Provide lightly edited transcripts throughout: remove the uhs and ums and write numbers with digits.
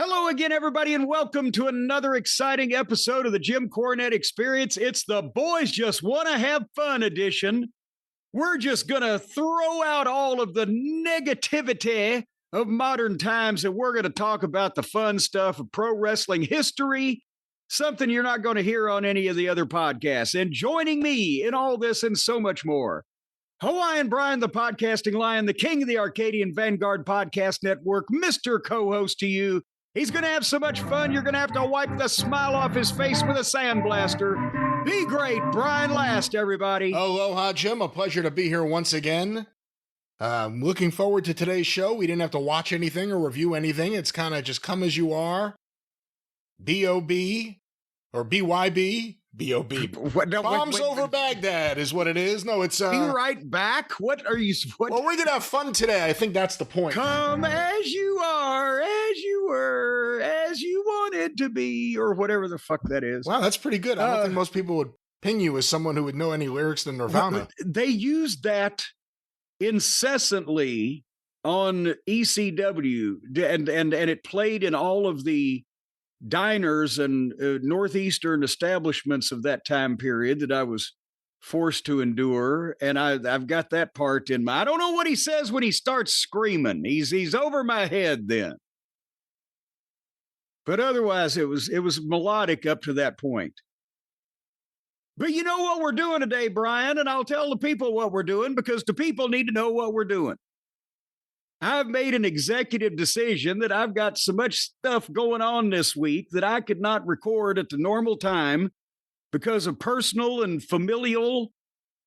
Hello again, everybody, and welcome to another exciting episode of the Jim Cornette Experience. It's the Boys Just Want to Have Fun edition. We're just going to throw out all of the negativity of modern times, and we're going to talk about the fun stuff of pro wrestling history, something you're not going to hear on any of the other podcasts. And joining me in all this and so much more, Hawaiian Brian, the podcasting lion, the king of the Arcadian Vanguard Podcast Network, Mr. Co-host to you. He's going to have so much fun, you're going to have to wipe the smile off his face with a sandblaster. Be great, Brian Last, everybody. Aloha, Jim. A pleasure to be here once again. Looking forward to today's show. We didn't have to watch anything or review anything. It's kind of just come as you are. B.O.B. or B.Y.B. B.O.B. Bombs over Baghdad is what it is. No, it's... Be right back? What are you... What? Well, we're going to have fun today. I think that's the point. Come as you are, as you were, as you wanted to be, or whatever the fuck that is. Wow, that's pretty good. I don't think most people would ping you as someone who would know any lyrics to Nirvana. They used that incessantly on ECW, and it played in all of the diners and northeastern establishments of that time period that I was forced to endure, and I've got that part in my... I don't know what he says when he starts screaming. He's over my head then, but otherwise it was melodic up to that point. But you know what we're doing today, Brian, and I'll tell the people what we're doing because the people need to know what we're doing. I've made an executive decision that I've got so much stuff going on this week that I could not record at the normal time because of personal and familial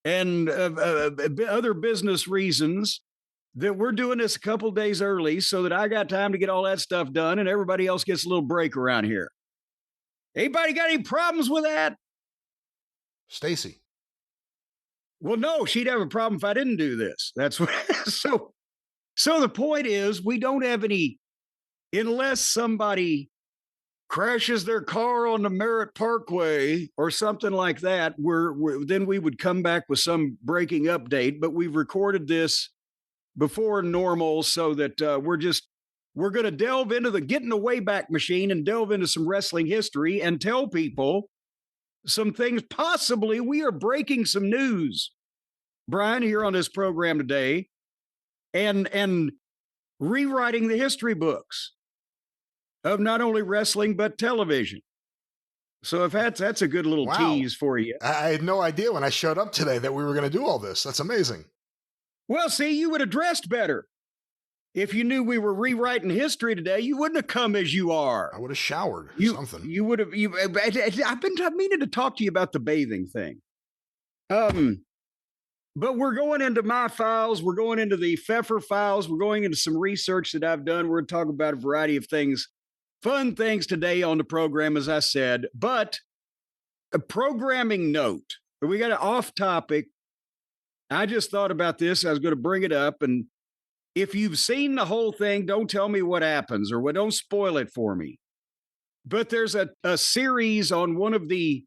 and other business reasons, that we're doing this a couple days early so that I got time to get all that stuff done and everybody else gets a little break around here. Anybody got any problems with that? Stacy. Well, no, she'd have a problem if I didn't do this. That's what... So the point is, we don't have any, unless somebody crashes their car on the Merritt Parkway or something like that, then we would come back with some breaking update. But we've recorded this before normal so that we're going to delve into get in the wayback machine and delve into some wrestling history and tell people some things. Possibly we are breaking some news, Brian, here on this program today. And rewriting the history books of not only wrestling, but television. So if that's a good little tease for you. I had no idea when I showed up today that we were going to do all this. That's amazing. Well, see, you would have dressed better. If you knew we were rewriting history today, you wouldn't have come as you are. I would have showered or something. You would have. I've been meaning to talk to you about the bathing thing. But we're going into my files. We're going into the Pfeffer files. We're going into some research that I've done. We're going to talk about a variety of things, fun things today on the program, as I said. But a programming note. We got an off topic. I just thought about this. I was going to bring it up. And if you've seen the whole thing, don't tell me what happens or don't spoil it for me. But there's a series on one of the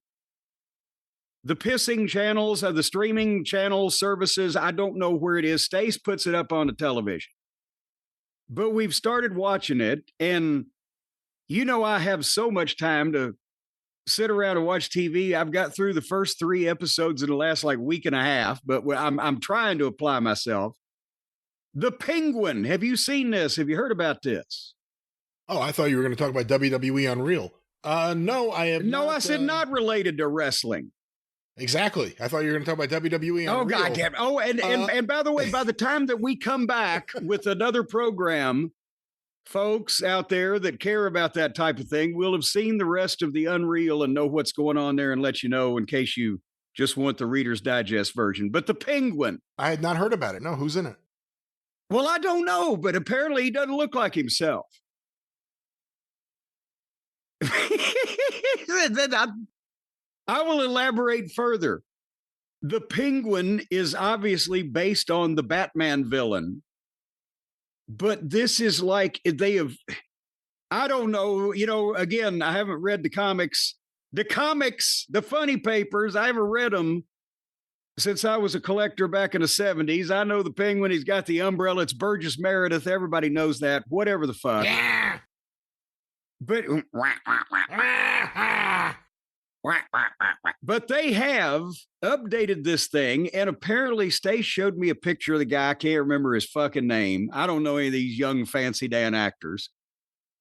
pissing channels of the streaming channel services. I don't know where it is. Stace puts it up on the television. But we've started watching it. And, you know, I have so much time to sit around and watch TV. I've got through the first 3 episodes in the last week and a half, but I'm trying to apply myself. The Penguin. Have you seen this? Have you heard about this? Oh, I thought you were going to talk about WWE Unreal. No, I have not. No, I said not related to wrestling. Exactly. I thought you were going to talk about WWE. Oh, goddamn. Oh, and by the way, by the time that we come back with another program, folks out there that care about that type of thing will have seen the rest of the Unreal and know what's going on there and let you know in case you just want the Reader's Digest version. But the Penguin. I had not heard about it. No, who's in it? Well, I don't know, but apparently he doesn't look like himself. I will elaborate further. The Penguin is obviously based on the Batman villain, but this is like they have, I don't know, you know, again, I haven't read the comics, the funny papers. I haven't read them since I was a collector back in the 70s. I know the Penguin, he's got the umbrella. It's Burgess Meredith. Everybody knows that, whatever the fuck. Yeah. But but they have updated this thing, and apparently Stace showed me a picture of the guy. I can't remember his fucking name. I don't know any of these young fancy Dan actors,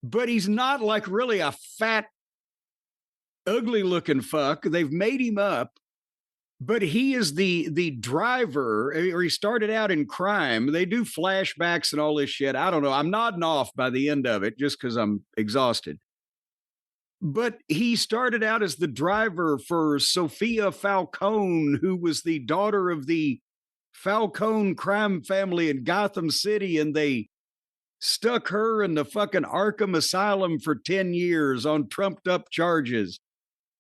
but he's not like really a fat, ugly looking fuck. They've made him up, but he is the driver, or he started out in crime. They do flashbacks and all this shit. I don't know. I'm nodding off by the end of it just because I'm exhausted. But he started out as the driver for Sophia Falcone, who was the daughter of the Falcone crime family in Gotham City, and they stuck her in the fucking Arkham Asylum for 10 years on trumped up charges.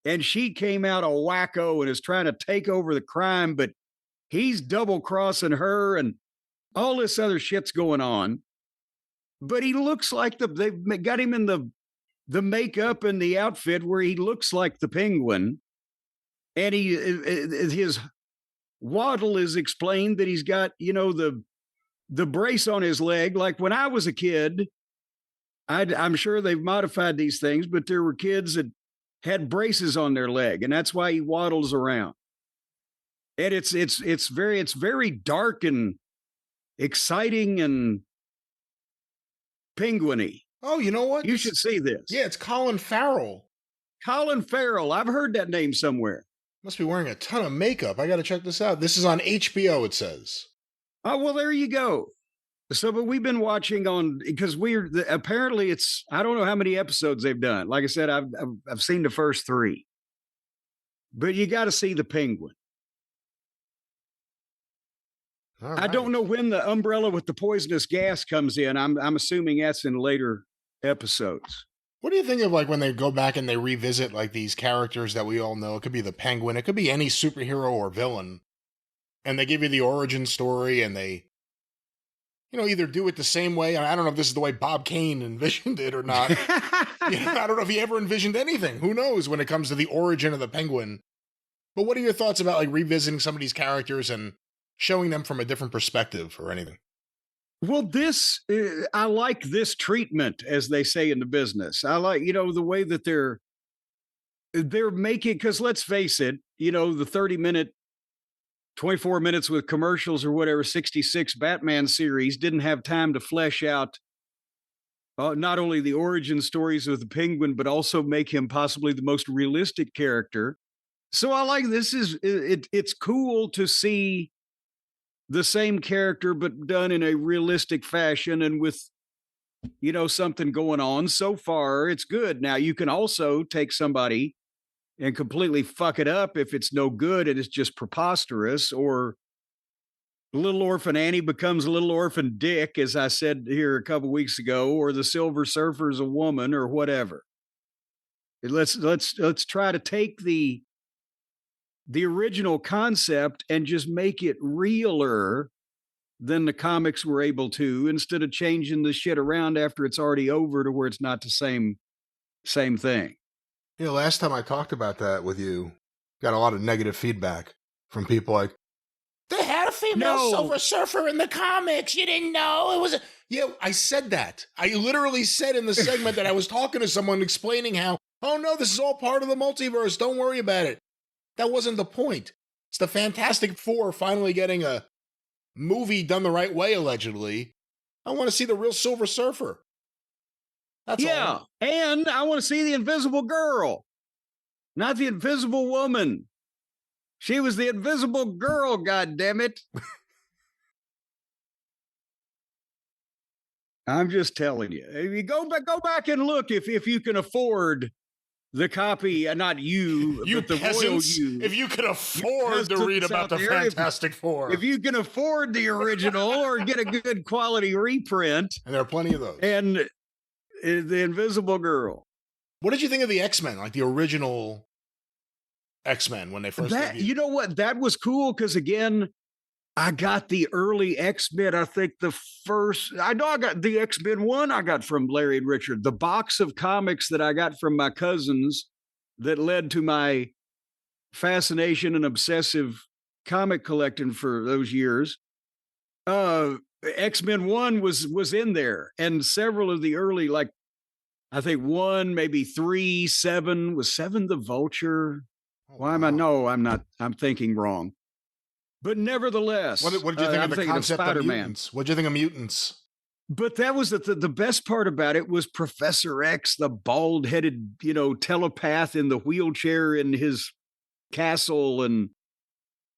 And she came out a wacko and is trying to take over the crime, but he's double crossing her and all this other shit's going on. But he looks like they've got him in the makeup and the outfit where he looks like the Penguin. And his waddle is explained that he's got, the brace on his leg. Like when I was a kid, I'm sure they've modified these things, but there were kids that had braces on their leg, and that's why he waddles around. And it's very dark and exciting and penguin-y. Oh, you know what? You should see this. Yeah, it's Colin Farrell. Colin Farrell. I've heard that name somewhere. Must be wearing a ton of makeup. I got to check this out. This is on HBO, it says. Oh, well, there you go. So, but we've been watching on, because apparently it's, I don't know how many episodes they've done. Like I said, I've seen the first 3. But you got to see the Penguin. Right. I don't know when the umbrella with the poisonous gas comes in. I'm assuming that's in later episodes. What do you think of like when they go back and they revisit like these characters that we all know? It could be the Penguin. It could be any superhero or villain. And they give you the origin story and they, either do it the same way. I don't know if this is the way Bob Kane envisioned it or not. I don't know if he ever envisioned anything. Who knows when it comes to the origin of the Penguin. But what are your thoughts about like revisiting some of these characters and showing them from a different perspective or anything? Well, I like this treatment, as they say in the business. I like, the way that they're making, because let's face it, the 30-minute, 24 minutes with commercials or whatever, 66 Batman series didn't have time to flesh out not only the origin stories of the Penguin, but also make him possibly the most realistic character. So I like this. It's cool to see the same character, but done in a realistic fashion and with, something going on. So far, it's good. Now, you can also take somebody and completely fuck it up if it's no good and it's just preposterous, or Little Orphan Annie becomes Little Orphan Dick, as I said here a couple weeks ago, or the Silver Surfer's a woman, or whatever. Let's try to take the original concept and just make it realer than the comics were able to, instead of changing the shit around after it's already over to where it's not the same thing. Last time I talked about that with you, got a lot of negative feedback from people like, they had a female Silver Surfer in the comics. You didn't know it was I said that. I literally said in the segment that I was talking to someone explaining how, oh no, this is all part of the multiverse. Don't worry about it. That wasn't the point. It's the Fantastic Four finally getting a movie done the right way, allegedly. I want to see the real Silver Surfer. That's all. And I want to see the Invisible Girl, not the Invisible Woman. She was the Invisible Girl, goddammit. I'm just telling you. If you go back and look if you can afford the copy, not you, but the peasants, royal you. If you can afford to read about the Fantastic Four. If you can afford the original or get a good quality reprint. And there are plenty of those. And the Invisible Girl. What did you think of the X-Men, like the original X-Men when they first debuted? You know what? That was cool because, again, I got the early X-Men. I think I got the X-Men 1 I got from Larry and Richard. The box of comics that I got from my cousins that led to my fascination and obsessive comic collecting for those years. X-Men 1 was in there, and several of the early, like, I think 1, maybe 3, 7. Was 7 the Vulture? Why am I? No, I'm not. I'm thinking wrong. But nevertheless, What did you think of the concept of mutants? What did you think of mutants? But that was the best part about it was Professor X, the bald-headed, telepath in the wheelchair in his castle and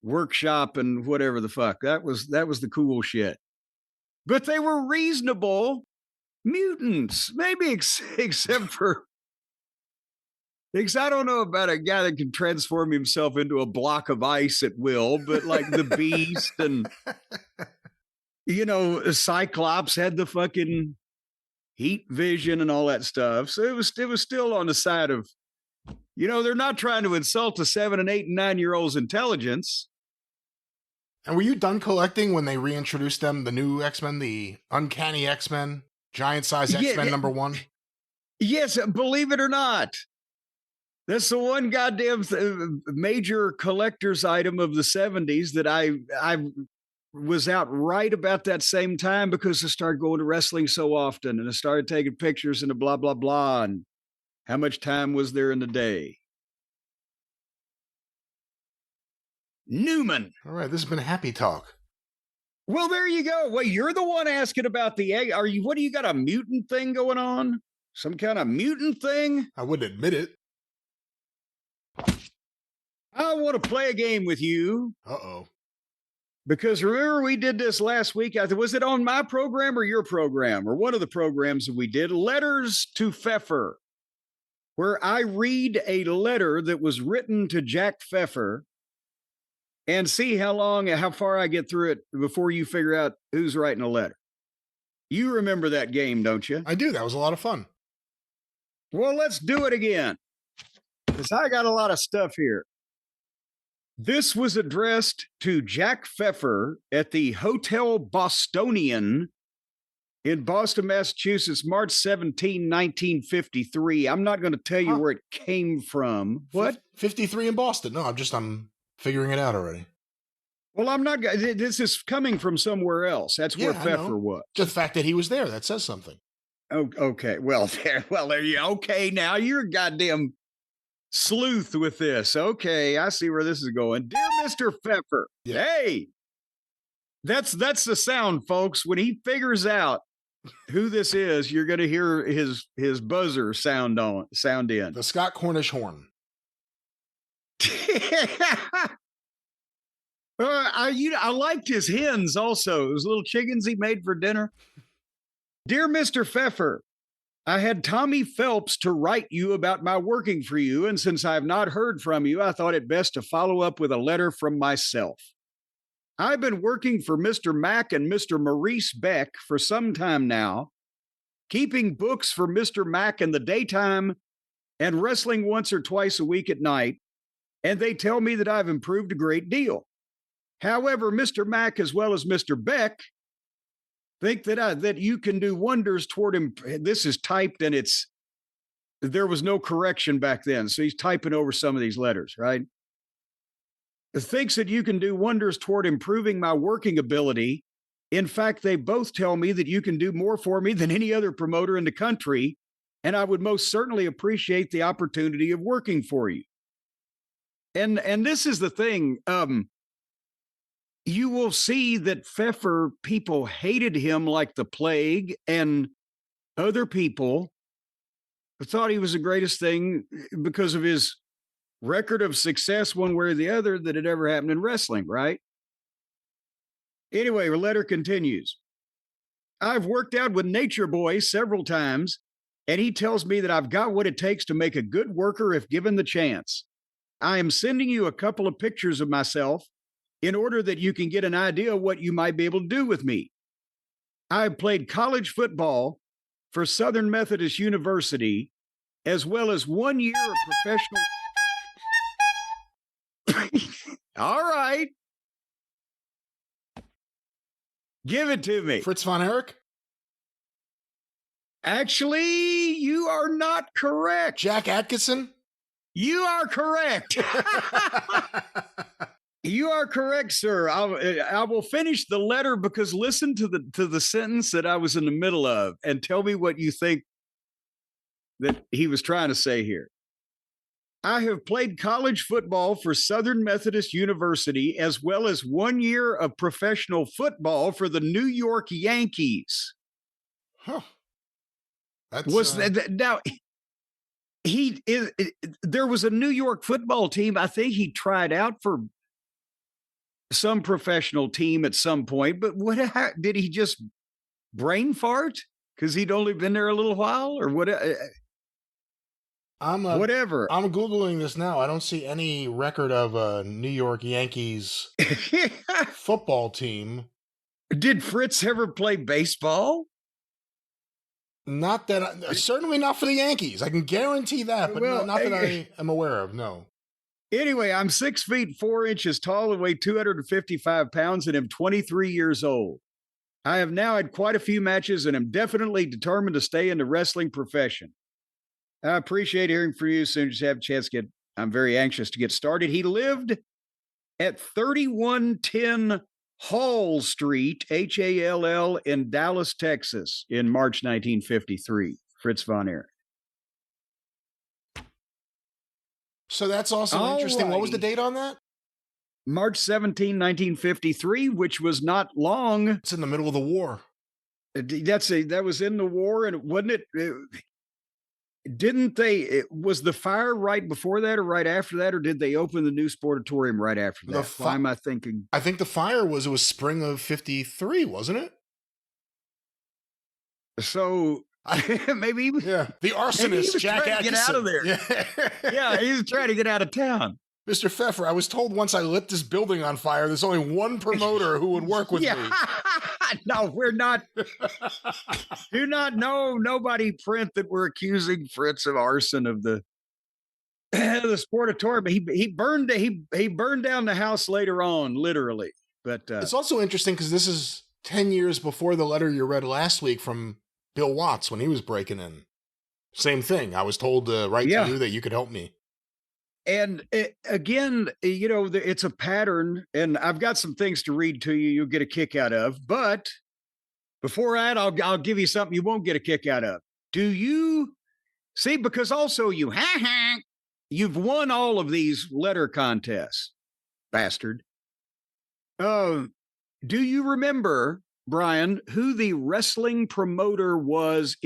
workshop and whatever the fuck. That was the cool shit. But they were reasonable mutants, maybe except for because I don't know about a guy that can transform himself into a block of ice at will, but like the Beast and Cyclops had the fucking heat vision and all that stuff. So it was still on the side of, they're not trying to insult a 7 and 8 and 9-year-old's intelligence. And were you done collecting when they reintroduced them, the new X-Men, the Uncanny X-Men, giant size X-Men #1? Yes, believe it or not. That's the one goddamn major collector's item of the 70s that I was out right about that same time because I started going to wrestling so often and I started taking pictures and blah, blah, blah. And how much time was there in the day? Newman. All right, this has been Happy Talk. Well, there you go. Well, you're the one asking about the egg. What do you got, a mutant thing going on? Some kind of mutant thing? I wouldn't admit it. I want to play a game with you. Uh-oh. Because remember, we did this last week. Was it on my program or your program or one of the programs that we did? Letters to Pfefer, where I read a letter that was written to Jack Pfefer and see how far I get through it before you figure out who's writing a letter. You remember that game, don't you? I do. That was a lot of fun. Well, let's do it again because I got a lot of stuff here. This was addressed to Jack Pfefer at the Hotel Bostonian in Boston, Massachusetts, March 17, 1953. I'm not going to tell you where it came from. What? 53 in Boston. No, I'm figuring it out already. Well, I'm not. This is coming from somewhere else. That's where Pfefer was. Just the fact that he was there, that says something. Oh, okay. Well, there you. Okay, now you're a goddamn sleuth with this. Okay, I see where this is going. Dear Mr. Pfefer, Hey, that's the sound, folks. When he figures out who this is, you're going to hear his buzzer sound in. The Scott Cornish horn. I liked his hens also. Those little chickens he made for dinner. Dear Mr. Pfefer, I had Tommy Phelps to write you about my working for you, and since I have not heard from you, I thought it best to follow up with a letter from myself. I've been working for Mr. Mack and Mr. Maurice Beck for some time now, keeping books for Mr. Mack in the daytime and wrestling once or twice a week at night, and they tell me that I've improved a great deal. However, Mr. Mack as well as Mr. Beck think that you can do wonders toward him. This is typed and there was no correction back then. So he's typing over some of these letters, right? Thinks that you can do wonders toward improving my working ability. In fact, they both tell me that you can do more for me than any other promoter in the country. And I would most certainly appreciate the opportunity of working for you. And this is the thing. You will see that Pfefer, people hated him like the plague, and other people thought he was the greatest thing because of his record of success one way or the other that had ever happened in wrestling, right? Anyway, the letter continues. I've worked out with Nature Boy several times, and he tells me that I've got what it takes to make a good worker if given the chance. I am sending you a couple of pictures of myself in order that you can get an idea of what you might be able to do with me. I've played college football for Southern Methodist University, as well as 1 year of professional. All right. Give it to me. Fritz Von Erich? Actually, you are not correct. Jack Atkinson? You are correct. You are correct, sir. I will finish the letter because listen to the sentence that I was in the middle of and tell me what you think that he was trying to say here. I have played college football for Southern Methodist University, as well as 1 year of professional football for the New York Yankees. Huh. Now he is. There was a New York football team. I think he tried out for some professional team at some point. But did he just brain fart because he'd only been there a little while, or what? Whatever. I'm Googling this now. I don't see any record of a New York Yankees football team. Did Fritz ever play baseball? Not that certainly not for the Yankees. I can guarantee that, but not that I am aware of. No. Anyway, I'm 6 feet 4 inches tall and weigh 255 pounds and am 23 years old. I have now had quite a few matches and am definitely determined to stay in the wrestling profession. I appreciate hearing from you as soon as you have a chance to I'm very anxious to get started. He lived at 3110 Hall Street, Hall, in Dallas, Texas, in March 1953. Fritz Von Erich. So that's also interesting. What was the date on that? March 17, 1953, which was not long. It's in the middle of the war. That was in the war, and wasn't it? Was the fire right before that or right after that, or did they open the new sportatorium right after that? Why am I thinking? I think the fire was spring of 53, wasn't it? So maybe the arsonist, Jack Atkinson. Get out of there. Yeah, he was trying to get out of town. Mr. Pfeffer, I was told once I lit this building on fire, there's only one promoter who would work with me. No, we're not. Do not know. Nobody print that we're accusing Fritz of arson of the sportatorium. He burned down the house later on, literally. But it's also interesting because this is 10 years before the letter you read last week from Bill Watts when he was breaking in. Same thing. I was told to write to you that you could help me. And again, it's a pattern, and I've got some things to read to you you'll get a kick out of. But before that, I'll give you something you won't get a kick out of. Do you see? Because also you've won all of these letter contests, bastard. Do you remember, Brian, who the wrestling promoter was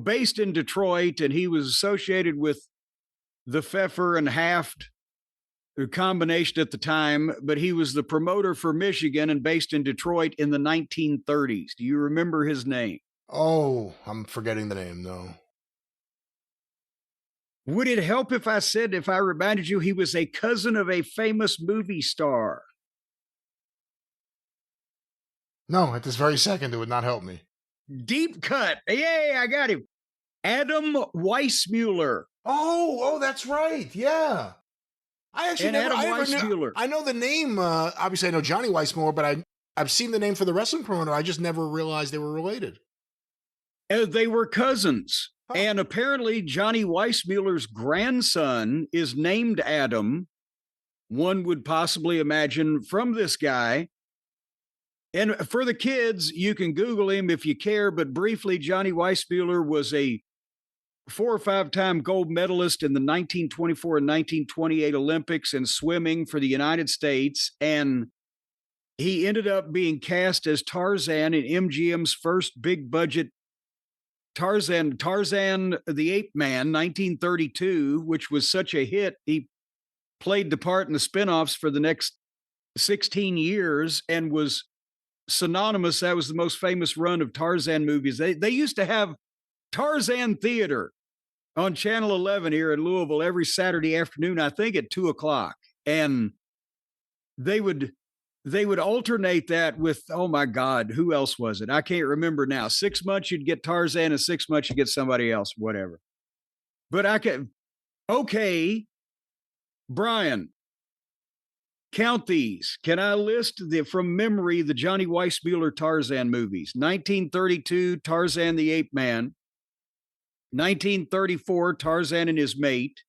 based in Detroit, and he was associated with the Pfeffer and Haft combination at the time, but he was the promoter for Michigan and based in Detroit in the 1930s. Do you remember his name? Oh, I'm forgetting the name, though. Would it help if I reminded you he was a cousin of a famous movie star? No, at this very second, it would not help me. Deep cut. Yay, I got him. Adam Weissmuller. Oh, that's right. Yeah. I actually I know the name. Obviously, I know Johnny Weissmuller, but I've seen the name for the wrestling promoter. I just never realized they were related. They were cousins. Huh. And apparently, Johnny Weissmuller's grandson is named Adam. One would possibly imagine from this guy. And for the kids, you can Google him if you care. But briefly, Johnny Weissmuller was a 4 or 5-time gold medalist in the 1924 and 1928 Olympics in swimming for the United States. And he ended up being cast as Tarzan in MGM's first big budget Tarzan the Ape Man, 1932, which was such a hit. He played the part in the spinoffs for the next 16 years and was synonymous. That was the most famous run of Tarzan movies. They used to have Tarzan Theater on Channel 11 here in Louisville every Saturday afternoon, I think at 2:00. And they would alternate that with, oh my God, who else was it? I can't remember now. 6 months you'd get Tarzan and 6 months you get somebody else, whatever. But okay, Brian, count these. Can I list from memory the Johnny Weissmuller Tarzan movies? 1932, Tarzan the Ape Man. 1934, Tarzan and His Mate.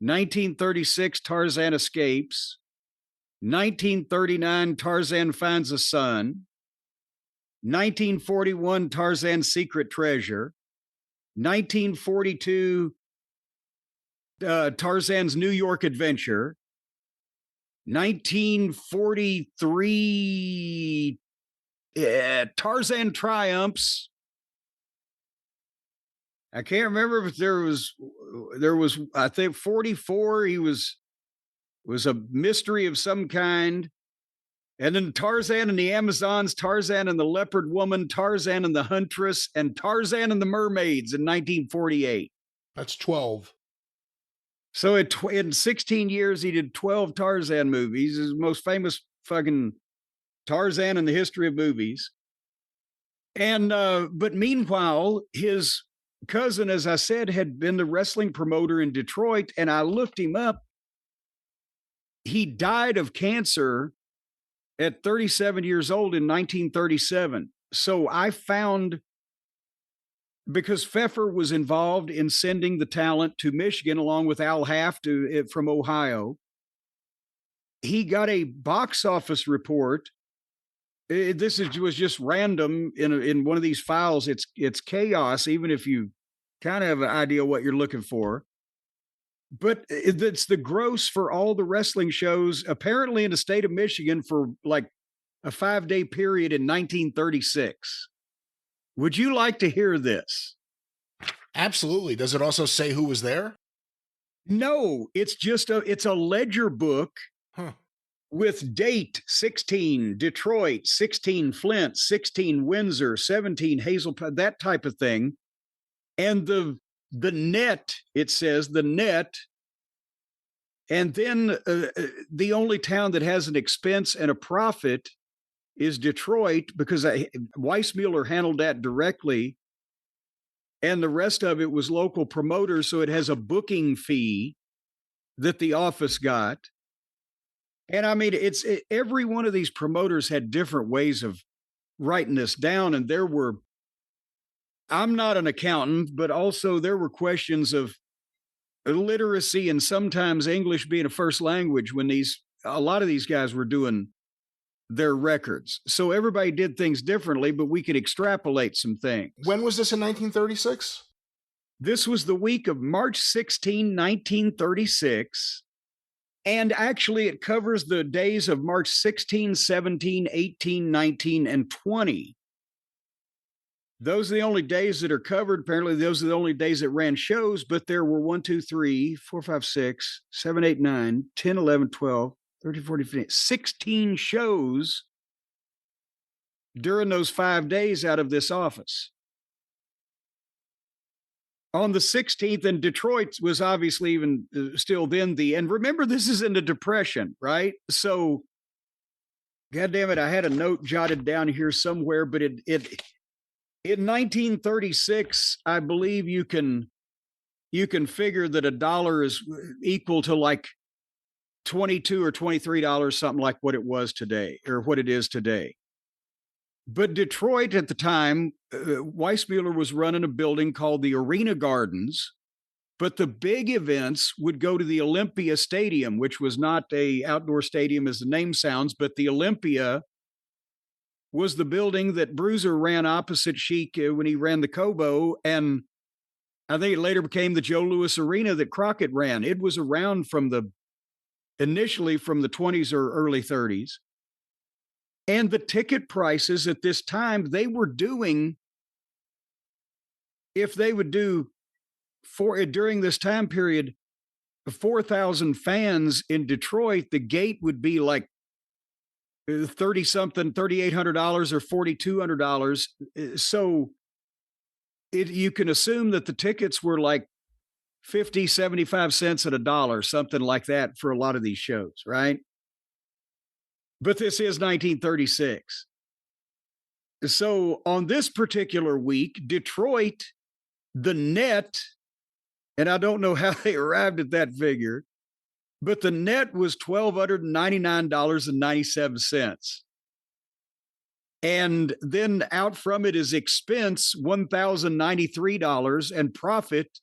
1936, Tarzan Escapes. 1939, Tarzan Finds a Son. 1941, Tarzan's Secret Treasure. 1942, Tarzan's New York Adventure. 1943, Tarzan Triumphs. I can't remember if there was, I think 44, he was a mystery of some kind. And then Tarzan and the Amazons, Tarzan and the Leopard Woman, Tarzan and the Huntress, and Tarzan and the Mermaids in 1948. That's 12. So in 16 years, he did 12 Tarzan movies. His most famous fucking Tarzan in the history of movies. And, but meanwhile, his cousin, as I said, had been the wrestling promoter in Detroit, and I looked him up. He died of cancer at 37 years old in 1937. So I found, because Feffer was involved in sending the talent to Michigan along with Al Haft from Ohio, he got a box office report. Was just random in one of these files. It's chaos, even if you kind of have an idea what you're looking for. But it's the gross for all the wrestling shows, apparently in the state of Michigan, for like a 5-day period in 1936. Would you like to hear this? Absolutely. Does it also say who was there? No, it's just it's a ledger book with date 16 Detroit, 16 Flint, 16 Windsor, 17 Hazel, that type of thing. And the net, it says the net. And then the only town that has an expense and a profit is Detroit, because Weissmuller handled that directly. And the rest of it was local promoters. So it has a booking fee that the office got. And I mean, every one of these promoters had different ways of writing this down. And I'm not an accountant, but also there were questions of literacy and sometimes English being a first language when a lot of these guys were doing their records. So everybody did things differently, but we could extrapolate some things. When was this in 1936? This was the week of March 16, 1936. And actually it covers the days of March 16, 17, 18, 19, and 20. Those are the only days that are covered. Apparently, those are the only days that ran shows, but there were 1, 2, 3, 4, 5, 6, 7, 8, 9, 10, 11, 12, 13, 14, 15, 16 shows during those 5 days out of this office. On the 16th, and Detroit was obviously even still then and remember, this is in the Depression, right? So, God damn it, I had a note jotted down here somewhere, but in 1936, I believe you can figure that $1 is equal to like $22 or $23, something like what it was today, or what it is today. But Detroit at the time, Weissmuller was running a building called the Arena Gardens, but the big events would go to the Olympia Stadium, which was not a outdoor stadium as the name sounds, but the Olympia was the building that Bruiser ran opposite Sheik when he ran the Cobo. And I think it later became the Joe Louis Arena that Crockett ran. It was around initially from the 20s or early 30s. And the ticket prices at this time, they were doing, if they would do during this time period, 4,000 fans in Detroit, the gate would be like $3,800 or $4,200. So you can assume that the tickets were like 50, 75 cents at $1, something like that for a lot of these shows, right? But this is 1936. So on this particular week, Detroit, the net, and I don't know how they arrived at that figure, but the net was $1,299.97. And then out from it is expense, $1,093, and profit,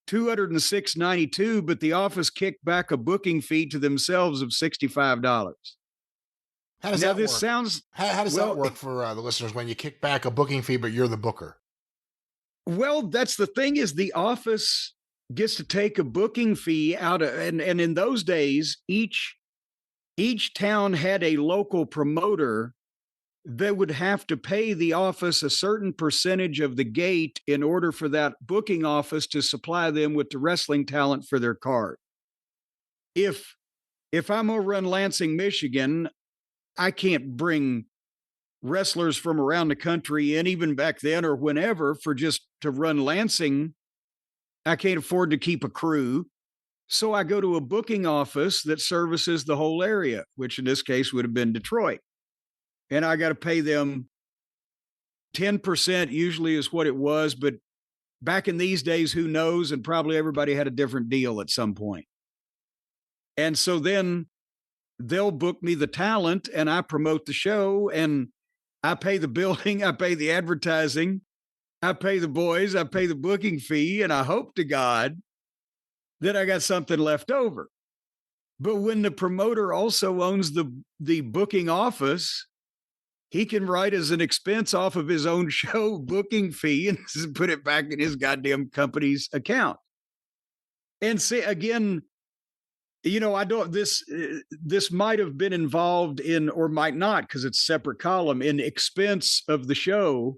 $206.92, but the office kicked back a booking fee to themselves of $65. How does now, that this work? Sounds, How does that work for the listeners when you kick back a booking fee, but you're the booker? well, Well, it, it, Well, that's the thing, is the office gets to take a booking fee out of, and in those days, each town had a local promoter that would have to pay the office a certain percentage of the gate in order for that booking office to supply them with the wrestling talent for their card. If I'm over in Lansing, Michigan, I can't bring wrestlers from around the country in, even back then or whenever, for just to run Lansing. I can't afford to keep a crew. So I go to a booking office that services the whole area, which in this case would have been Detroit. And I got to pay them 10% usually is what it was. But back in these days, who knows? And probably everybody had a different deal at some point. And so then they'll book me the talent and I promote the show and I pay the building, I pay the advertising, I pay the boys, I pay the booking fee, and I hope to God that I got something left over. But when the promoter also owns the booking office, he can write as an expense off of his own show booking fee and put it back in his goddamn company's account. And see, again, I don't, this might have been involved in, or might not, because it's a separate column, in expense of the show,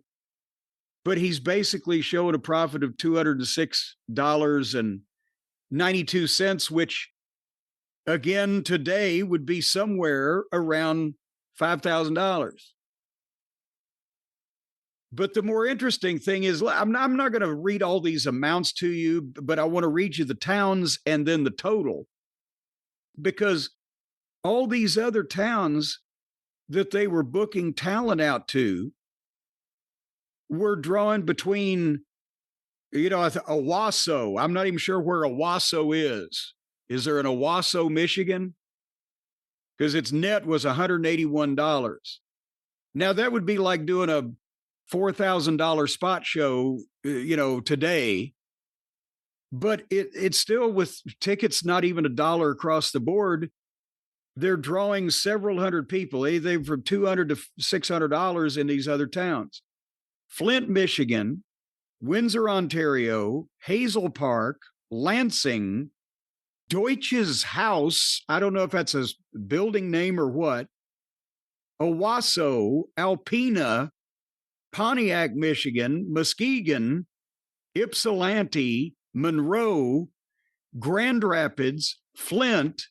but he's basically showing a profit of $206.92, which again, today would be somewhere around $5,000. But the more interesting thing is, I'm not going to read all these amounts to you, but I want to read you the towns and then the total. Because all these other towns that they were booking talent out to were drawing between, Owasso. I'm not even sure where Owasso is. Is there an Owasso, Michigan? Because its net was $181. Now, that would be like doing a $4,000 spot show, today. But it's still, with tickets not even $1 across the board, they're drawing several hundred people. They're from $200 to $600 in these other towns. Flint, Michigan, Windsor, Ontario, Hazel Park, Lansing, Deutsches Haus, I don't know if that's a building name or what, Owasso, Alpena, Pontiac, Michigan, Muskegon, Ypsilanti, Monroe, Grand Rapids, Flint,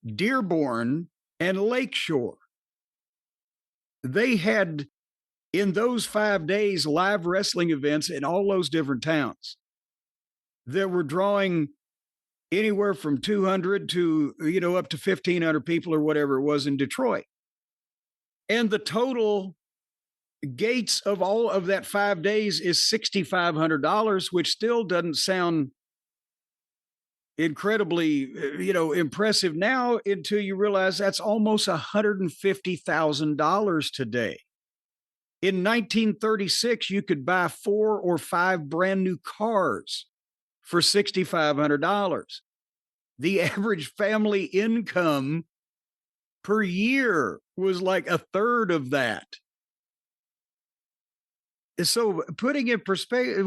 Dearborn, and Lakeshore. They had, in those 5 days, live wrestling events in all those different towns that were drawing anywhere from 200 to, up to 1,500 people or whatever it was in Detroit. And the total gates of all of that 5 days is $6,500, which still doesn't sound incredibly, impressive now, until you realize that's almost $150,000 today. In 1936, you could buy 4 or 5 brand new cars for $6,500. The average family income per year was like a third of that. So putting in perspective,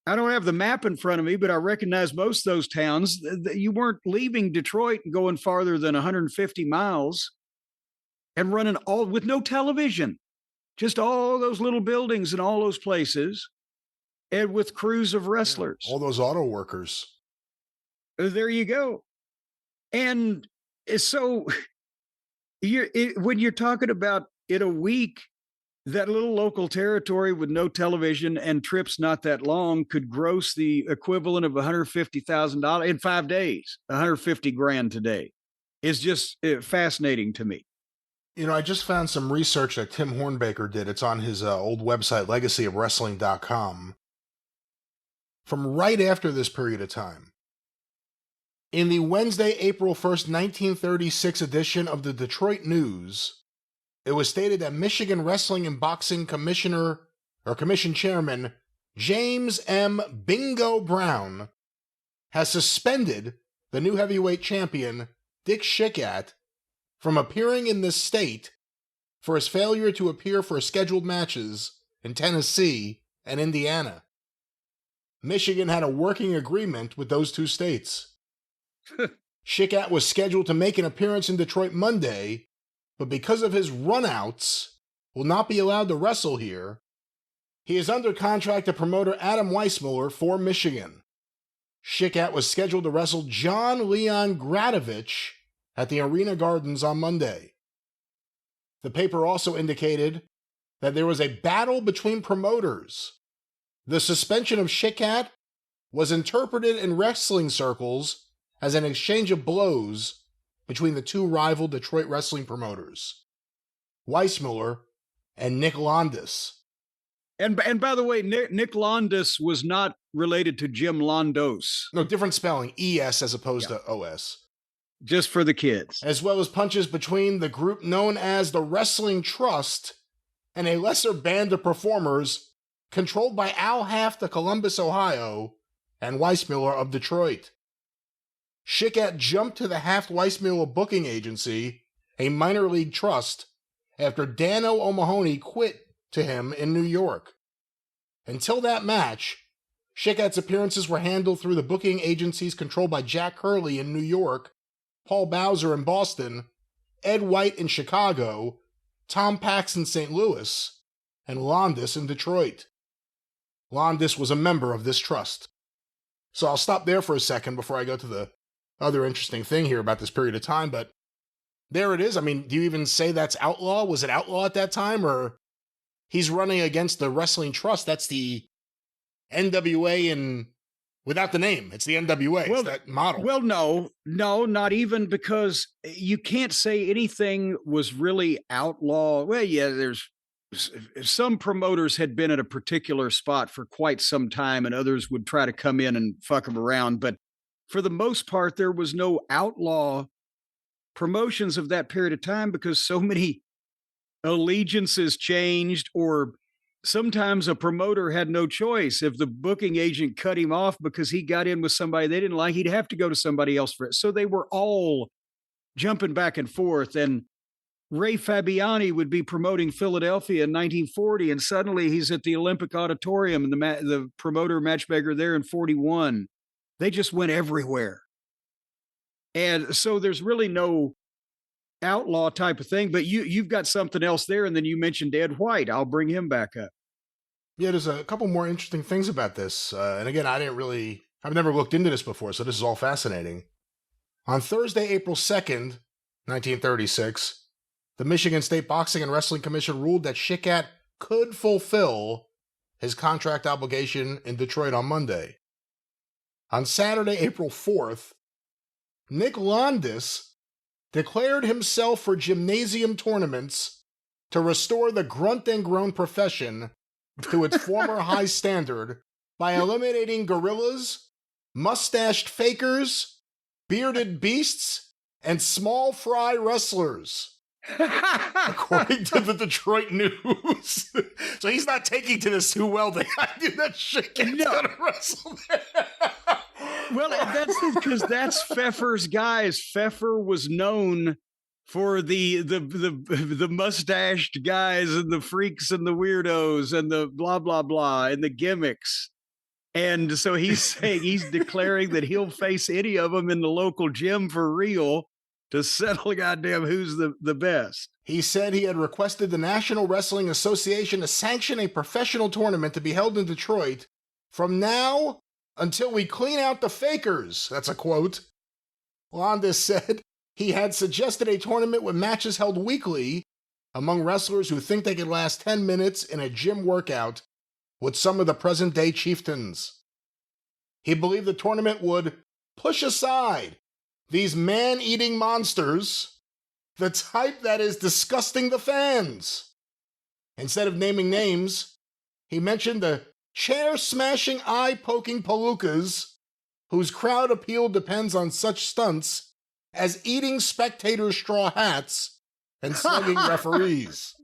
I don't have the map in front of me, but I recognize most of those towns. You weren't leaving Detroit and going farther than 150 miles and running all with no television, just all those little buildings and all those places, and with crews of wrestlers. All those auto workers. There you go. And so when you're talking about in a week, that little local territory with no television and trips not that long could gross the equivalent of $150,000 in 5 days, $150,000 today. Is just fascinating to me. I just found some research that Tim Hornbaker did. It's on his old website, legacyofwrestling.com. From right after this period of time. In the Wednesday, April 1st, 1936 edition of the Detroit News, it was stated that Michigan Wrestling and Boxing Commission Chairman James M. Bingo Brown has suspended the new heavyweight champion Dick Schickat from appearing in this state for his failure to appear for scheduled matches in Tennessee and Indiana. Michigan had a working agreement with those two states. Schickat was scheduled to make an appearance in Detroit Monday, but because of his runouts, will not be allowed to wrestle here. He is under contract to promoter Adam Weissmuller for Michigan. Schickat was scheduled to wrestle John Leon Gradovich at the Arena Gardens on Monday. The paper also indicated that there was a battle between promoters. The suspension of Schickat was interpreted in wrestling circles as an exchange of blows between the two rival Detroit wrestling promoters, Weissmuller and Nick Londos. And by the way, Nick Londos was not related to Jim Londos. No, different spelling, E-S as opposed to O-S. Just for the kids. As well as punches between the group known as the Wrestling Trust and a lesser band of performers controlled by Al Haft of Columbus, Ohio, and Weissmuller of Detroit. Schickat jumped to the Haft-Weissmuller booking agency, a minor league trust, after Dano O'Mahony quit to him in New York. Until that match, Schickat's appearances were handled through the booking agencies controlled by Jack Curley in New York, Paul Bowser in Boston, Ed White in Chicago, Tom Pax in St. Louis, and Londos in Detroit. Londos was a member of this trust. So I'll stop there for a second before I go to the other interesting thing here about this period of time, but there it is. I mean, do you even say that's outlaw? Was it outlaw at that time, or he's running against the Wrestling Trust? That's the NWA and without the name. It's the NWA. Well, it's that model. Well, no, not even, because you can't say anything was really outlaw. Well, yeah, there's some promoters had been at a particular spot for quite some time and others would try to come in and fuck them around. But for the most part, there was no outlaw promotions of that period of time because so many allegiances changed, or sometimes a promoter had no choice. If the booking agent cut him off because he got in with somebody they didn't like, he'd have to go to somebody else for it. So they were all jumping back and forth. And Ray Fabiani would be promoting Philadelphia in 1940, and suddenly he's at the Olympic Auditorium, and the promoter matchmaker there in 41. They just went everywhere. And so there's really no outlaw type of thing, but you've got something else there, and then you mentioned Ed White. I'll bring him back up. Yeah, there's a couple more interesting things about this. And again, I've never looked into this before, so this is all fascinating. On Thursday, April 2nd, 1936, the Michigan State Boxing and Wrestling Commission ruled that Schickat could fulfill his contract obligation in Detroit on Monday. On Saturday, April 4th, Nick Londos declared himself for gymnasium tournaments to restore the grunt and groan profession to its former high standard by eliminating gorillas, mustached fakers, bearded beasts, and small fry wrestlers. According to the Detroit News. So he's not taking to this too well. The idea that Schickat gonna wrestle there. Well, that's because that's Pfeffer's guys. Pfeffer was known for the mustached guys and the freaks and the weirdos and the blah blah blah and the gimmicks. And so he's declaring that he'll face any of them in the local gym for real to settle goddamn who's the best. He said he had requested the National Wrestling Association to sanction a professional tournament to be held in Detroit from now until we clean out the fakers. That's a quote. Londos said he had suggested a tournament with matches held weekly among wrestlers who think they could last 10 minutes in a gym workout with some of the present-day chieftains. He believed the tournament would push aside these man-eating monsters, the type that is disgusting the fans. Instead of naming names, he mentioned the chair-smashing, eye-poking palookas whose crowd appeal depends on such stunts as eating spectators' straw hats and slugging referees.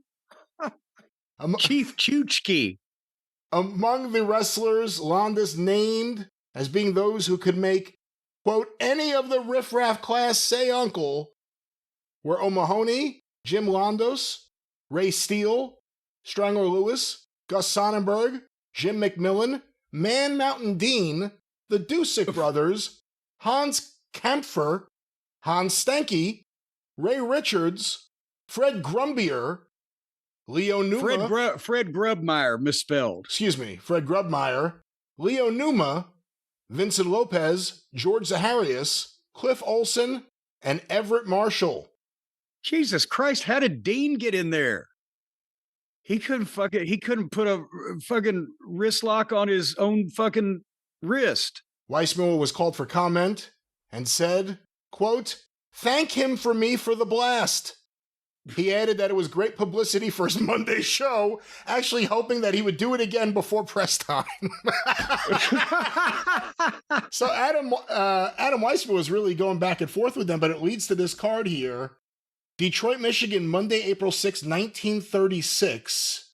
Chief Chuchki. Among the wrestlers Londos named as being those who could make, quote, any of the riffraff class say uncle, were O'Mahony, Jim Londos, Ray Steele, Strangler Lewis, Gus Sonnenberg, Jim McMillan, Man Mountain Dean, the Dusick brothers, Hans Kampfer, Hans Stanky, Ray Richards, Fred Grumbier, Leo Numa. Fred Grubmeyer, misspelled. Excuse me, Fred Grubmeyer, Leo Numa, Vincent Lopez, George Zaharias, Cliff Olson, and Everett Marshall. Jesus Christ, how did Dean get in there? He couldn't put a fucking wrist lock on his own fucking wrist. Weissmuller was called for comment and said, quote, "Thank him for me for the blast." He added that it was great publicity for his Monday show, actually hoping that he would do it again before press time. So Adam Weissmuller was really going back and forth with them, but it leads to this card here. Detroit, Michigan, Monday, April 6, 1936.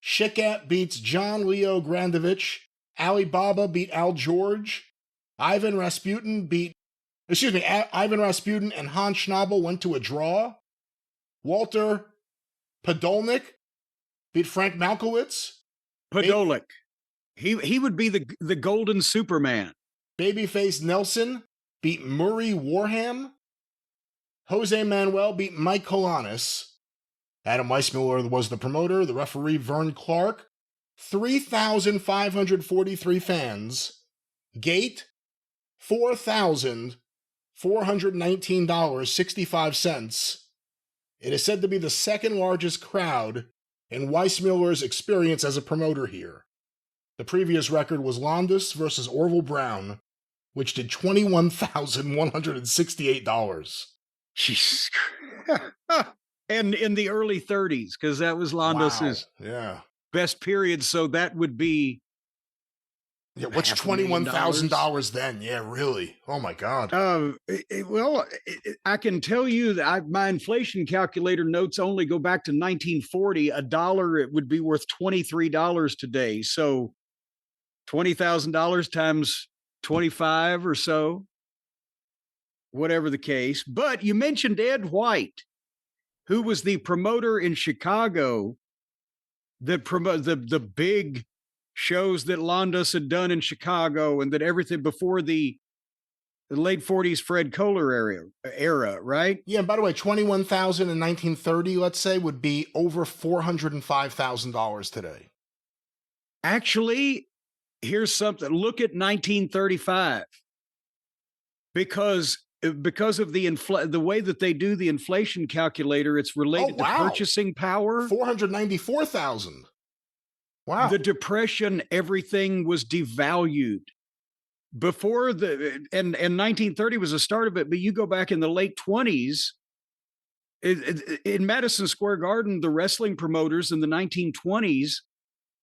Shikat beats John Leo Grandovich. Alibaba beat Al George. Ivan Rasputin and Hans Schnabel went to a draw. Walter Podolnik beat Frank Malkowitz. Podolak. He would be the golden Superman. Babyface Nelson beat Murray Warham. Jose Manuel beat Mike Kolanis. Adam Weissmuller was the promoter. The referee, Vern Clark. 3,543 fans. Gate, $4,419.65. It is said to be the second largest crowd in Weissmuller's experience as a promoter here. The previous record was Landis versus Orville Brown, which did $21,168. Jesus. And in the early 30s, because that was Landis's best period. So that would be. Yeah, what's $21,000 then? Yeah, really. Oh my God. I can tell you that my inflation calculator notes only go back to 1940. $1, it would be worth $23 today. So $20,000 times 25 or so, whatever the case. But you mentioned Ed White, who was the promoter in Chicago that promoted the big shows that Landis had done in Chicago and that everything before the late 40s Fred Kohler era, right? Yeah, and by the way, $21,000 in 1930, let's say, would be over $405,000 today. Actually, here's something. Look at 1935. Because of the way that they do the inflation calculator, it's related to purchasing power. $494,000. Wow. The Depression, everything was devalued. Before and 1930 was the start of it, but you go back in the late 20s, in Madison Square Garden, the wrestling promoters in the 1920s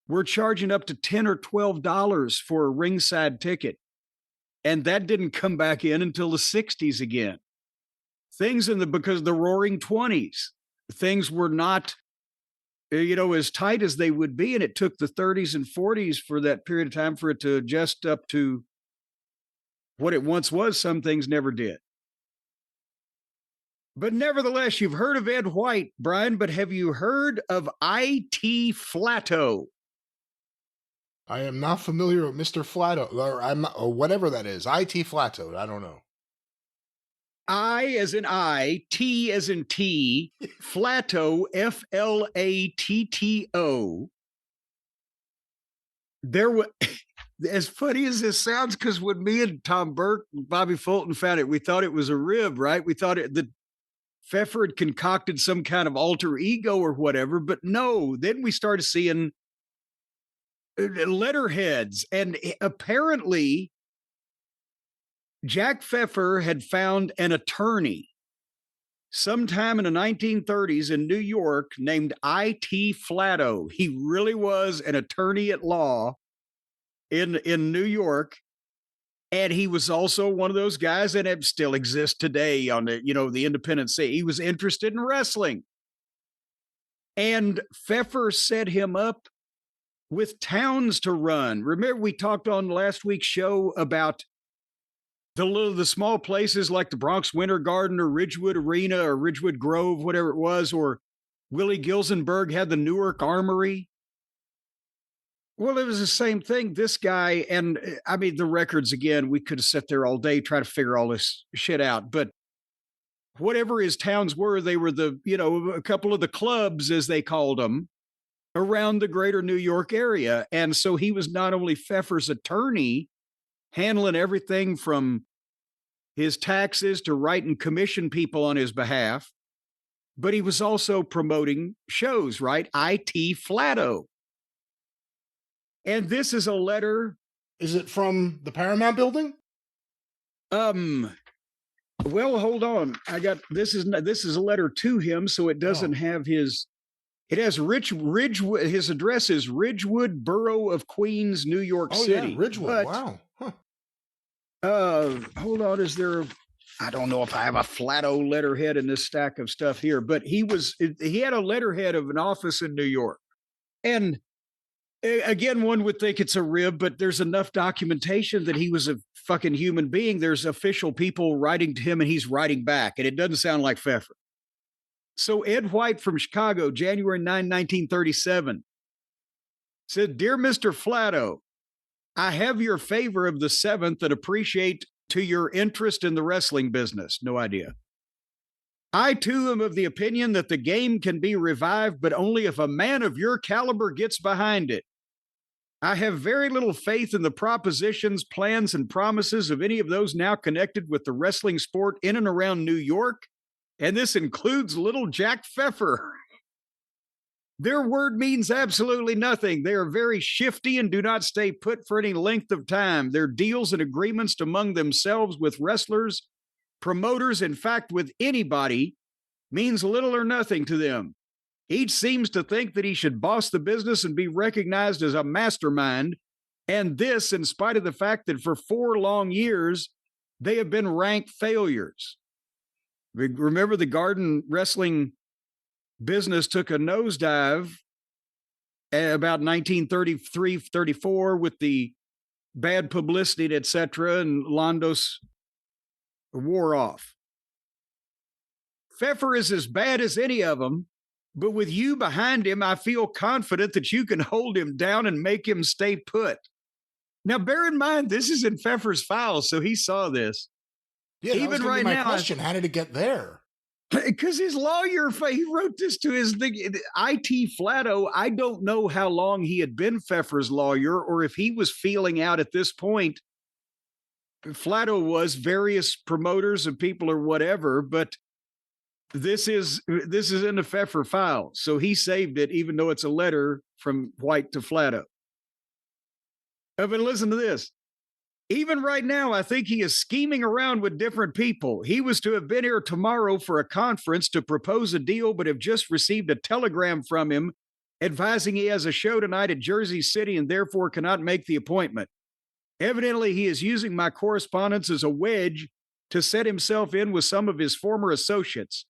were charging up to $10 or $12 for a ringside ticket. And that didn't come back in until the 60s again. Because of the roaring 20s, things were not, as tight as they would be. And it took the 30s and 40s for that period of time for it to adjust up to what it once was. Some things never did. But nevertheless, you've heard of Ed White, Brian, but have you heard of I.T. Flatto? I am not familiar with Mr. Flatto, or whatever that is. I.T. Flatto, I don't know. I as in I, T as in T, Flatto, Flatto. There was, as funny as this sounds, because when me and Tom Burke and Bobby Fulton found it, we thought it was a rib, right? We thought that Pfeffer had concocted some kind of alter ego or whatever, but no. Then we started seeing letterheads, and apparently Jack Pfefer had found an attorney sometime in the 1930s in New York named I.T. Flatto. He really was an attorney at law in New York. And he was also one of those guys that still exist today on the independent scene. He was interested in wrestling. And Pfeffer set him up with towns to run. Remember, we talked on last week's show about the small places like the Bronx Winter Garden or Ridgewood Arena or Ridgewood Grove, whatever it was, or Willie Gilzenberg had the Newark Armory. Well, it was the same thing. This guy, and I mean, the records, again, we could have sat there all day trying to figure all this shit out. But whatever his towns were, they were a couple of the clubs, as they called them, around the greater New York area. And so he was not only Pfeffer's attorney, handling everything from his taxes to write and commission people on his behalf, but he was also promoting shows, right? IT Flatto. And this is a letter. Is it from the Paramount building? Well, hold on. This is a letter to him, so it doesn't have his. It has Ridgewood. His address is Ridgewood, Borough of Queens, New York City. Yeah, Ridgewood. Wow. Huh. Hold on. Is there? I don't know if I have a Flatto letterhead in this stack of stuff here, but he had a letterhead of an office in New York, and. Again, one would think it's a rib, but there's enough documentation that he was a fucking human being. There's official people writing to him and he's writing back, and it doesn't sound like Pfeffer. So Ed White from Chicago, January 9, 1937, said, "Dear Mr. Flatto, I have your favor of the 7th and appreciate to your interest in the wrestling business." No idea. "I, too, am of the opinion that the game can be revived, but only if a man of your caliber gets behind it. I have very little faith in the propositions, plans, and promises of any of those now connected with the wrestling sport in and around New York, and this includes little Jack Pfefer. Their word means absolutely nothing. They are very shifty and do not stay put for any length of time. Their deals and agreements among themselves with wrestlers, promoters, in fact, with anybody, means little or nothing to them. Each seems to think that he should boss the business and be recognized as a mastermind, and this in spite of the fact that for 4 long years, they have been ranked failures. Remember, the Garden wrestling business took a nosedive about 1933-34 with the bad publicity, etc., and Londos wore off. Pfeffer is as bad as any of them, but with you behind him, I feel confident that you can hold him down and make him stay put." Now, bear in mind, this is in Pfeffer's files, so he saw this. Yeah, even right now, question: how did it get there? Because his lawyer, he wrote this to his IT Flatto. I don't know how long he had been Pfeffer's lawyer, or if he was feeling out at this point. Flatto was various promoters and people or whatever, but this is in the Pfeffer file, so he saved it, even though it's a letter from White to Flatto. But listen to this. "Even right now, I think he is scheming around with different people. He was to have been here tomorrow for a conference to propose a deal, but have just received a telegram from him advising he has a show tonight at Jersey City and therefore cannot make the appointment. Evidently, he is using my correspondence as a wedge to set himself in with some of his former associates.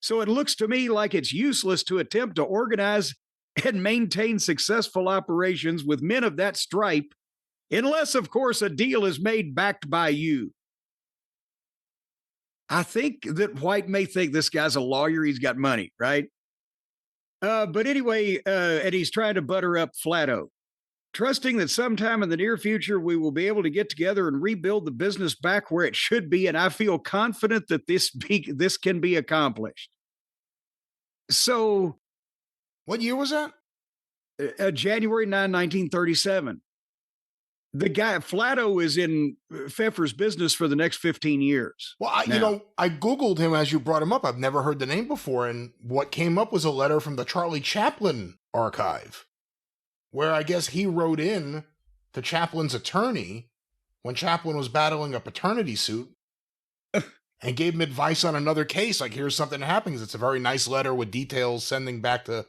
So it looks to me like it's useless to attempt to organize and maintain successful operations with men of that stripe, unless, of course, a deal is made backed by you." I think that White may think this guy's a lawyer. He's got money, right? But anyway, and he's trying to butter up Flatto. "Trusting that sometime in the near future, we will be able to get together and rebuild the business back where it should be. And I feel confident that this can be accomplished." So. What year was that? January 9, 1937. The guy, Flatto, is in Pfeffer's business for the next 15 years. Well, I Googled him as you brought him up. I've never heard the name before. And what came up was a letter from the Charlie Chaplin archive, where I guess he wrote in to Chaplin's attorney when Chaplin was battling a paternity suit and gave him advice on another case. Like, here's something that happens. It's a very nice letter with details sending back to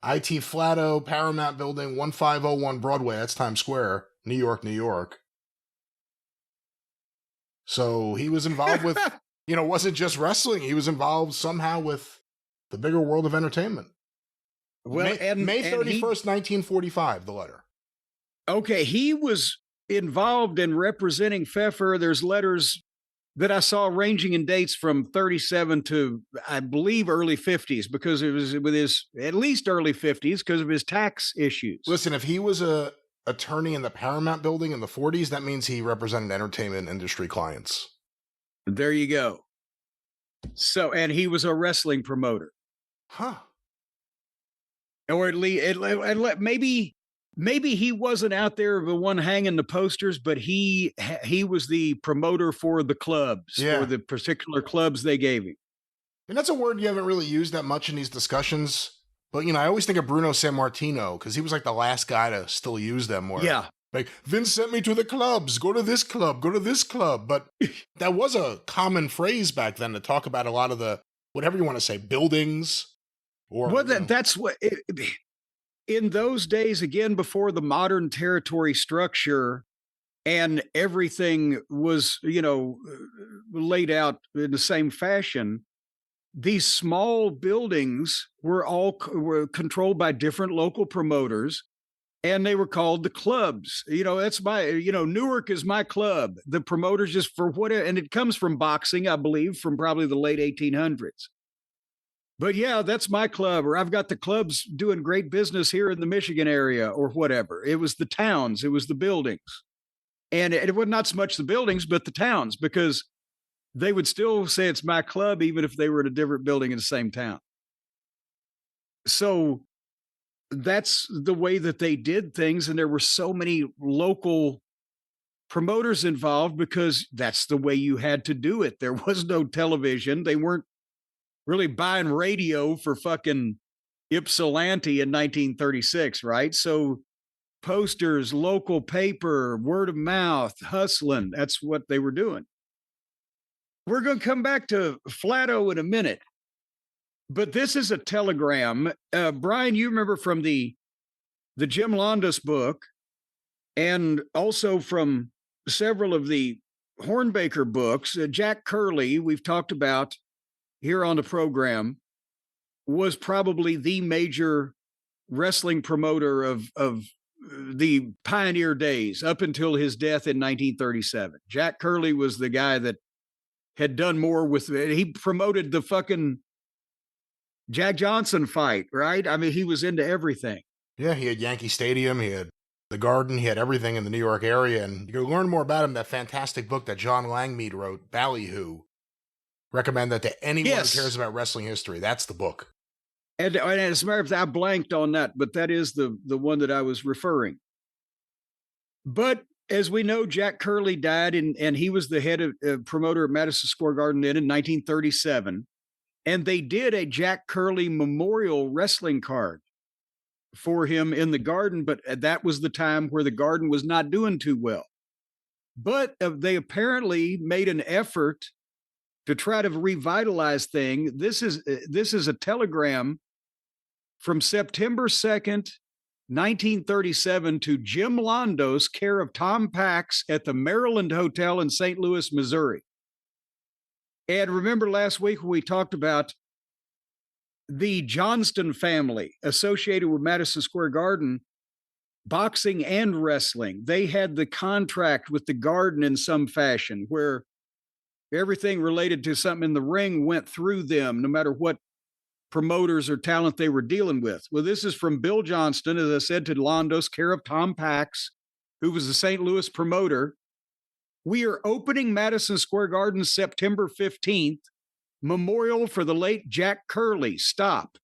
IT Flatto, Paramount Building, 1501 Broadway. That's Times Square, New York, New York. So he was involved with, it wasn't just wrestling. He was involved somehow with the bigger world of entertainment. Well, May 31st, 1945, the letter. Okay, he was involved in representing Pfeffer. There's letters that I saw ranging in dates from 37 to, I believe, early 50s, because it was with his, at least early 50s, because of his tax issues. Listen, if he was a attorney in the Paramount building in the 40s, that means he represented entertainment industry clients. There you go. So, and he was a wrestling promoter. Huh. Or at least, maybe he wasn't out there the one hanging the posters, but he was the promoter for the clubs, for the particular clubs they gave him. And that's a word you haven't really used that much in these discussions. But, you know, I always think of Bruno Sammartino because he was like the last guy to still use them more. Yeah. Like, Vince sent me to the clubs, go to this club, go to this club. But that was a common phrase back then to talk about a lot of the, whatever you want to say, buildings. Or, well, that's what, in those days, again, before the modern territory structure and everything was, you know, laid out in the same fashion, these small buildings were controlled by different local promoters, and they were called the clubs. You know, that's Newark is my club. The promoters just for whatever, and it comes from boxing, I believe, from probably the late 1800s. But yeah, that's my club, or I've got the clubs doing great business here in the Michigan area, or whatever. It was the towns, it was the buildings. And it was not so much the buildings, but the towns, because they would still say it's my club, even if they were in a different building in the same town. So that's the way that they did things. And there were so many local promoters involved because that's the way you had to do it. There was no television. They weren't really buying radio for fucking Ypsilanti in 1936, right? So posters, local paper, word of mouth, hustling. That's what they were doing. We're going to come back to Flatto in a minute, but this is a telegram. Brian, you remember from the Jim Londos book, and also from several of the Hornbaker books. Jack Curley, we've talked about here on the program, was probably the major wrestling promoter of the pioneer days up until his death in 1937. Jack Curley was the guy that had done more with it. He promoted the fucking Jack Johnson fight, right? I mean, he was into everything. Yeah, he had Yankee Stadium, he had the Garden, he had everything in the New York area. And you can learn more about him, that fantastic book that John Langmead wrote, Ballyhoo. Recommend that to anyone who cares about wrestling history. That's the book. And as a matter of fact, I blanked on that, but that is the one that I was referring. But as we know, Jack Curley died, and he was the head of promoter at Madison Square Garden then in 1937. And they did a Jack Curley memorial wrestling card for him in the Garden, but that was the time where the Garden was not doing too well. But they apparently made an effort to try to revitalize things. This is a telegram from September 2nd, 1937 to Jim Londos, care of Tom Pax at the Maryland Hotel in St. Louis, Missouri. And remember last week when we talked about the Johnston family associated with Madison Square Garden, boxing and wrestling. They had the contract with the Garden in some fashion where everything related to something in the ring went through them, no matter what promoters or talent they were dealing with. Well, this is from Bill Johnston, as I said, to Londos, care of Tom Pax, who was the St. Louis promoter. We are opening Madison Square Garden September 15th. Memorial for the late Jack Curley. Stop.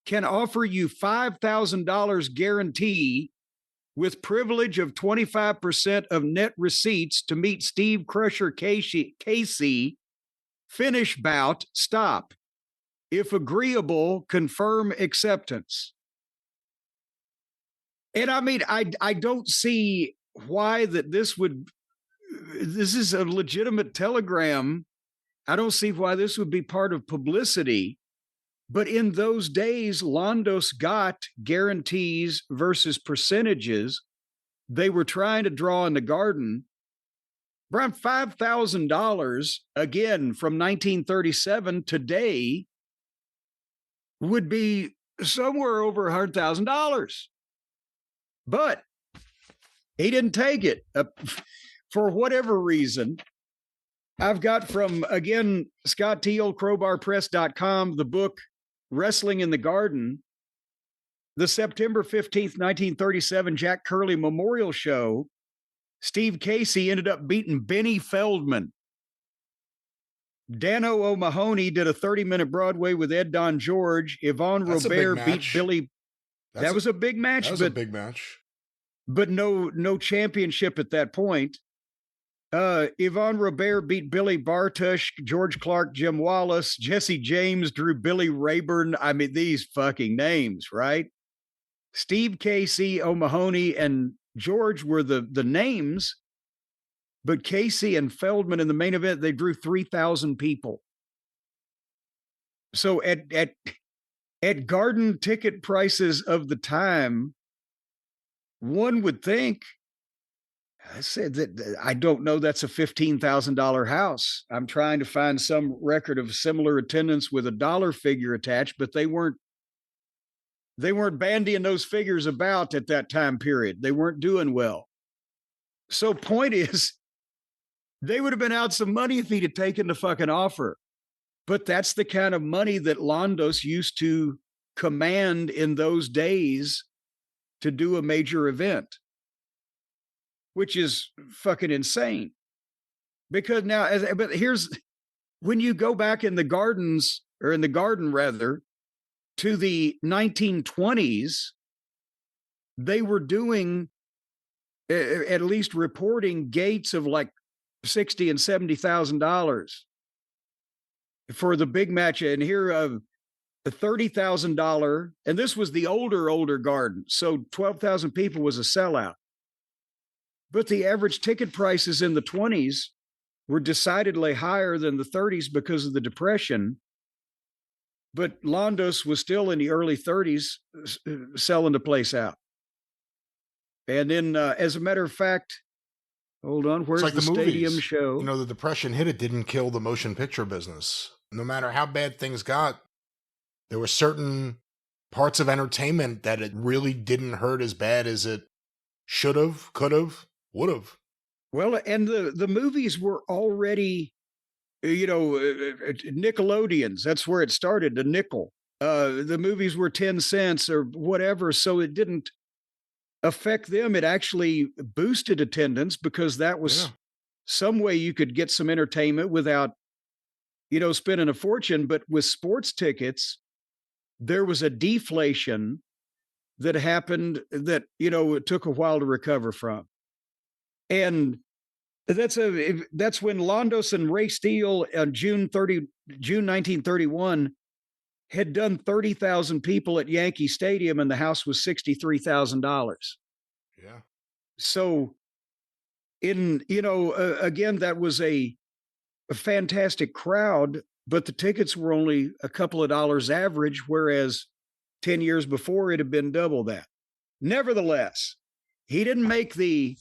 Can offer you $5,000 guarantee with privilege of 25% of net receipts to meet Steve Crusher Casey. Finish bout. Stop. If agreeable, confirm acceptance. And I mean, I don't see why this is a legitimate telegram. I don't see why this would be part of publicity. But in those days, Londos got guarantees versus percentages. They were trying to draw in the Garden. Around $5,000, again, from 1937 today, would be somewhere over $100,000. But he didn't take it for whatever reason. I've got from, again, Scott Teal, crowbarpress.com, the book Wrestling in the Garden, the September 15th, 1937 Jack Curley Memorial Show. Steve Casey ended up beating Benny Feldman. Dano O'Mahony did a 30-minute Broadway with Ed Don George. Yvonne Robert beat Billy. That was a big match. That was a big match. But no championship at that point. Yvonne Robert beat Billy Bartush, George Clark, Jim Wallace, Jesse James drew Billy Rayburn. I mean, these fucking names, right? Steve Casey, O'Mahony, and George were the names, but Casey and Feldman in the main event, they drew 3,000 people. So at garden ticket prices of the time, one would think, I said that I don't know, that's a $15,000 house. I'm trying to find some record of similar attendance with a dollar figure attached, but they weren't bandying those figures about at that time period. They weren't doing well. So point is, they would have been out some money if he'd have taken the fucking offer. But that's the kind of money that Londos used to command in those days to do a major event, which is fucking insane. Because now, but here's, when you go back in the gardens, or in the garden rather, to the 1920s, they were doing, at least reporting, gates of like $60,000 and $70,000 for the big match. And here, a $30,000, and this was the older garden, so 12,000 people was a sellout. But the average ticket prices in the 20s were decidedly higher than the 30s because of the Depression. But Londos was still in the early 30s selling the place out. And then, as a matter of fact, hold on, where's the stadium show? You know, the Depression hit, it didn't kill the motion picture business. No matter how bad things got, there were certain parts of entertainment that it really didn't hurt as bad as it should have, could have, would have. Well, and the movies were already, you know, Nickelodeons. That's where it started, the nickel. The movies were 10 cents or whatever, so it didn't affect them. It actually boosted attendance because that was some way you could get some entertainment without, you know, spending a fortune. But with sports tickets, there was a deflation that happened that, you know, it took a while to recover from. And that's when Londos and Ray Steele on June 1931 had done 30,000 people at Yankee Stadium, and the house was $63,000. Yeah. So again, that was a fantastic crowd, but the tickets were only a couple of dollars average, whereas 10 years before it had been double that. Nevertheless, he didn't make the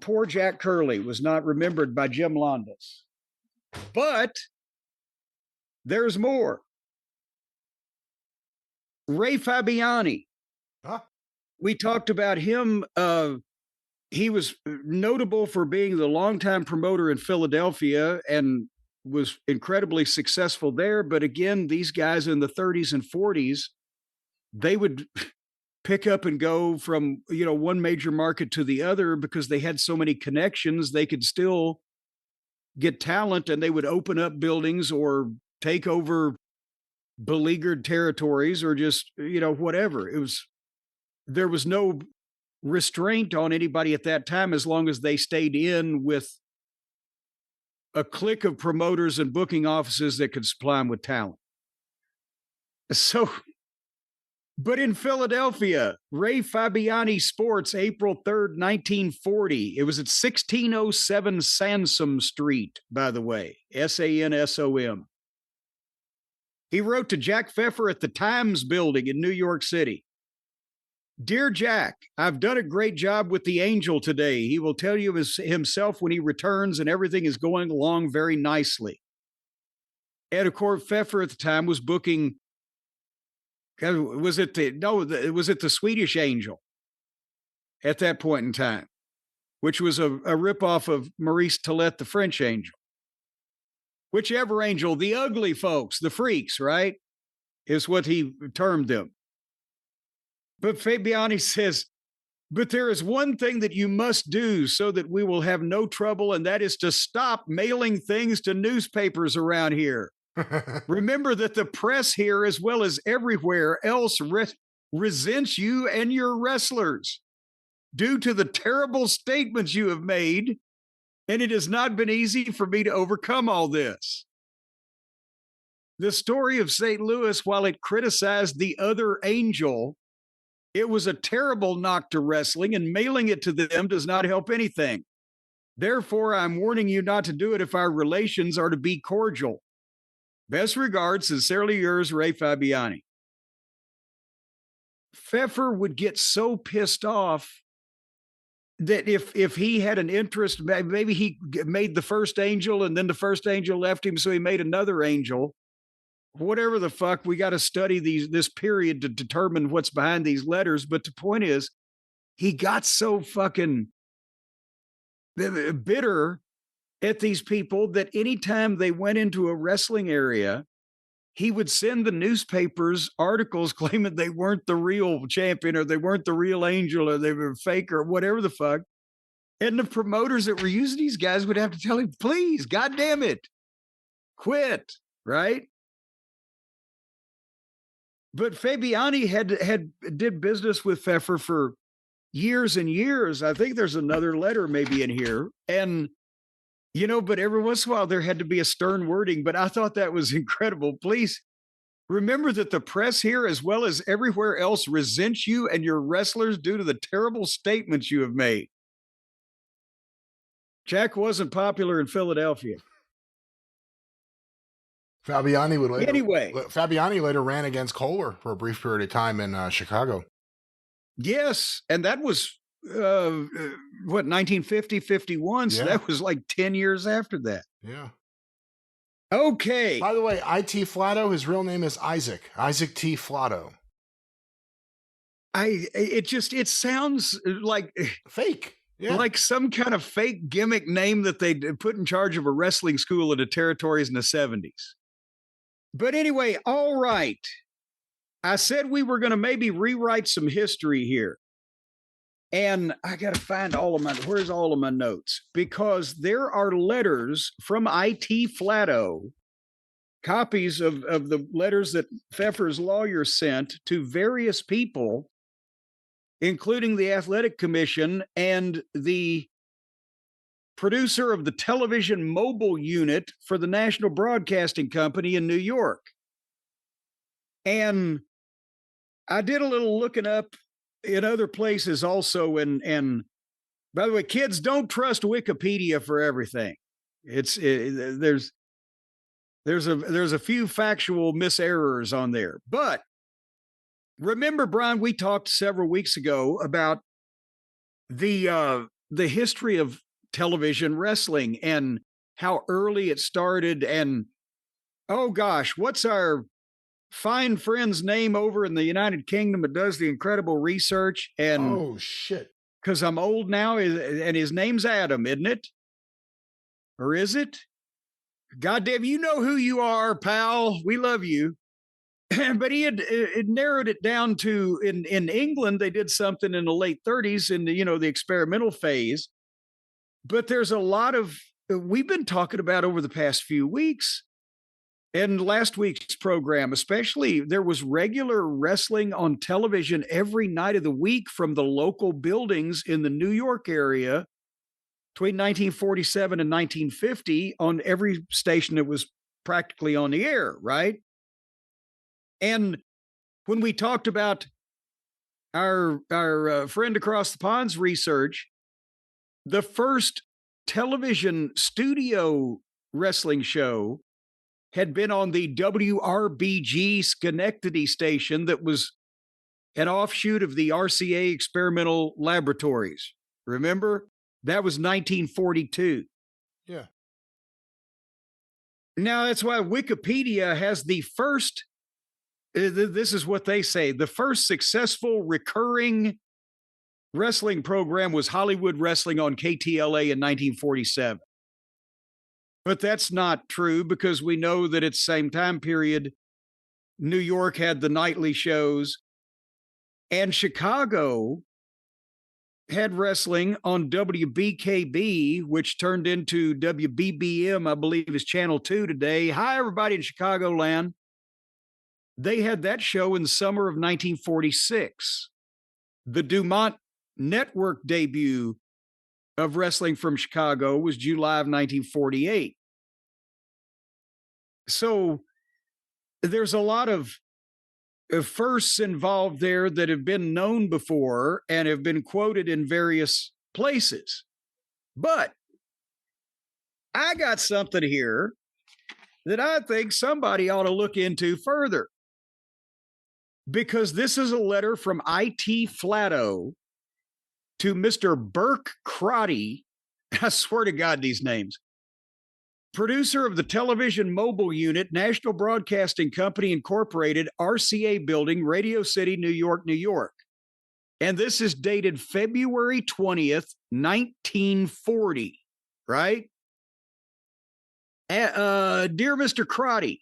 poor Jack Curley was not remembered by Jim Londos. But there's more. Ray Fabiani. Huh? We talked about him. He was notable for being the longtime promoter in Philadelphia and was incredibly successful there. But again, these guys in the 30s and 40s, they would pick up and go from, you know, one major market to the other because they had so many connections. They could still get talent, and they would open up buildings or take over beleaguered territories or just, you know, whatever. There was no restraint on anybody at that time as long as they stayed in with a clique of promoters and booking offices that could supply them with talent. So, but in Philadelphia, Ray Fabiani Sports, April 3rd, 1940. It was at 1607 Sansom Street, by the way, Sansom. He wrote to Jack Pfefer at the Times Building in New York City. Dear Jack, I've done a great job with the Angel today. He will tell you himself when he returns, and everything is going along very nicely. And of course, Pfefer at the time was booking. Was it the Swedish Angel at that point in time? which was a ripoff of Maurice Tillet, the French Angel. Whichever angel, the ugly folks, the freaks, right, is what he termed them. But Fabiani says, but there is one thing that you must do so that we will have no trouble, and that is to stop mailing things to newspapers around here. Remember that the press here, as well as everywhere else, resents you and your wrestlers due to the terrible statements you have made, and it has not been easy for me to overcome all this. The story of St. Louis, while it criticized the other angel, it was a terrible knock to wrestling, and mailing it to them does not help anything. Therefore, I'm warning you not to do it if our relations are to be cordial. Best regards, sincerely yours, Ray Fabiani. Feffer would get so pissed off that if he had an interest, maybe he made the first angel and then the first angel left him, so he made another angel. Whatever the fuck, we got to study this period to determine what's behind these letters. But the point is, he got so fucking bitter at these people that anytime they went into a wrestling area, he would send the newspapers articles claiming they weren't the real champion, or they weren't the real angel, or they were fake, or whatever the fuck. And the promoters that were using these guys would have to tell him, please, God damn it, quit, right? But Fabiani did business with Feffer for years and years. I think there's another letter maybe in here. And, but every once in a while there had to be a stern wording. But I thought that was incredible. Please remember that the press here, as well as everywhere else, resents you and your wrestlers due to the terrible statements you have made. Jack wasn't popular in Philadelphia. Fabiani later ran against Kohler for a brief period of time in Chicago. Yes, and that was 1950, 51. So that was like 10 years after that. Yeah. Okay. By the way, IT Flatto, his real name is Isaac T. Flatto. It sounds like fake. Yeah. Like some kind of fake gimmick name that they put in charge of a wrestling school in the territories in the 70s. But anyway, all right. I said we were going to maybe rewrite some history here. And I got to find where's all of my notes? Because there are letters from IT Flatto, copies of the letters that Pfeffer's lawyer sent to various people, including the Athletic Commission and the producer of the television mobile unit for the National Broadcasting Company in New York. And I did a little looking up in other places also. And by the way, kids, don't trust Wikipedia for everything. There's a few factual miserrors on there. But remember, Brian, we talked several weeks ago about the history of television wrestling and how early it started. And oh gosh, what's our fine friend's name over in the United Kingdom that does the incredible research? And oh shit, because I'm old now, and his name's Adam, isn't it? Or is it? Goddamn, you know who you are, pal. We love you. But he had narrowed it down to in England. They did something in the late 30s in the experimental phase. But there's a lot of we've been talking about over the past few weeks, and last week's program especially. There was regular wrestling on television every night of the week from the local buildings in the New York area between 1947 and 1950 on every station that was practically on the air, right? And when we talked about our friend across the pond's research, the first television studio wrestling show had been on the WRBG Schenectady station that was an offshoot of the RCA Experimental Laboratories. Remember? That was 1942. Yeah. Now, that's why Wikipedia has the first, this is what they say, the first successful recurring wrestling program was Hollywood Wrestling on KTLA in 1947. But that's not true because we know that at the same time period, New York had the nightly shows and Chicago had wrestling on WBKB, which turned into WBBM, I believe is Channel 2 today. Hi, everybody in Chicagoland. They had that show in the summer of 1946. The Dumont Network debut of Wrestling from Chicago was July of 1948. So there's a lot of firsts involved there that have been known before and have been quoted in various places. But I got something here that I think somebody ought to look into further. Because this is a letter from IT Flatto to Mr. Burke Crotty. I swear to God, these names. Producer of the Television Mobile Unit, National Broadcasting Company Incorporated, RCA Building, Radio City, New York, New York. And this is dated February 20th, 1940, right? Dear Mr. Crotty,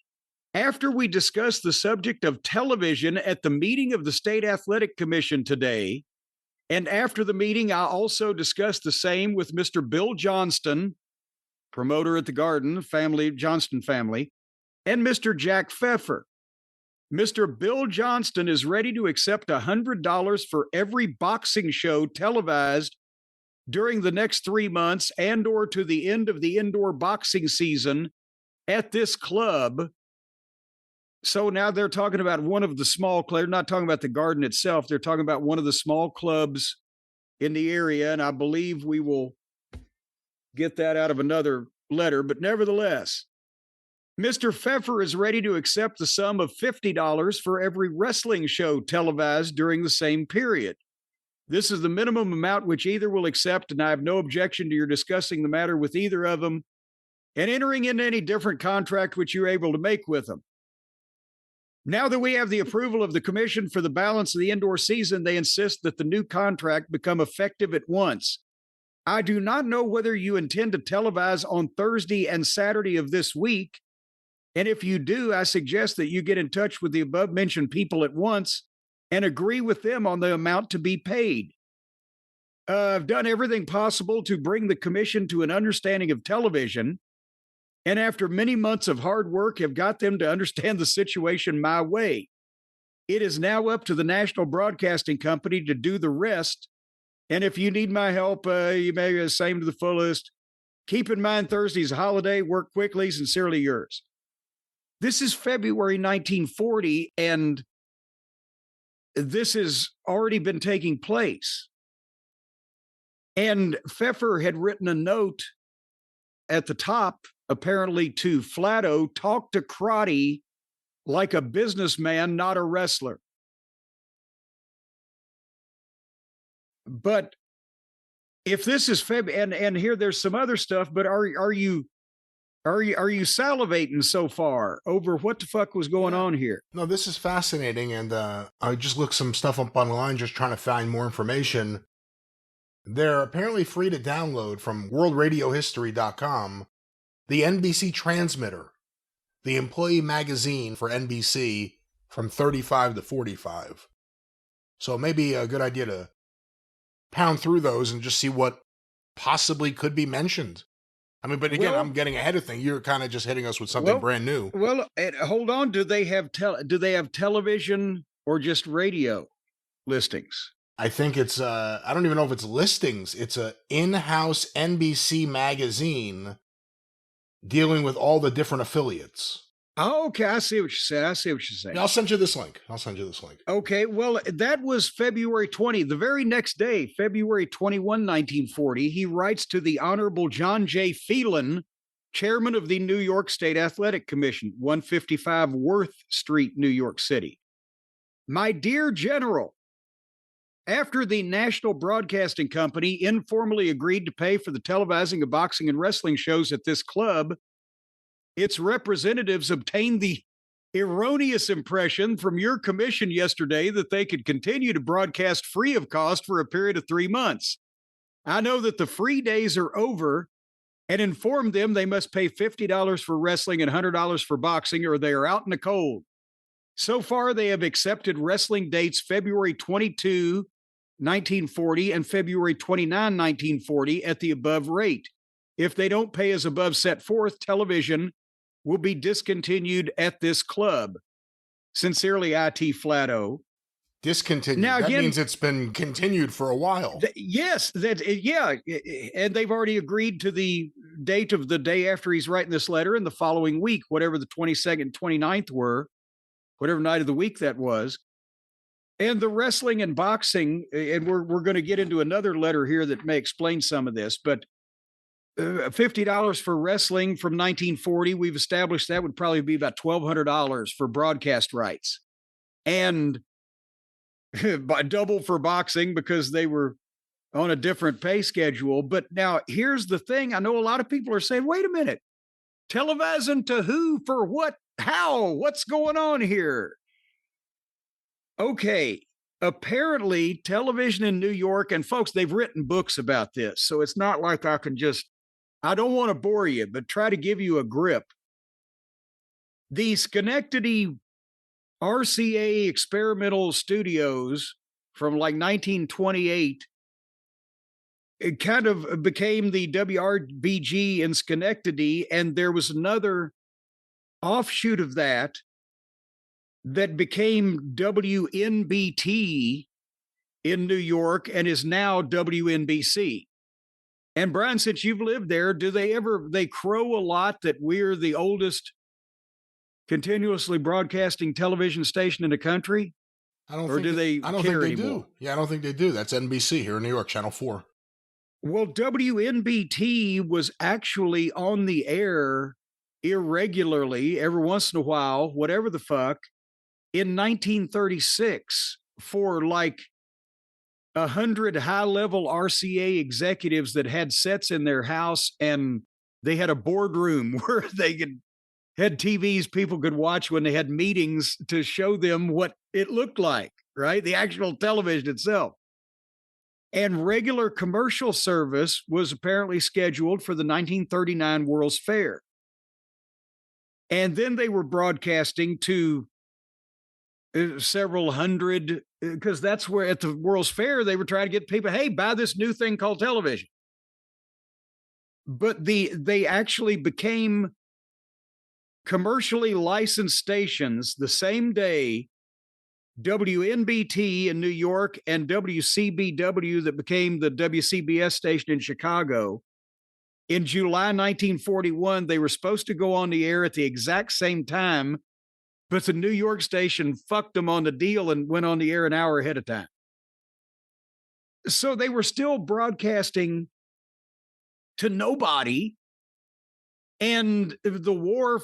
after we discussed the subject of television at the meeting of the State Athletic Commission today, and after the meeting, I also discussed the same with Mr. Bill Johnston, promoter at the Garden, Johnston family, and Mr. Jack Pfefer. Mr. Bill Johnston is ready to accept $100 for every boxing show televised during the next 3 months and or to the end of the indoor boxing season at this club. So now they're talking about one of the small clubs. They're not talking about the Garden itself. They're talking about one of the small clubs in the area. And I believe we will get that out of another letter. But nevertheless, Mr. Pfeffer is ready to accept the sum of $50 for every wrestling show televised during the same period. This is the minimum amount which either will accept, and I have no objection to your discussing the matter with either of them and entering into any different contract which you're able to make with them. Now that we have the approval of the commission for the balance of the indoor season, they insist that the new contract become effective at once. I do not know whether you intend to televise on Thursday and Saturday of this week. And if you do, I suggest that you get in touch with the above-mentioned people at once and agree with them on the amount to be paid. I've done everything possible to bring the commission to an understanding of television, and after many months of hard work, have got them to understand the situation my way. It is now up to the National Broadcasting Company to do the rest, and if you need my help, you may the same to the fullest. Keep in mind Thursday's a holiday. Work quickly. Sincerely yours. This is February 1940, and this has already been taking place. And Pfeffer had written a note at the top, apparently to Flatto, talk to Crotty like a businessman, not a wrestler. But if this is and here there's some other stuff, but are you salivating so far over what the fuck was going on here? No, this is fascinating, and I just looked some stuff up online just trying to find more information. They're apparently free to download from worldradiohistory.com, the NBC transmitter, the employee magazine for NBC from 35 to 45. So it may be a good idea to pound through those and just see what possibly could be mentioned. I mean, but again, I'm getting ahead of things. You're kind of just hitting us with something brand new. Well, hold on. Do they have television or just radio listings? I think it's, I don't even know if it's listings. It's a in-house NBC magazine dealing with all the different affiliates. Oh, okay. I see what you're saying. I'll send you this link. Okay. Well, that was February 20. The very next day, February 21, 1940, he writes to the Honorable John J. Phelan, chairman of the New York State Athletic Commission, 155 Worth Street, New York City. My dear General, after the National Broadcasting Company informally agreed to pay for the televising of boxing and wrestling shows at this club, its representatives obtained the erroneous impression from your commission yesterday that they could continue to broadcast free of cost for a period of 3 months. I know that the free days are over and informed them they must pay $50 for wrestling and $100 for boxing or they are out in the cold. So far, they have accepted wrestling dates February 22, 1940 and February 29, 1940 at the above rate. If they don't pay as above set forth, television will be discontinued at this club. Sincerely, IT Flatto. Discontinued. Now, that again, means it's been continued for a while. Yes, and they've already agreed to the date of the day after he's writing this letter and the following week, whatever the 22nd, 29th were, whatever night of the week that was. And the wrestling and boxing, and we're going to get into another letter here that may explain some of this, but $50 for wrestling from 1940, we've established that would probably be about $1,200 for broadcast rights. And double for boxing because they were on a different pay schedule. But now here's the thing. I know a lot of people are saying, wait a minute, televising to who, for what, how, what's going on here? Okay. Apparently television in New York, and folks, they've written books about this. So it's not like I don't want to bore you, but try to give you a grip. The Schenectady RCA experimental studios from like 1928, it kind of became the WRBG in Schenectady. And there was another offshoot of that became WNBT in New York and is now WNBC. And Brian, since you've lived there, they crow a lot that we're the oldest continuously broadcasting television station in the country? I don't think they do. Yeah, I don't think they do. That's NBC here in New York, Channel 4. Well, WNBT was actually on the air irregularly every once in a while, whatever the fuck, in 1936 for like 100 high-level RCA executives that had sets in their house, and they had a boardroom where they had TVs people could watch when they had meetings to show them what it looked like, right? The actual television itself. And regular commercial service was apparently scheduled for the 1939 World's Fair. And then they were broadcasting to several hundred, because that's where at the World's Fair, they were trying to get people, hey, buy this new thing called television. But they actually became commercially licensed stations the same day. WNBT in New York and WCBW that became the WCBS station in Chicago. In July 1941, they were supposed to go on the air at the exact same time, but the New York station fucked them on the deal and went on the air an hour ahead of time. So they were still broadcasting to nobody. And the war,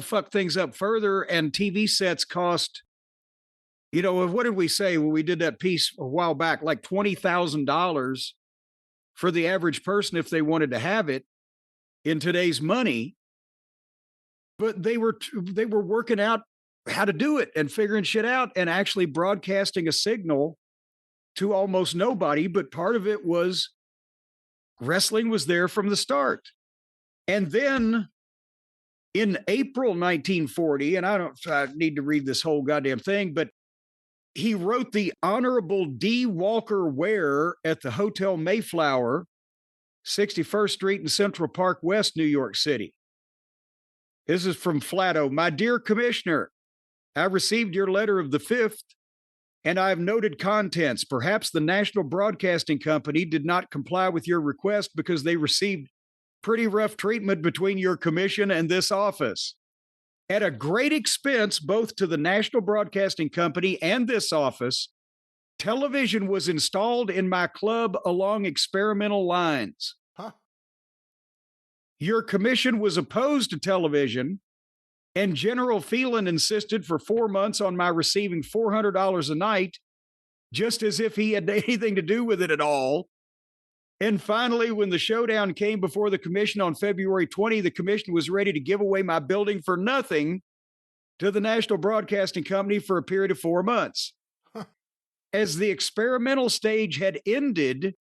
fucked things up further, and TV sets cost, what did we say when we did that piece a while back? Like $20,000 for the average person if they wanted to have it in today's money. But they were working out how to do it and figuring shit out and actually broadcasting a signal to almost nobody. But part of it was wrestling was there from the start. And then in April 1940, and I need to read this whole goddamn thing, but he wrote the Honorable D. Walker Ware at the Hotel Mayflower, 61st Street in Central Park West, New York City. This is from Flatto. My dear Commissioner, I received your letter of the 5th, and I have noted contents. Perhaps the National Broadcasting Company did not comply with your request because they received pretty rough treatment between your commission and this office. At a great expense, both to the National Broadcasting Company and this office, television was installed in my club along experimental lines. Huh? Your commission was opposed to television, and General Phelan insisted for 4 months on my receiving $400 a night, just as if he had anything to do with it at all. And finally, when the showdown came before the commission on February 20, the commission was ready to give away my building for nothing to the National Broadcasting Company for a period of 4 months. As the experimental stage had ended,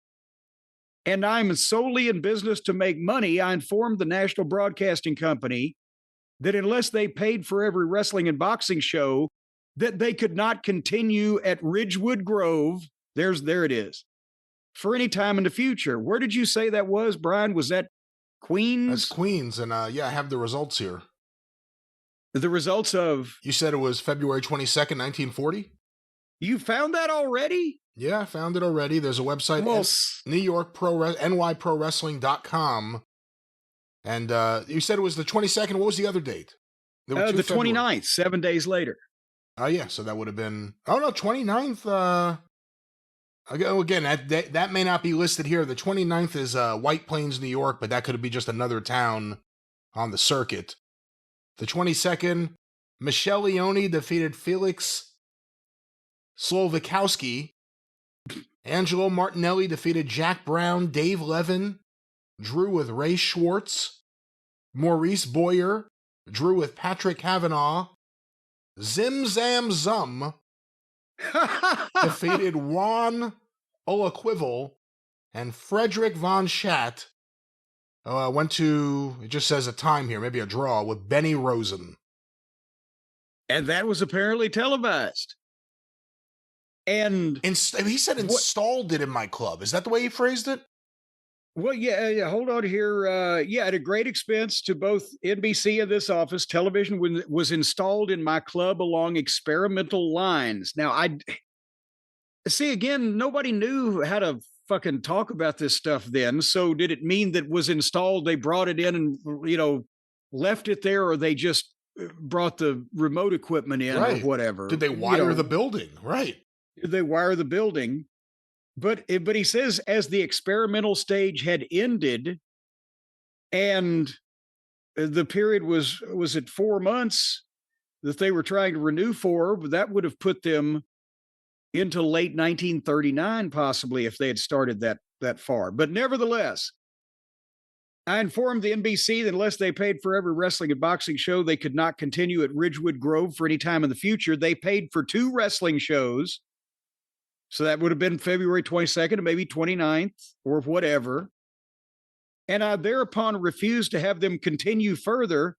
and I'm solely in business to make money, I informed the National Broadcasting Company that unless they paid for every wrestling and boxing show, that they could not continue at Ridgewood Grove. There it is. For any time in the future. Where did you say that was, Brian? Was that Queens? That's Queens. And I have the results here. The results of... You said it was February 22nd, 1940? You found that already? Yeah, I found it already. There's a website, New York nyprowrestling.com. And you said it was the 22nd. What was the other date? The 29th, 7 days later. Oh, yeah. So that would have been... Oh, no, 29th. Again, that may not be listed here. The 29th is White Plains, New York, but that could be just another town on the circuit. The 22nd, Michelle Leone defeated Felix Slovikowski. Angelo Martinelli defeated Jack Brown. Dave Levin drew with Ray Schwartz. Maurice Boyer drew with Patrick Kavanaugh. Zim Zam Zum defeated Juan Olaquivel. And Frederick von Schatt went to, it just says a time here, maybe a draw, with Benny Rosen. And that was apparently televised. And he said installed it in my club. Is that the way he phrased it? Well, yeah, hold on here. At a great expense to both NBC and this office, television was installed in my club along experimental lines. Now, I see, again, nobody knew how to fucking talk about this stuff then. So did it mean that was installed, they brought it in and, left it there, or they just brought the remote equipment in or whatever? Did they wire the building? Right. Did they wire the building? But he says as the experimental stage had ended and the period was at 4 months that they were trying to renew for, but that would have put them into late 1939, possibly, if they had started that far. But nevertheless, I informed the NBC that unless they paid for every wrestling and boxing show, they could not continue at Ridgewood Grove for any time in the future. They paid for 2 wrestling shows. So that would have been February 22nd and maybe 29th or whatever. And I thereupon refused to have them continue further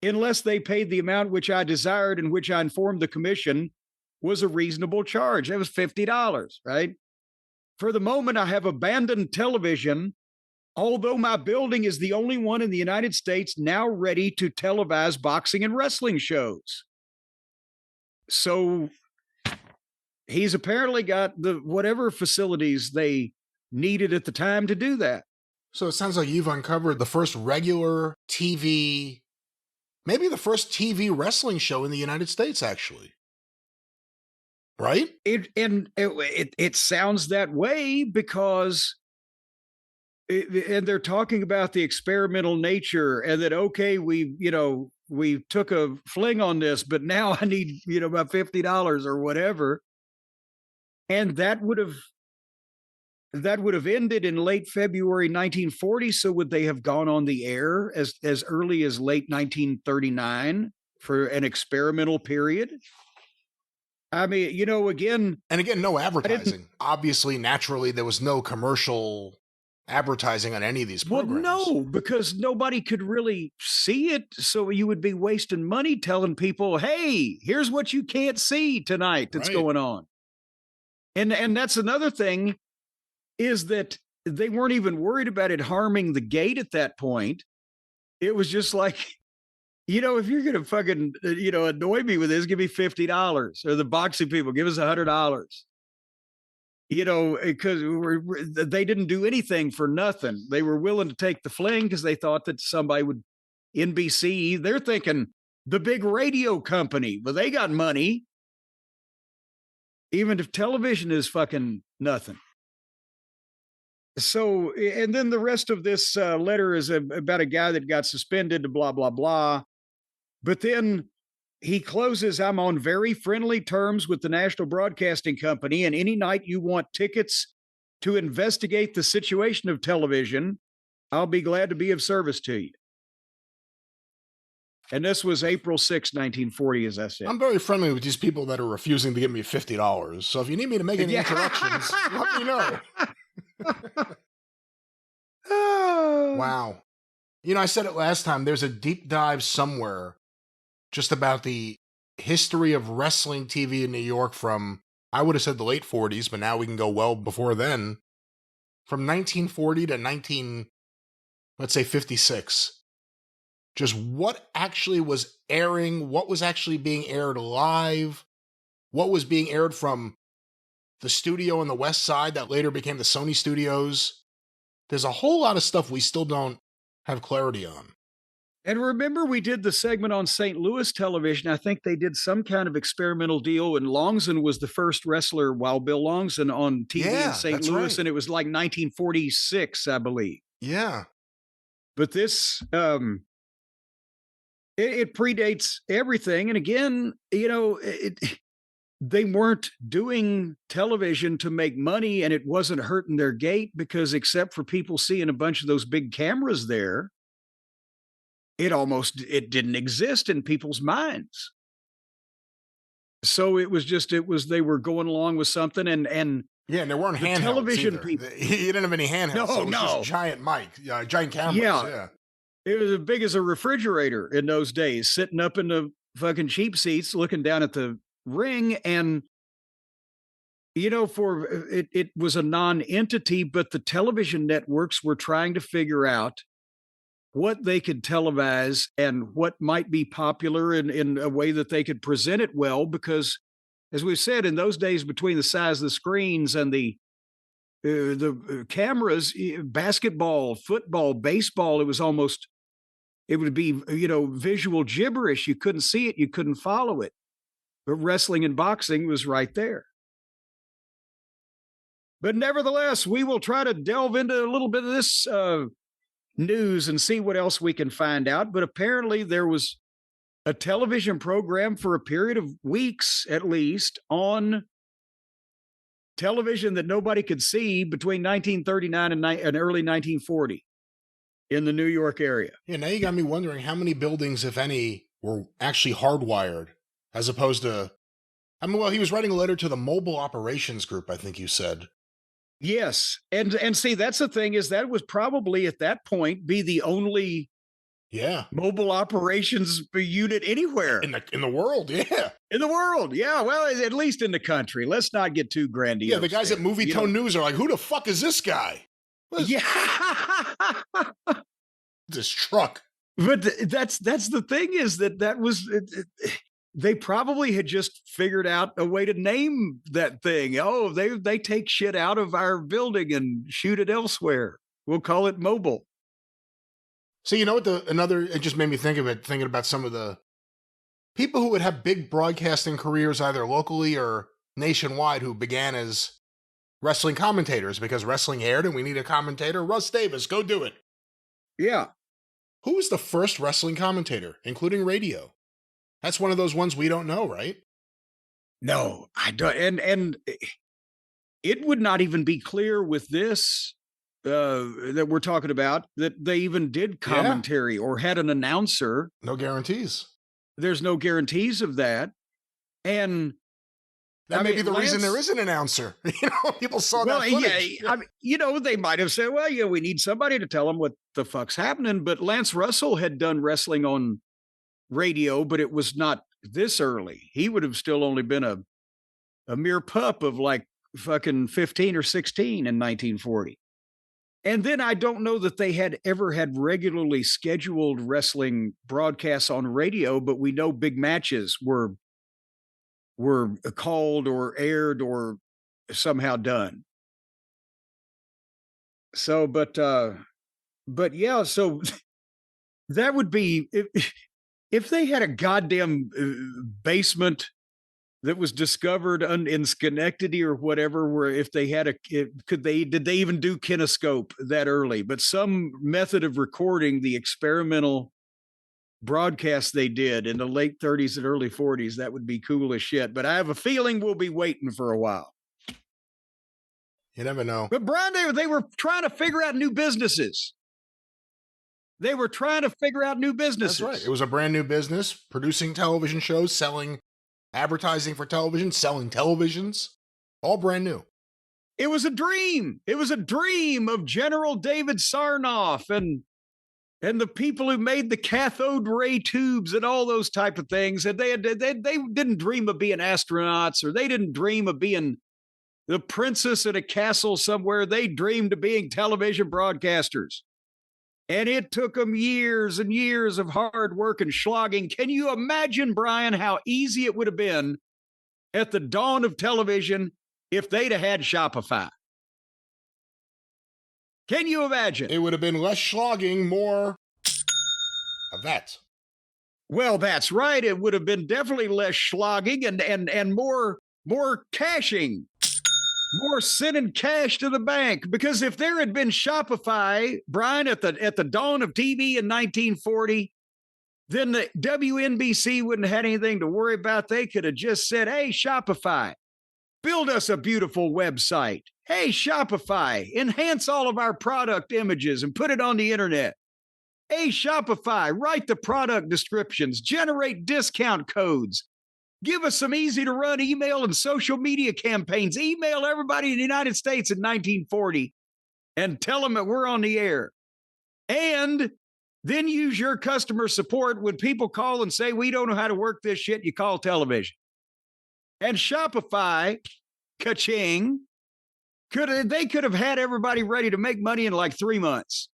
unless they paid the amount which I desired and which I informed the commission was a reasonable charge. That was $50, right? For the moment, I have abandoned television, although my building is the only one in the United States now ready to televise boxing and wrestling shows. So he's apparently got the whatever facilities they needed at the time to do that. So it sounds like you've uncovered the first regular TV, maybe the first TV wrestling show in the United States, actually. Right? It sounds that way because and they're talking about the experimental nature and that, okay, we took a fling on this, but now I need, about $50 or whatever. And that would have ended in late February 1940. So would they have gone on the air as early as late 1939 for an experimental period? I mean, again, no advertising. Obviously, naturally, there was no commercial advertising on any of these programs. Well, no, because nobody could really see it. So you would be wasting money telling people, hey, here's what you can't see tonight that's going on. And that's another thing, is that they weren't even worried about it harming the gate at that point. It was just like, if you're going to fucking, annoy me with this, give me $50. Or the boxing people, give us $100. Because they didn't do anything for nothing. They were willing to take the fling because they thought that somebody would, NBC, they're thinking the big radio company, but they got money. Even if television is fucking nothing. So, and then the rest of this letter is about a guy that got suspended, blah, blah, blah. But then he closes, I'm on very friendly terms with the National Broadcasting Company, and any night you want tickets to investigate the situation of television, I'll be glad to be of service to you. And this was April 6, 1940, as I said. I'm very friendly with these people that are refusing to give me $50. So if you need me to make any introductions, let me know. Wow. You know, I said it last time. There's a deep dive somewhere just about the history of wrestling TV in New York from, I would have said the late 40s, but now we can go well before then. From 1940 to let's say 56. Just what actually was airing, what was actually being aired live, what was being aired from the studio on the West Side that later became the Sony Studios. There's a whole lot of stuff we still don't have clarity on. And remember, we did the segment on St. Louis television. I think they did some kind of experimental deal, and Longson was the first wrestler while Bill Longson on TV in St. Louis, right. And it was like 1946, I believe. Yeah. But this... It predates everything. And again, you know, they weren't doing television to make money, and it wasn't hurting their gate because except for people seeing a bunch of those big cameras there, it didn't exist in people's minds. So they were going along with something and yeah, and there weren't handhelds television either. people. You didn't have any handhelds. No, so it was just giant cameras. Yeah. It was as big as a refrigerator in those days, sitting up in the fucking cheap seats, looking down at the ring. And, you know, it was a non-entity, but the television networks were trying to figure out what they could televise and what might be popular in a way that they could present it well. Because, as we've said, in those days, between the size of the screens and the cameras, basketball, football, baseball, it would be, you know, visual gibberish. You couldn't see it. You couldn't follow it. But wrestling and boxing was right there. But nevertheless, we will try to delve into a little bit of this news and see what else we can find out. But apparently there was a television program for a period of weeks, at least, on television that nobody could see between 1939 and early 1940 in the New York area. Yeah, now you got me wondering how many buildings, if any, were actually hardwired as opposed to... I mean, well, he was writing a letter to the Mobile Operations Group, I think you said. Yes. And see, that's the thing, is that was probably at that point be the only mobile operations unit anywhere. In the world, yeah. In the world, yeah. Well, at least in the country. Let's not get too grandiose. Yeah, the guys at Movie Tone News are like, who the fuck is this guy? Yeah. This truck. But that's the thing, is that was... They probably had just figured out a way to name that thing. Oh, they take shit out of our building and shoot it elsewhere. We'll call it mobile. So you know what? It just made me think of it, thinking about some of the people who would have big broadcasting careers, either locally or nationwide, who began as wrestling commentators because wrestling aired and we need a commentator. Russ Davis, go do it. Yeah. Who was the first wrestling commentator, including radio? That's one of those ones we don't know, right? No, I don't. And it would not even be clear with this that we're talking about that they even did commentary or had an announcer. No guarantees. There's no guarantees of that. And that may be the reason there is an announcer. You know, people saw that footage. Yeah, I mean, you know, they might have said, well, yeah, we need somebody to tell them what the fuck's happening. But Lance Russell had done wrestling on radio, but it was not this early. He would have still only been a mere pup of like fucking 15 or 16 in 1940. And then I don't know that they had ever had regularly scheduled wrestling broadcasts on radio, but we know big matches were called or aired or somehow done. So, but yeah, so that would be... If they had a goddamn basement that was discovered in Schenectady or whatever, where if they had did they even do kinescope that early? But some method of recording the experimental broadcast they did in the late 30s and early 40s, that would be cool as shit. But I have a feeling we'll be waiting for a while. You never know. But Brian, they were trying to figure out new businesses. They were trying to figure out new businesses. That's right. It was a brand new business, producing television shows, selling advertising for television, selling televisions, all brand new. It was a dream. It was a dream of General David Sarnoff and the people who made the cathode ray tubes and all those type of things. And they didn't dream of being astronauts, or they didn't dream of being the princess at a castle somewhere. They dreamed of being television broadcasters. And it took them years and years of hard work and slogging. Can you imagine, Brian, how easy it would have been at the dawn of television if they'd have had Shopify? Can you imagine? It would have been less slogging, more of that. Well, that's right. It would have been definitely less slogging and more cashing. More sending cash to the bank, because if there had been Shopify, Brian, at the dawn of TV in 1940, then the WNBC wouldn't have had anything to worry about. They could have just said, hey, Shopify, build us a beautiful website. Hey, Shopify, enhance all of our product images and put it on the internet. Hey, Shopify, write the product descriptions, generate discount codes. Give us some easy-to-run email and social media campaigns. Email everybody in the United States in 1940 and tell them that we're on the air. And then use your customer support when people call and say, we don't know how to work this shit. You call television. And Shopify, ka-ching, they could have had everybody ready to make money in like 3 months.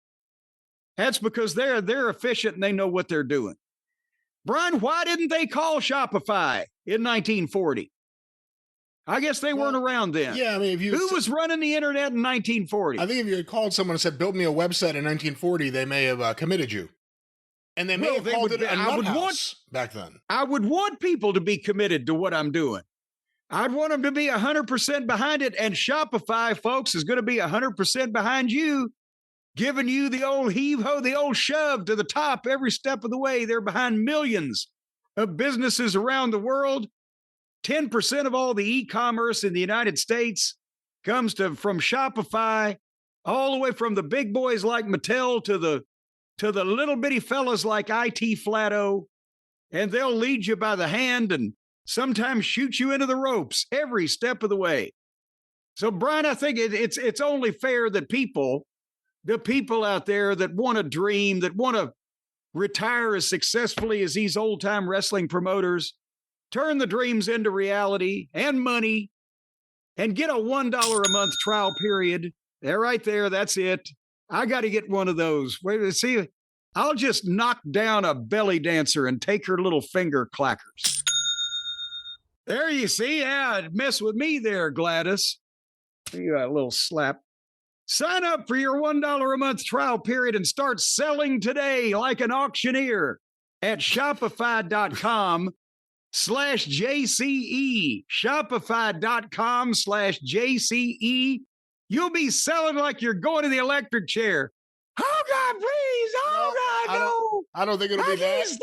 That's because they're efficient and they know what they're doing. Brian, why didn't they call Shopify in 1940? I guess they weren't around then. Yeah, I mean, who was running the internet in 1940? I think if you had called someone and said, build me a website in 1940, they may have committed you. And they may have called it a nut house back then. I would want people to be committed to what I'm doing. I'd want them to be 100% behind it. And Shopify, folks, is going to be 100% behind you, giving you the old heave-ho, the old shove to the top every step of the way. They're behind millions of businesses around the world. 10% of all the e-commerce in the United States comes from Shopify, all the way from the big boys like Mattel to the little bitty fellas like IT Flatto. And they'll lead you by the hand and sometimes shoot you into the ropes every step of the way. So, Brian, I think it's only fair that the people out there that want to dream, that want to retire as successfully as these old-time wrestling promoters, turn the dreams into reality and money, and get a $1 a month trial period. They're right there. That's it. I got to get one of those. Wait, see, I'll just knock down a belly dancer and take her little finger clackers. There you see. Yeah, mess with me there, Gladys. You got a little slap. Sign up for your $1 a month trial period and start selling today like an auctioneer at Shopify.com/JCE. Shopify.com/JCE. You'll be selling like you're going to the electric chair. Oh, God, please. Oh, God, no. I don't think it'll be that.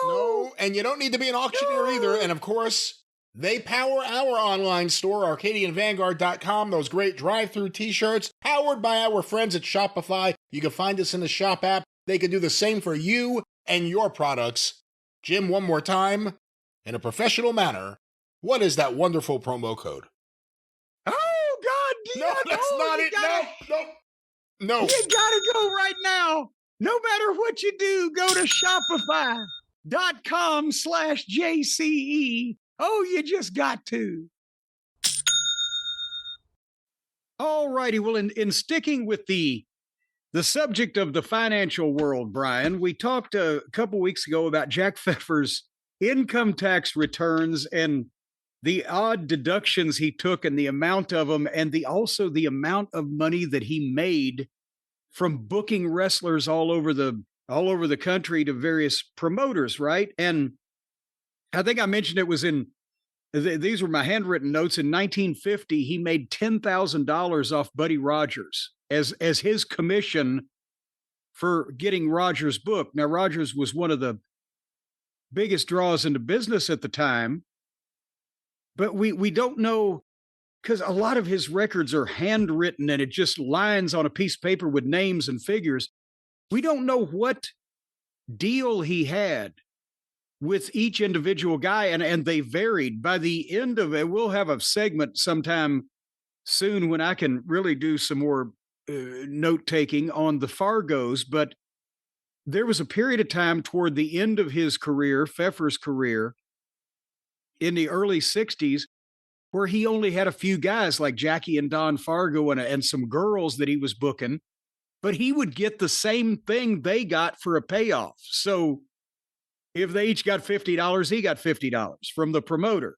No. And you don't need to be an auctioneer either. And of course, they power our online store, ArcadianVanguard.com. Those great drive-through t-shirts powered by our friends at Shopify. You can find us in the shop app. They can do the same for you and your products. Jim, one more time, in a professional manner, what is that wonderful promo code? Oh, God. No, that's not it. No. You gotta go right now. No matter what you do, go to Shopify.com/JCE. Oh, you just got to. All righty. Well, in sticking with the subject of the financial world, Brian, we talked a couple weeks ago about Jack Pfefer's income tax returns and the odd deductions he took and the amount of them, and also the amount of money that he made from booking wrestlers all over the country to various promoters, right? And I think I mentioned it was these were my handwritten notes. In 1950, he made $10,000 off Buddy Rogers as his commission for getting Rogers booked. Now, Rogers was one of the biggest draws into business at the time, but we don't know, because a lot of his records are handwritten and it just lines on a piece of paper with names and figures. We don't know what deal he had with each individual guy, and they varied. By the end of it, we'll have a segment sometime soon when I can really do some more note taking on the Fargos, but there was a period of time toward the end of his career, Pfeffer's career, in the early 60s, where he only had a few guys like Jackie and Don Fargo and some girls that he was booking, but he would get the same thing they got for a payoff. So if they each got $50, he got $50 from the promoter.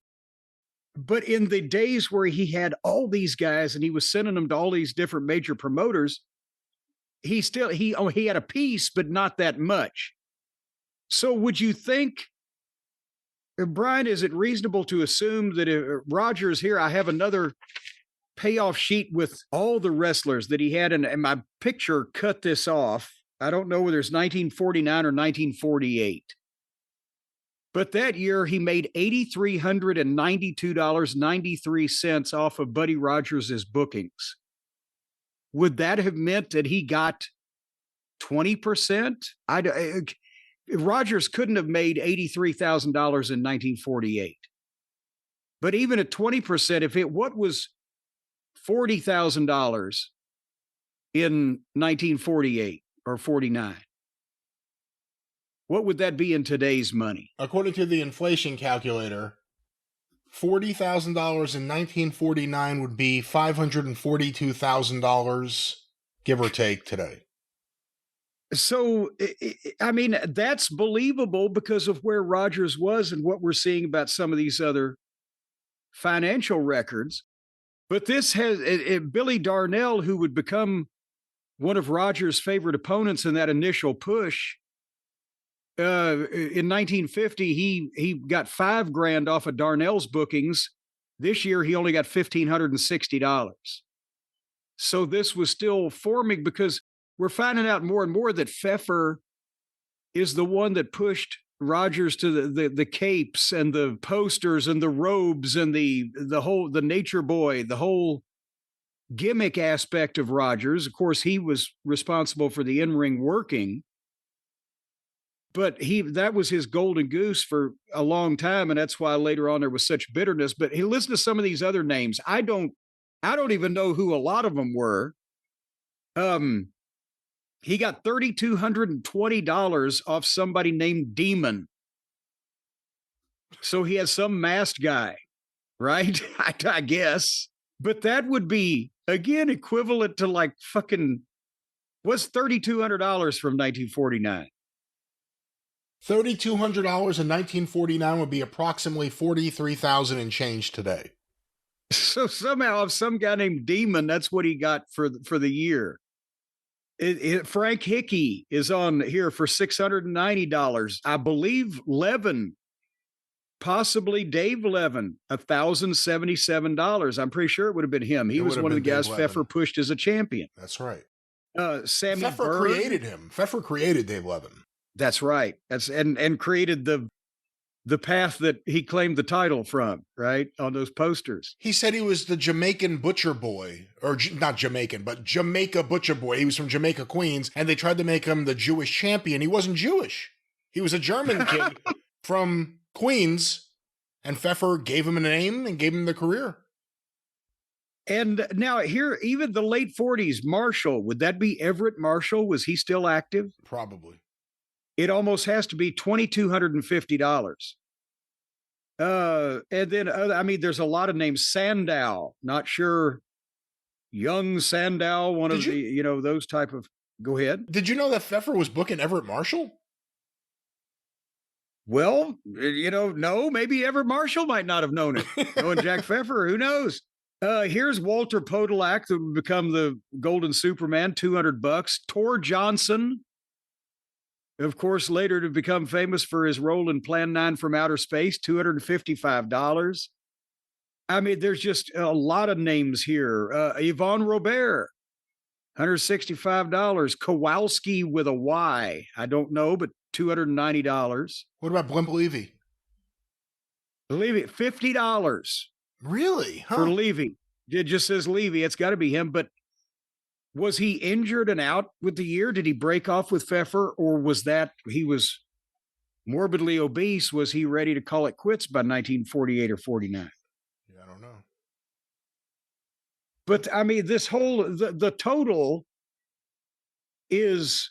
But in the days where he had all these guys and he was sending them to all these different major promoters, he had a piece, but not that much. So would you think, Brian, is it reasonable to assume that if Rogers here, I have another payoff sheet with all the wrestlers that he had, and my picture cut this off. I don't know whether it's 1949 or 1948. But that year, he made $8,392.93 off of Buddy Rogers' bookings. Would that have meant that he got 20%? Rogers couldn't have made $83,000 in 1948. But even at 20%, what was $40,000 in 1948 or 49? What would that be in today's money? According to the inflation calculator, $40,000 in 1949 would be $542,000, give or take, today. So, I mean, that's believable because of where Rogers was and what we're seeing about some of these other financial records. But this has Billy Darnell, who would become one of Rogers' favorite opponents in that initial push. In 1950, he got $5,000 off of Darnell's bookings. This year, he only got $1,560. So this was still forming because we're finding out more and more that Pfeffer is the one that pushed Rogers to the capes and the posters and the robes and the nature boy, the whole gimmick aspect of Rogers. Of course, he was responsible for the in-ring working. But that was his golden goose for a long time, and that's why later on there was such bitterness. But he listened to some of these other names. I don't even know who a lot of them were. He got $3,220 off somebody named Demon. So he has some masked guy, right? I guess. But that would be, again, equivalent to like what's $3,200 from 1949? $3,200 in 1949 would be approximately $43,000 and change today. So somehow, if some guy named Demon, that's what he got for the year. Frank Hickey is on here for $690. I believe Levin, possibly Dave Levin, $1,077. I'm pretty sure it would have been him. He was one of the guys Pfeffer pushed as a champion. That's right. Sammy Pfeffer Berg created him. Pfeffer created Dave Levin. That's right. And created the path that he claimed the title from, right, on those posters. He said he was the Jamaican butcher boy, or not Jamaican, but Jamaica butcher boy. He was from Jamaica, Queens, and they tried to make him the Jewish champion. He wasn't Jewish. He was a German kid from Queens, and Pfeffer gave him a name and gave him the career. And now here, even the late 40s, Marshall, would that be Everett Marshall? Was he still active? Probably. It almost has to be $2,250. And then, there's a lot of names. Sandow, not sure. Young Sandow, one of the, those type of, go ahead. Did you know that Pfeffer was booking Everett Marshall? Well, no, maybe Everett Marshall might not have known it. Knowing Jack Pfefer, who knows? Here's Walter Podolak, who would become the Golden Superman, $200. Tor Johnson, of course, later to become famous for his role in Plan 9 from Outer Space, $255. There's just a lot of names here. Yvonne Robert, $165. Kowalski with a Y. I don't know, but $290. What about Blimp Levy? Levy, $50. Really? Huh. For Levy. It just says Levy. It's got to be him. But Was he injured and out with the year? Did he break off with Feffer, or was that he was morbidly obese? Was he ready to call it quits by 1948 or 49? Yeah, I don't know. But I mean, this whole the total is,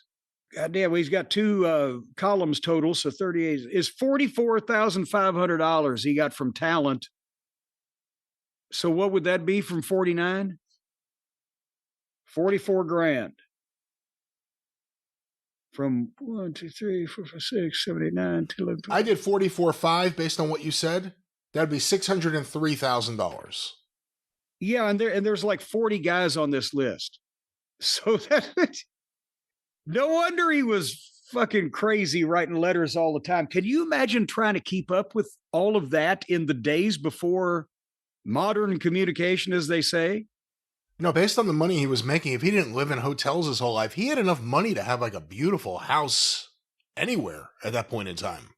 goddamn, he's got two columns total, so 38 is $44,500 he got from talent. So what would that be from 49? 44 grand. From 1, 2, 3, 4, 5, 6, 7, 8, 9, 10, 11, 12. I did 44.5 based on what you said. That'd be $603,000. Yeah, and there's like 40 guys on this list. So that no wonder he was fucking crazy writing letters all the time. Can you imagine trying to keep up with all of that in the days before modern communication, as they say? No, based on the money he was making, if he didn't live in hotels his whole life, he had enough money to have like a beautiful house anywhere at that point in time.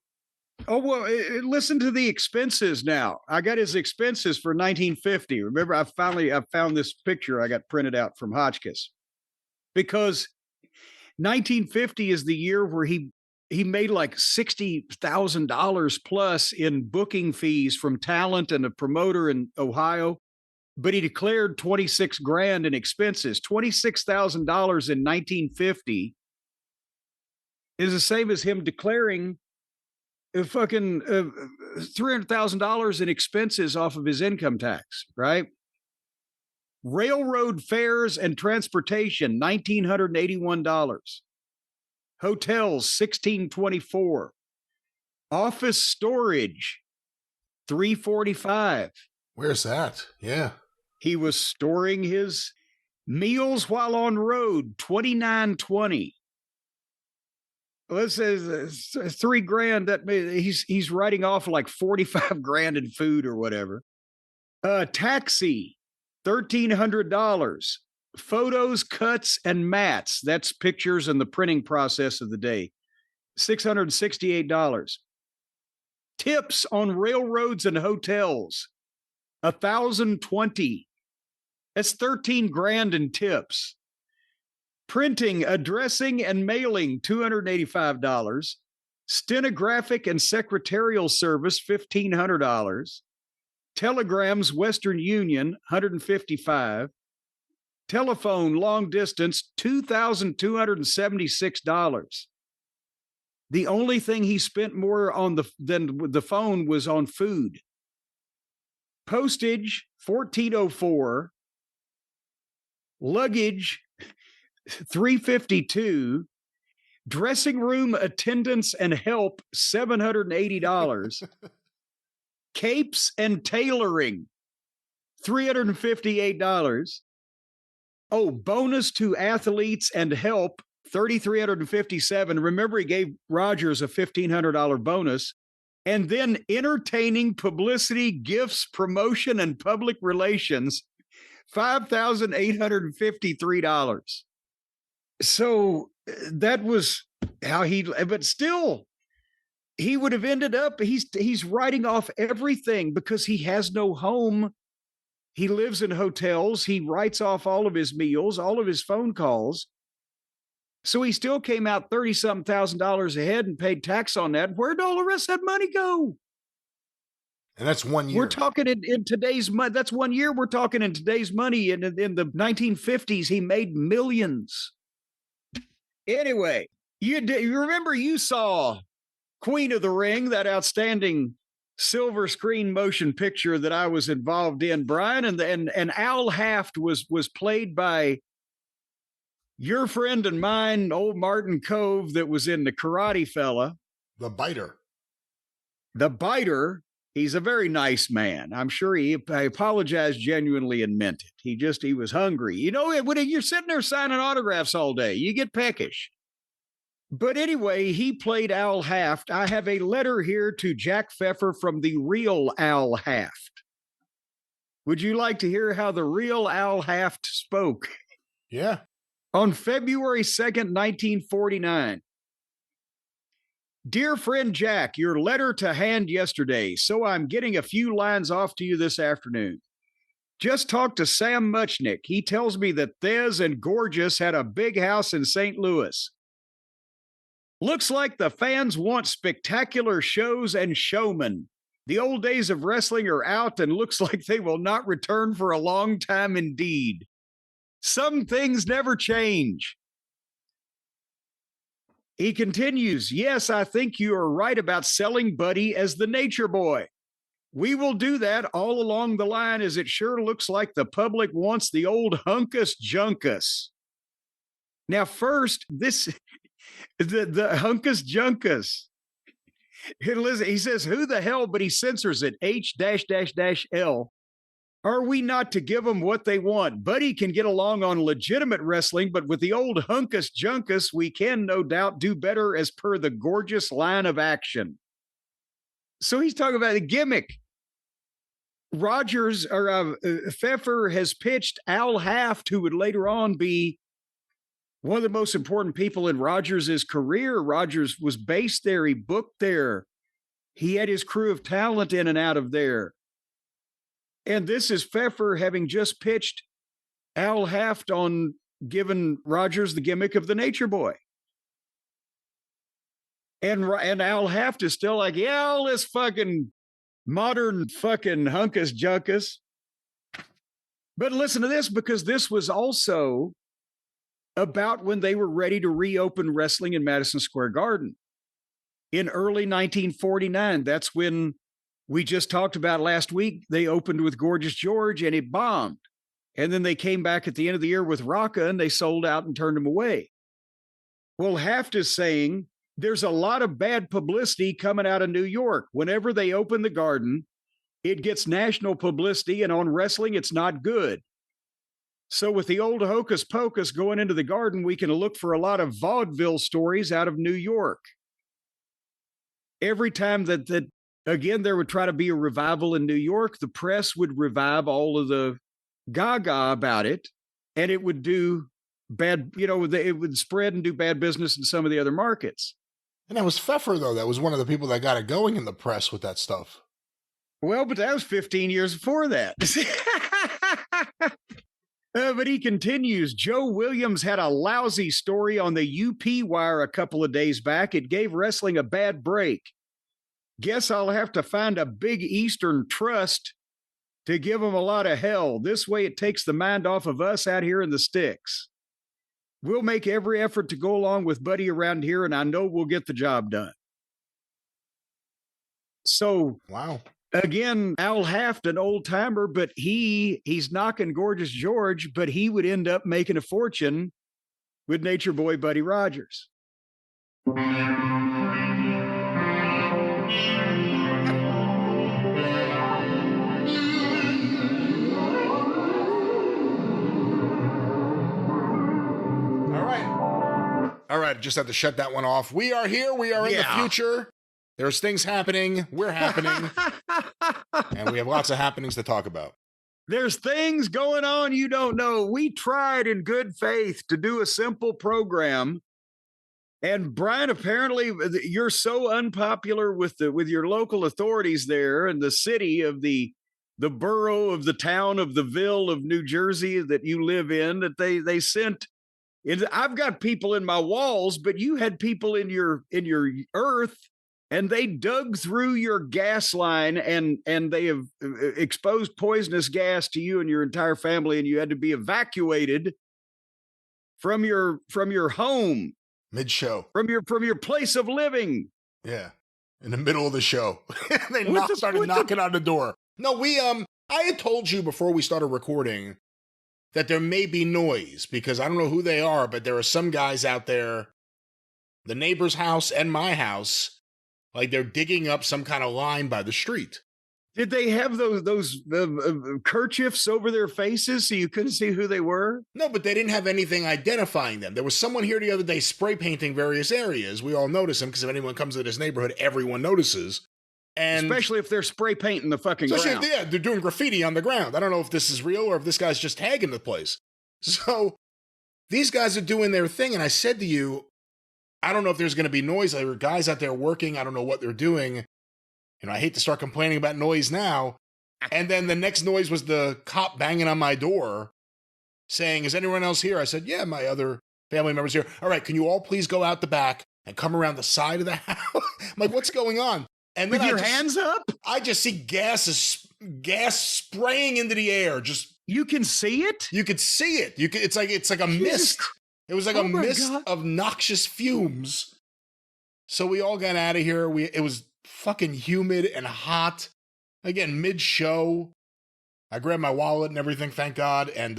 Oh, well, listen to the expenses now. I got his expenses for 1950. Remember, I found this picture I got printed out from Hotchkiss, because 1950 is the year where he made like $60,000 plus in booking fees from talent and a promoter in Ohio. But he declared 26 grand in expenses. $26,000 in 1950 is the same as him declaring fucking $300,000 in expenses off of his income tax, right? Railroad fares and transportation, $1,981. Hotels, $1,624. Office storage, $345. Where's that? Yeah. He was storing his meals while on road, $2,920. Let's say $3 grand. That he's writing off like 45 grand in food or whatever. Taxi, $1,300. Photos, cuts, and mats. That's pictures and the printing process of the day. $668. Tips on railroads and hotels, $1,020. That's 13 grand in tips. Printing, addressing, and mailing, $285. Stenographic and secretarial service, $1,500. Telegrams, Western Union, $155. Telephone, long distance, $2,276. The only thing he spent more on than the phone was on food. Postage, $1,404. Luggage, $352. Dressing room attendance and help, $780. Capes and tailoring, $358. Oh, bonus to athletes and help, $3,357. Remember, he gave Rogers a $1,500 bonus. And then entertaining, publicity, gifts, promotion, and public relations, $5,853. So that was how but still, he would have ended up, he's writing off everything because he has no home. He lives in hotels. He writes off all of his meals, all of his phone calls. So he still came out $30-something thousand ahead and paid tax on that. Where'd all the rest of that money go? And that's 1 year. We're talking in today's money. That's 1 year. We're talking in today's money. In the 1950s, he made millions. Anyway, you remember you saw Queen of the Ring, that outstanding silver screen motion picture that I was involved in, Brian, and Al Haft was played by your friend and mine, old Martin Cove, that was in The Karate Fella. The Biter. The Biter. He's a very nice man. I'm sure I apologized genuinely and meant it. He was hungry. You know, when you're sitting there signing autographs all day, you get peckish. But anyway, he played Al Haft. I have a letter here to Jack Pfefer from the real Al Haft. Would you like to hear how the real Al Haft spoke? Yeah. On February 2nd, 1949. Dear friend Jack, your letter to hand yesterday, so I'm getting a few lines off to you this afternoon. Just talked to Sam Muchnick. He tells me that Thez and Gorgeous had a big house in St. Louis. Looks like the fans want spectacular shows and showmen. The old days of wrestling are out and looks like they will not return for a long time indeed. Some things never change. He continues, yes, I think you are right about selling Buddy as the nature boy. We will do that all along the line as it sure looks like the public wants the old hunkus junkus. Now, first, the hunkus junkus. He says, who the hell, but he censors it, H-L. Are we not to give them what they want? Buddy can get along on legitimate wrestling, but with the old hunkus junkus, we can no doubt do better as per the Gorgeous line of action. So he's talking about the gimmick. Pfeffer has pitched Al Haft, who would later on be one of the most important people in Rogers' career. Rogers was based there. He booked there. He had his crew of talent in and out of there. And this is Pfeffer having just pitched Al Haft on giving Rogers the gimmick of the nature boy. And Al Haft is still like, yeah, all this fucking modern fucking hunkus junkus. But listen to this, because this was also about when they were ready to reopen wrestling in Madison Square Garden in early 1949. That's when we just talked about last week. They opened with Gorgeous George and it bombed. And then they came back at the end of the year with Rocca and they sold out and turned them away. Well, Haft is saying there's a lot of bad publicity coming out of New York. Whenever they open the Garden, it gets national publicity, and on wrestling, it's not good. So with the old hocus pocus going into the Garden, we can look for a lot of vaudeville stories out of New York. Every time that again, there would try to be a revival in New York, the press would revive all of the gaga about it, and it would do bad, it would spread and do bad business in some of the other markets. And that was Pfeffer, though. That was one of the people that got it going in the press with that stuff. Well, but that was 15 years before that. But he continues, Joe Williams had a lousy story on the UP wire a couple of days back. It gave wrestling a bad break. Guess I'll have to find a big Eastern trust to give them a lot of hell. This way it takes the mind off of us out here in the sticks. We'll make every effort to go along with Buddy around here, and I know we'll get the job done. So, wow. Again, Al Haft, an old timer, but he's knocking Gorgeous George, but he would end up making a fortune with Nature Boy Buddy Rogers. All right, just had to shut that one off. We are here. We are in the future. There's things happening. We're happening. And we have lots of happenings to talk about. There's things going on you don't know. We tried in good faith to do a simple program. And Brian, apparently you're so unpopular with your local authorities there in the city of the borough of the town of the ville of New Jersey that you live in, that they sent. I've got people in my walls, but you had people in your earth. And they dug through your gas line and they have exposed poisonous gas to you and your entire family, and you had to be evacuated from your home mid-show, from your place of living. Yeah, in the middle of the show, they started knocking on the door. No, I had told you before we started recording that there may be noise because I don't know who they are, but there are some guys out there, the neighbor's house and my house. Like they're digging up some kind of line by the street. Did they have those kerchiefs over their faces so you couldn't see who they were? No, but they didn't have anything identifying them. There was someone here the other day spray painting various areas. We all notice them because if anyone comes to this neighborhood, everyone notices. And especially if they're spray painting the fucking ground. Yeah, they're doing graffiti on the ground. I don't know if this is real or if this guy's just tagging the place. So these guys are doing their thing. And I said to you, I don't know if there's going to be noise. There are guys out there working. I don't know what they're doing. I hate to start complaining about noise now. And then the next noise was the cop banging on my door saying, is anyone else here? I said, yeah, my other family members here. All right, can you all please go out the back and come around the side of the house? I'm like, what's going on? And then with your hands up? I just see gas spraying into the air. Just you can see it? You could see it. It's like a mist. It was like a mist of noxious fumes. So we all got out of here. It was fucking humid and hot. Again, mid-show. I grabbed my wallet and everything, thank God. And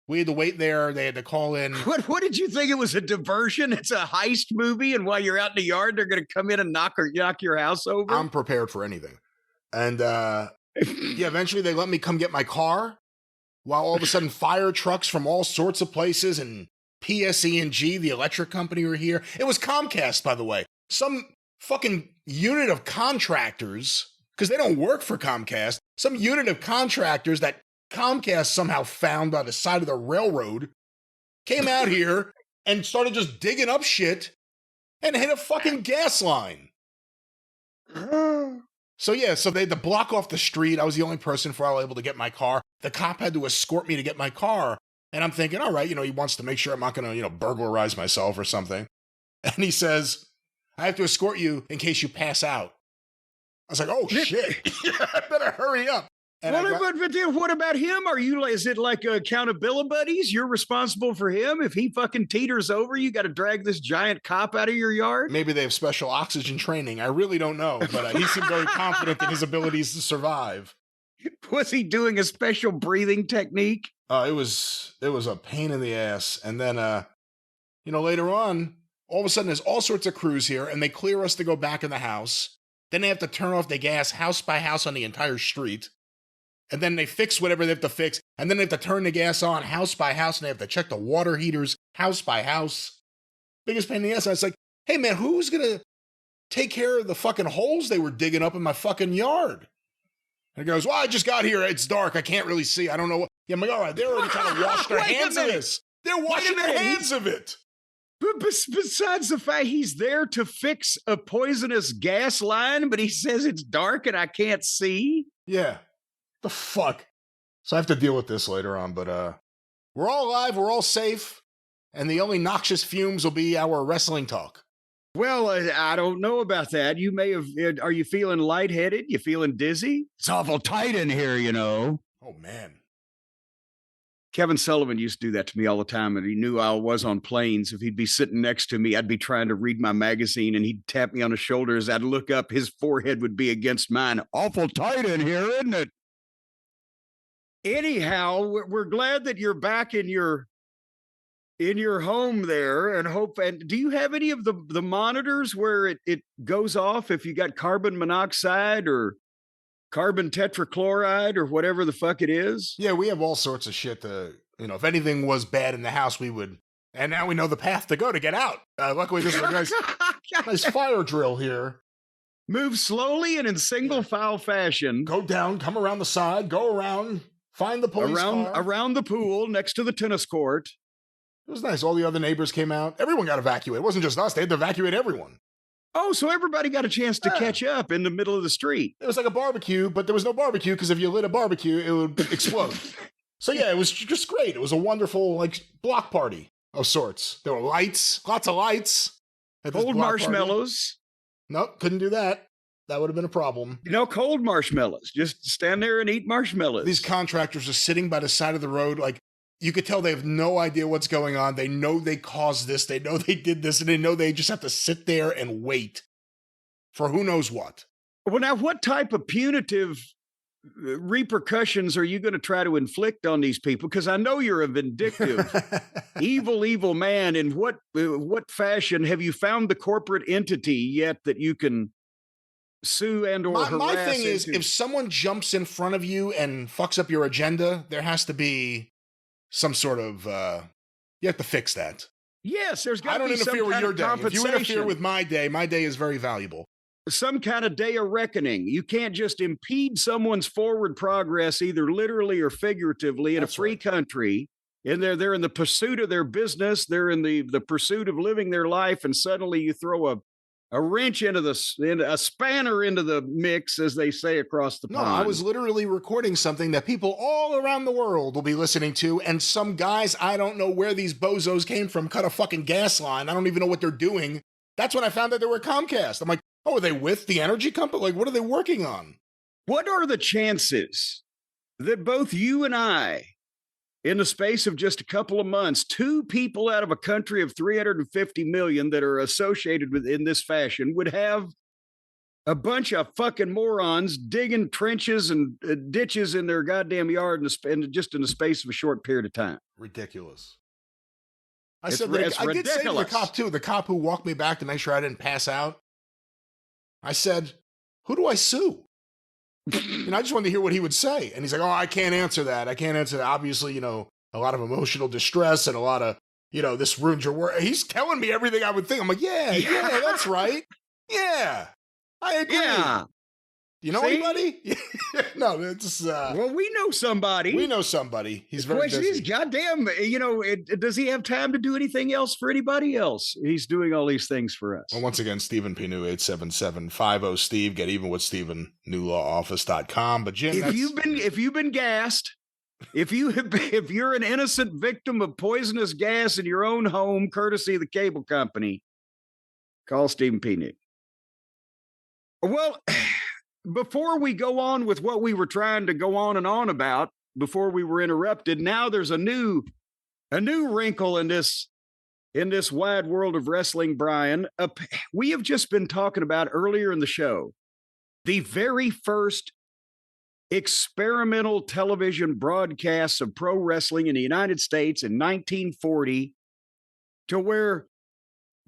we had to wait there. They had to call in. What did you think? It was a diversion? It's a heist movie, and while you're out in the yard, they're going to come in and knock your house over? I'm prepared for anything. And yeah, eventually they let me come get my car, while all of a sudden fire trucks from all sorts of places and PSE&G, the electric company, were here. It was Comcast, by the way. Some fucking unit of contractors, because they don't work for Comcast, some unit of contractors that Comcast somehow found by the side of the railroad came out here and started just digging up shit and hit a fucking gas line. So yeah, so they had to block off the street. I was the only person able to get my car. The cop had to escort me to get my car. And I'm thinking, all right, he wants to make sure I'm not going to, burglarize myself or something. And he says, I have to escort you in case you pass out. I was like, oh shit, I better hurry up. And what about him? Is it like accountability buddies? You're responsible for him. If he fucking teeters over, you got to drag this giant cop out of your yard? Maybe they have special oxygen training. I really don't know, but he seemed very confident in his abilities to survive. Was he doing a special breathing technique? It was a pain in the ass. And then, later on, all of a sudden there's all sorts of crews here and they clear us to go back in the house. Then they have to turn off the gas house by house on the entire street. And then they fix whatever they have to fix. And then they have to turn the gas on house by house. And they have to check the water heaters house by house. Biggest pain in the ass. I was like, hey man, who's going to take care of the fucking holes they were digging up in my fucking yard? And he goes, well, I just got here. It's dark. I can't really see. I don't know what. Yeah, I'm like, all right, they're already trying to wash their hands of this. They're washing their hands of it. But besides the fact he's there to fix a poisonous gas line, but he says it's dark and I can't see? Yeah. The fuck? So I have to deal with this later on, but we're all alive, we're all safe, and the only noxious fumes will be our wrestling talk. Well, I don't know about that. You may have. Are you feeling lightheaded? You feeling dizzy? It's awful tight in here, Oh, man. Kevin Sullivan used to do that to me all the time, and he knew I was on planes. If he'd be sitting next to me, I'd be trying to read my magazine, and he'd tap me on the shoulder. As I'd look up, his forehead would be against mine. Awful tight in here, isn't it? Anyhow, we're glad that you're back in your home there, and hope. And do you have any of the monitors where it goes off if you got carbon monoxide or carbon tetrachloride or whatever the fuck it is? Yeah, we have all sorts of shit to, if anything was bad in the house, we would. And now we know the path to go to get out. Luckily, this is a nice fire drill here. Move slowly and in single file fashion. Go down, come around the side, go around, find the police car. Around the pool next to the tennis court. It was nice. All the other neighbors came out. Everyone got evacuated. It wasn't just us. They had to evacuate everyone. Oh, so everybody got a chance to catch up in the middle of the street. It was like a barbecue, but there was no barbecue because if you lit a barbecue, it would explode. So yeah, it was just great. It was a wonderful block party of sorts. There were lights, lots of lights. Cold marshmallows. Nope, couldn't do that. That would have been a problem. Cold marshmallows. Just stand there and eat marshmallows. These contractors are sitting by the side of the road. You could tell they have no idea what's going on. They know they caused this. They know they did this. And they know they just have to sit there and wait for who knows what. Well, now, what type of punitive repercussions are you going to try to inflict on these people? Because I know you're a vindictive, evil man. In what fashion have you found the corporate entity yet that you can sue and or harass? My thing is, if someone jumps in front of you and fucks up your agenda, there has to be some sort of you have to fix that. Yes, there's got to be some kind of compensation. I don't interfere with your day. If you interfere with my day is very valuable. Some kind of day of reckoning. You can't just impede someone's forward progress, either literally or figuratively, in a free country. And they're in the pursuit of their business. They're in the pursuit of living their life. And suddenly you throw a wrench a spanner into the mix, as they say across the pond. No, I was literally recording something that people all around the world will be listening to, and some guys, I don't know where these bozos came from, cut a fucking gas line. I don't even know what they're doing. That's when I found out they were Comcast. I'm like, oh, are they with the energy company? Like, what are they working on? What are the chances that both you and I, in the space of just a couple of months, two people out of a country of 350 million that are associated with in this fashion would have a bunch of fucking morons digging trenches and ditches in their goddamn yard in just in the space of a short period of time? Ridiculous. I It's said that I did say to the ridiculous. cop too, the cop who walked me back to make sure I didn't pass out. I said, who do I sue? And I just wanted to hear what he would say. And he's like, oh, I can't answer that. I can't answer that. Obviously, a lot of emotional distress and a lot of, this ruins your work. He's telling me everything I would think. I'm like, yeah, that's right. Yeah, I agree. Yeah. You know anybody? No, it's Well, we know somebody. we know somebody. He's very Question is, busy. goddamn, does he have time to do anything else for anybody else? He's doing all these things for us. Well, once again, Stephen P. New 877-50-STEVE. Get even with Stephen, newlawoffice.com. But Jim, If you've been gassed, if you're an innocent victim of poisonous gas in your own home, courtesy of the cable company, call Stephen P. New. Well, before we go on with what we were trying to go on and on about before we were interrupted, now there's a new wrinkle in this wide world of wrestling, Brian. We have just been talking about earlier in the show the very first experimental television broadcasts of pro wrestling in the United States in 1940, to where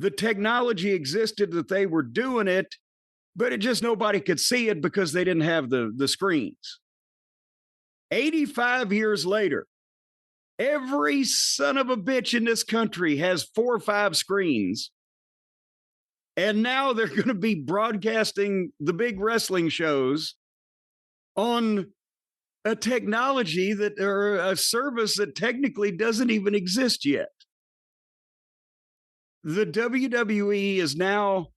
the technology existed that they were doing it, but it just nobody could see it because they didn't have the screens. 85 years later, every son of a bitch in this country has 4 or 5 screens. And now they're going to be broadcasting the big wrestling shows on a technology or a service that technically doesn't even exist yet. The WWE is now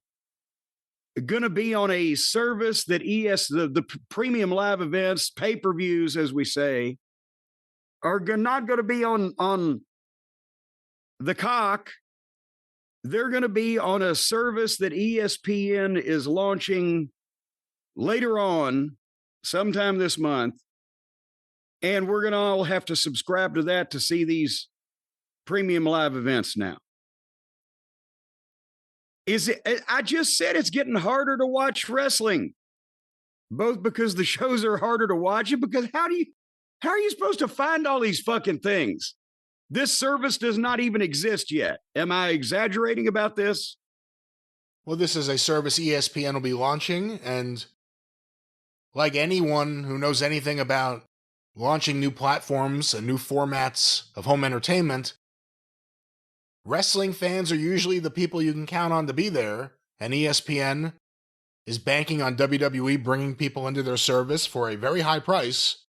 going to be on a service that the premium live events, pay-per-views, as we say, are not going to be on the cock. They're going to be on a service that ESPN is launching later on, sometime this month. And we're going to all have to subscribe to that to see these premium live events now. I just said it's getting harder to watch wrestling, both because the shows are harder to watch and because how are you supposed to find all these fucking things? This service does not even exist yet. Am I exaggerating about this? Well, this is a service ESPN will be launching, and like anyone who knows anything about launching new platforms and new formats of home entertainment, wrestling fans are usually the people you can count on to be there, and ESPN is banking on WWE bringing people into their service for a very high price,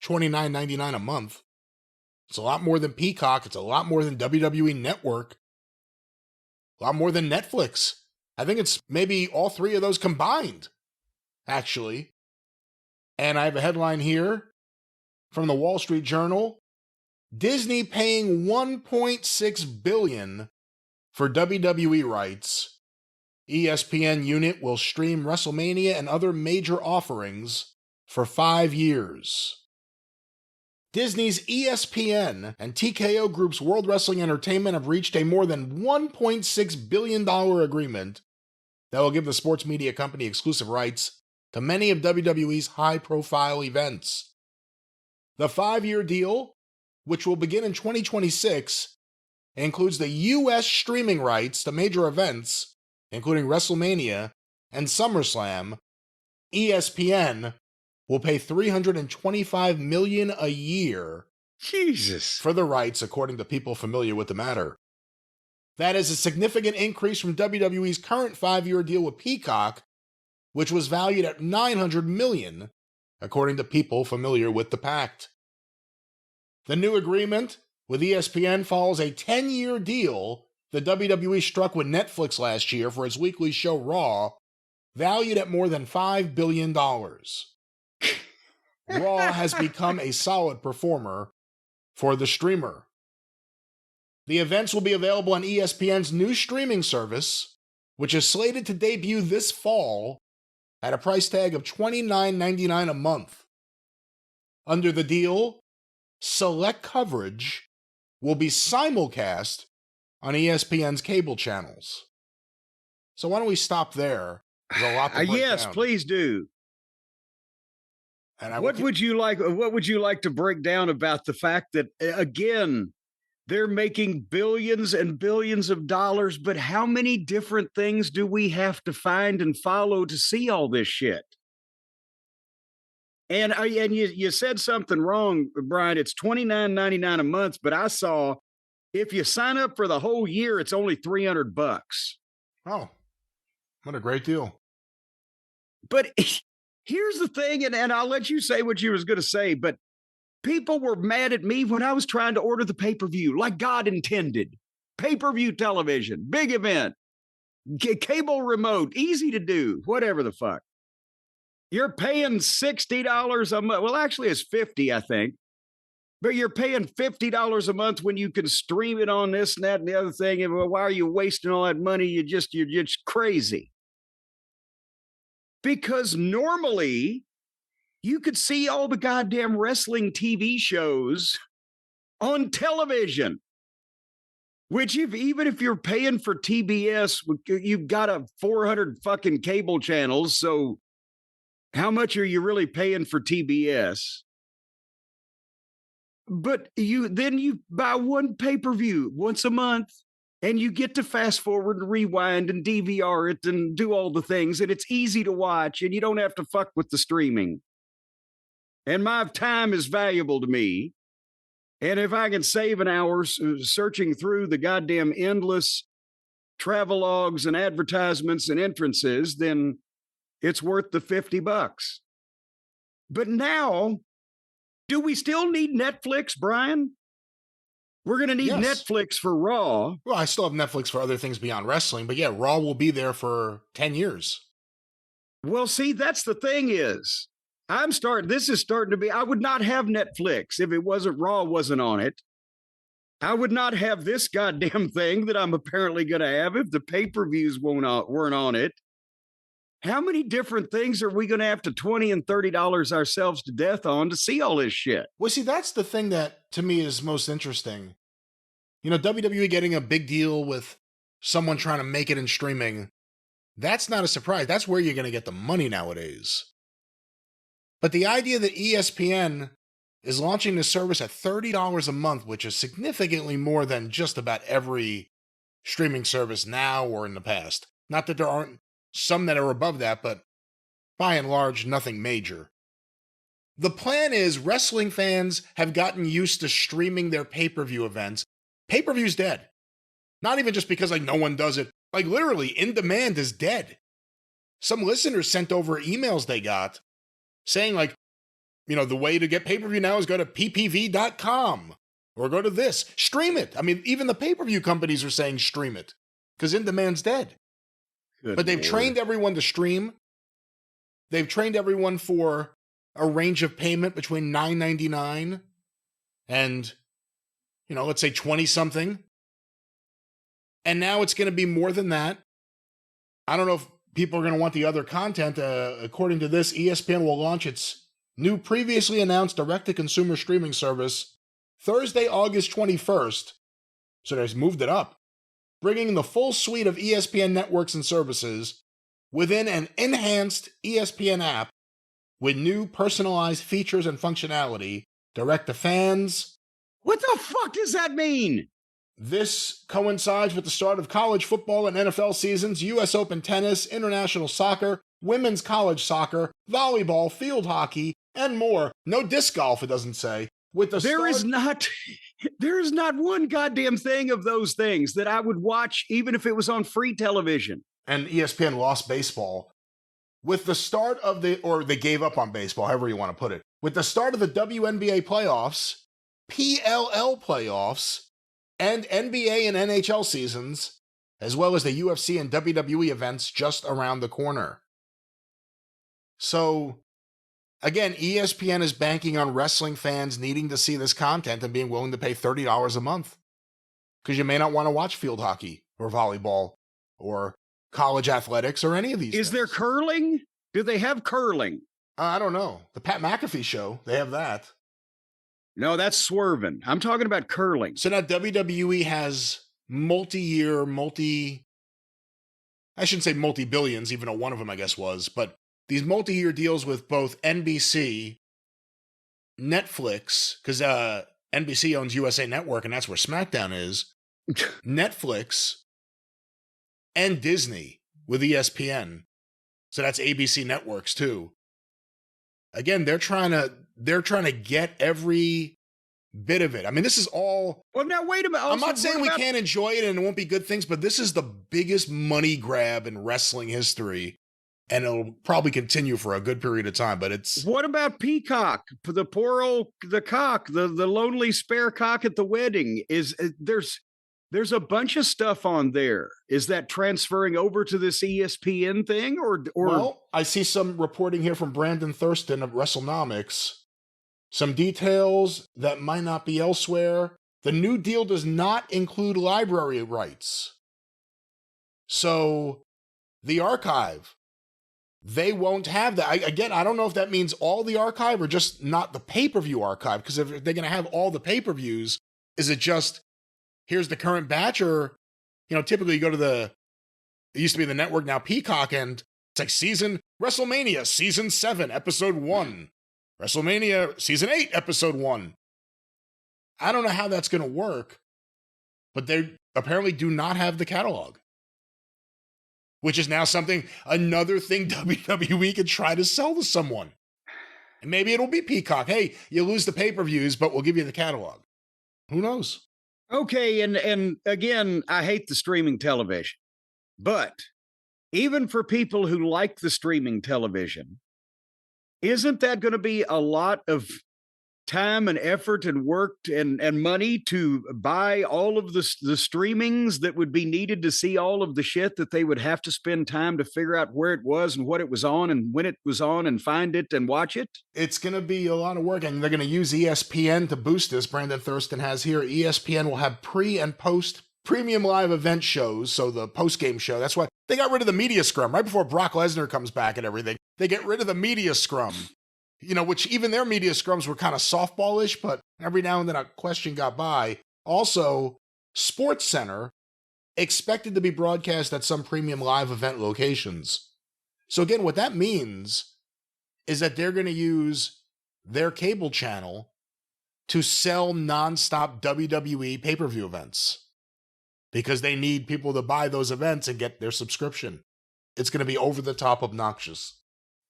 $29.99 a month. It's a lot more than Peacock. It's a lot more than WWE Network. A lot more than Netflix. I think it's maybe all 3 of those combined, actually. And I have a headline here from the Wall Street Journal. Disney paying $1.6 billion for WWE rights. ESPN unit will stream WrestleMania and other major offerings for 5 years. Disney's ESPN and TKO Group's World Wrestling Entertainment have reached a more than $1.6 billion agreement that will give the sports media company exclusive rights to many of WWE's high-profile events. The 5-year deal, which will begin in 2026, includes the U.S. streaming rights to major events, including WrestleMania and SummerSlam. ESPN will pay $325 million a year Jesus. for the rights, according to people familiar with the matter. That is a significant increase from WWE's current 5-year deal with Peacock, which was valued at $900 million, according to people familiar with the pact. The new agreement with ESPN follows a 10-year deal the WWE struck with Netflix last year for its weekly show Raw, valued at more than $5 billion. Raw has become a solid performer for the streamer. The events will be available on ESPN's new streaming service, which is slated to debut this fall at a price tag of $29.99 a month. Under the deal, select coverage will be simulcast on ESPN's cable channels. So why don't we stop there? There's a lot to break yes, down. Please do. And what would you like to break down about the fact that, again, they're making billions and billions of dollars, but how many different things do we have to find and follow to see all this shit? And you said something wrong, Brian. It's $29.99 a month, but I saw if you sign up for the whole year, it's only $300. Oh, what a great deal. But here's the thing, and I'll let you say what you was going to say, but people were mad at me when I was trying to order the pay-per-view, like God intended. Pay-per-view television, big event, cable remote, easy to do, whatever the fuck. You're paying $60 a month. Well, actually, it's $50, I think. But you're paying $50 a month when you can stream it on this and that and the other thing. And why are you wasting all that money? You're just crazy. Because normally you could see all the goddamn wrestling TV shows on television, which even if you're paying for TBS, you've got a 400 fucking cable channels. So how much are you really paying for TBS? But you buy one pay-per-view once a month and you get to fast forward and rewind and DVR it and do all the things. And it's easy to watch and you don't have to fuck with the streaming. And my time is valuable to me. And if I can save an hour searching through the goddamn endless travelogues and advertisements and entrances, then it's worth the $50. But now, do we still need Netflix, Brian? We're going to need Netflix for Raw. Well, I still have Netflix for other things beyond wrestling, but yeah, Raw will be there for 10 years. Well, see, that's the thing is, this is starting to be, I would not have Netflix if it wasn't Raw wasn't on it. I would not have this goddamn thing that I'm apparently going to have if the pay-per-views weren't on it. How many different things are we going to have to $20 and $30 ourselves to death on to see all this shit? Well, see, that's the thing that to me is most interesting. You know, WWE getting a big deal with someone trying to make it in streaming, that's not a surprise. That's where you're going to get the money nowadays. But the idea that ESPN is launching this service at $30 a month, which is significantly more than just about every streaming service now or in the past. Not that there aren't some that are above that, but by and large, nothing major. The plan is wrestling fans have gotten used to streaming their pay-per-view events. Pay-per-view's dead. Not even just because no one does it. Literally, in demand is dead. Some listeners sent over emails they got saying the way to get pay-per-view now is go to ppv.com or go to this. Stream it. Even the pay-per-view companies are saying stream it because in demand's dead. But they've trained everyone to stream. They've trained everyone for a range of payment between $9.99 and, let's say 20-something. And now it's going to be more than that. I don't know if people are going to want the other content. According to this, ESPN will launch its new previously announced direct-to-consumer streaming service Thursday, August 21st. So they've moved it up, bringing the full suite of ESPN networks and services within an enhanced ESPN app with new personalized features and functionality direct to fans. What the fuck does that mean? This coincides with the start of college football and NFL seasons, U.S. Open tennis, international soccer, women's college soccer, volleyball, field hockey, and more. No disc golf, it doesn't say. There is not one goddamn thing of those things that I would watch, even if it was on free television. And ESPN lost baseball. With the start of or they gave up on baseball, however you want to put it. With the start of the WNBA playoffs, PLL playoffs, and NBA and NHL seasons, as well as the UFC and WWE events just around the corner. So, again, ESPN is banking on wrestling fans needing to see this content and being willing to pay $30 a month. Because you may not want to watch field hockey or volleyball or college athletics or any of these Is things. there curling? Do they have curling? I don't know. The Pat McAfee show, they have that. No, that's swerving. I'm talking about curling. So now WWE has multi-year, I shouldn't say multi-billions, even though one of them I guess was, but these multi-year deals with both NBC, Netflix, because NBC owns USA Network and that's where SmackDown is, Netflix, and Disney with ESPN. So that's ABC Networks too. Again, they're trying to get every bit of it. I mean, this is all. Well, now wait a minute. Also, I'm not saying we can't enjoy it and it won't be good things, but this is the biggest money grab in wrestling history, and it'll probably continue for a good period of time. But it's. What about Peacock? The poor old cock, the lonely spare cock at the wedding. There's a bunch of stuff on there. Is that transferring over to this ESPN thing, or? Well, I see some reporting here from Brandon Thurston of WrestleNomics. Some details that might not be elsewhere. The new deal does not include library rights. So, the archive, they won't have that. I don't know if that means all the archive or just not the pay-per-view archive, because if they're going to have all the pay-per-views, is it just, here's the current batch, or, typically you go to it used to be the network, now Peacock, and it's like WrestleMania, Season 7, Episode 1. WrestleMania Season 8, Episode 1. I don't know how that's going to work, but they apparently do not have the catalog, which is now another thing WWE could try to sell to someone. And maybe it'll be Peacock. Hey, you lose the pay-per-views, but we'll give you the catalog. Who knows? Okay, and again, I hate the streaming television, but even for people who like the streaming television, isn't that going to be a lot of time and effort and work and money to buy all of the streamings that would be needed to see all of the shit that they would have to spend time to figure out where it was and what it was on and when it was on and find it and watch it? It's going to be a lot of work, and they're going to use ESPN to boost this. Brandon Thurston has here, ESPN will have pre and post premium live event shows, so the post-game show. That's why they got rid of the media scrum right before Brock Lesnar comes back and everything. They get rid of the media scrum, which even their media scrums were kind of softballish, but every now and then a question got by. Also, Sports Center expected to be broadcast at some premium live event locations. So again, what that means is that they're going to use their cable channel to sell nonstop WWE pay-per-view events, because they need people to buy those events and get their subscription. It's going to be over the top obnoxious.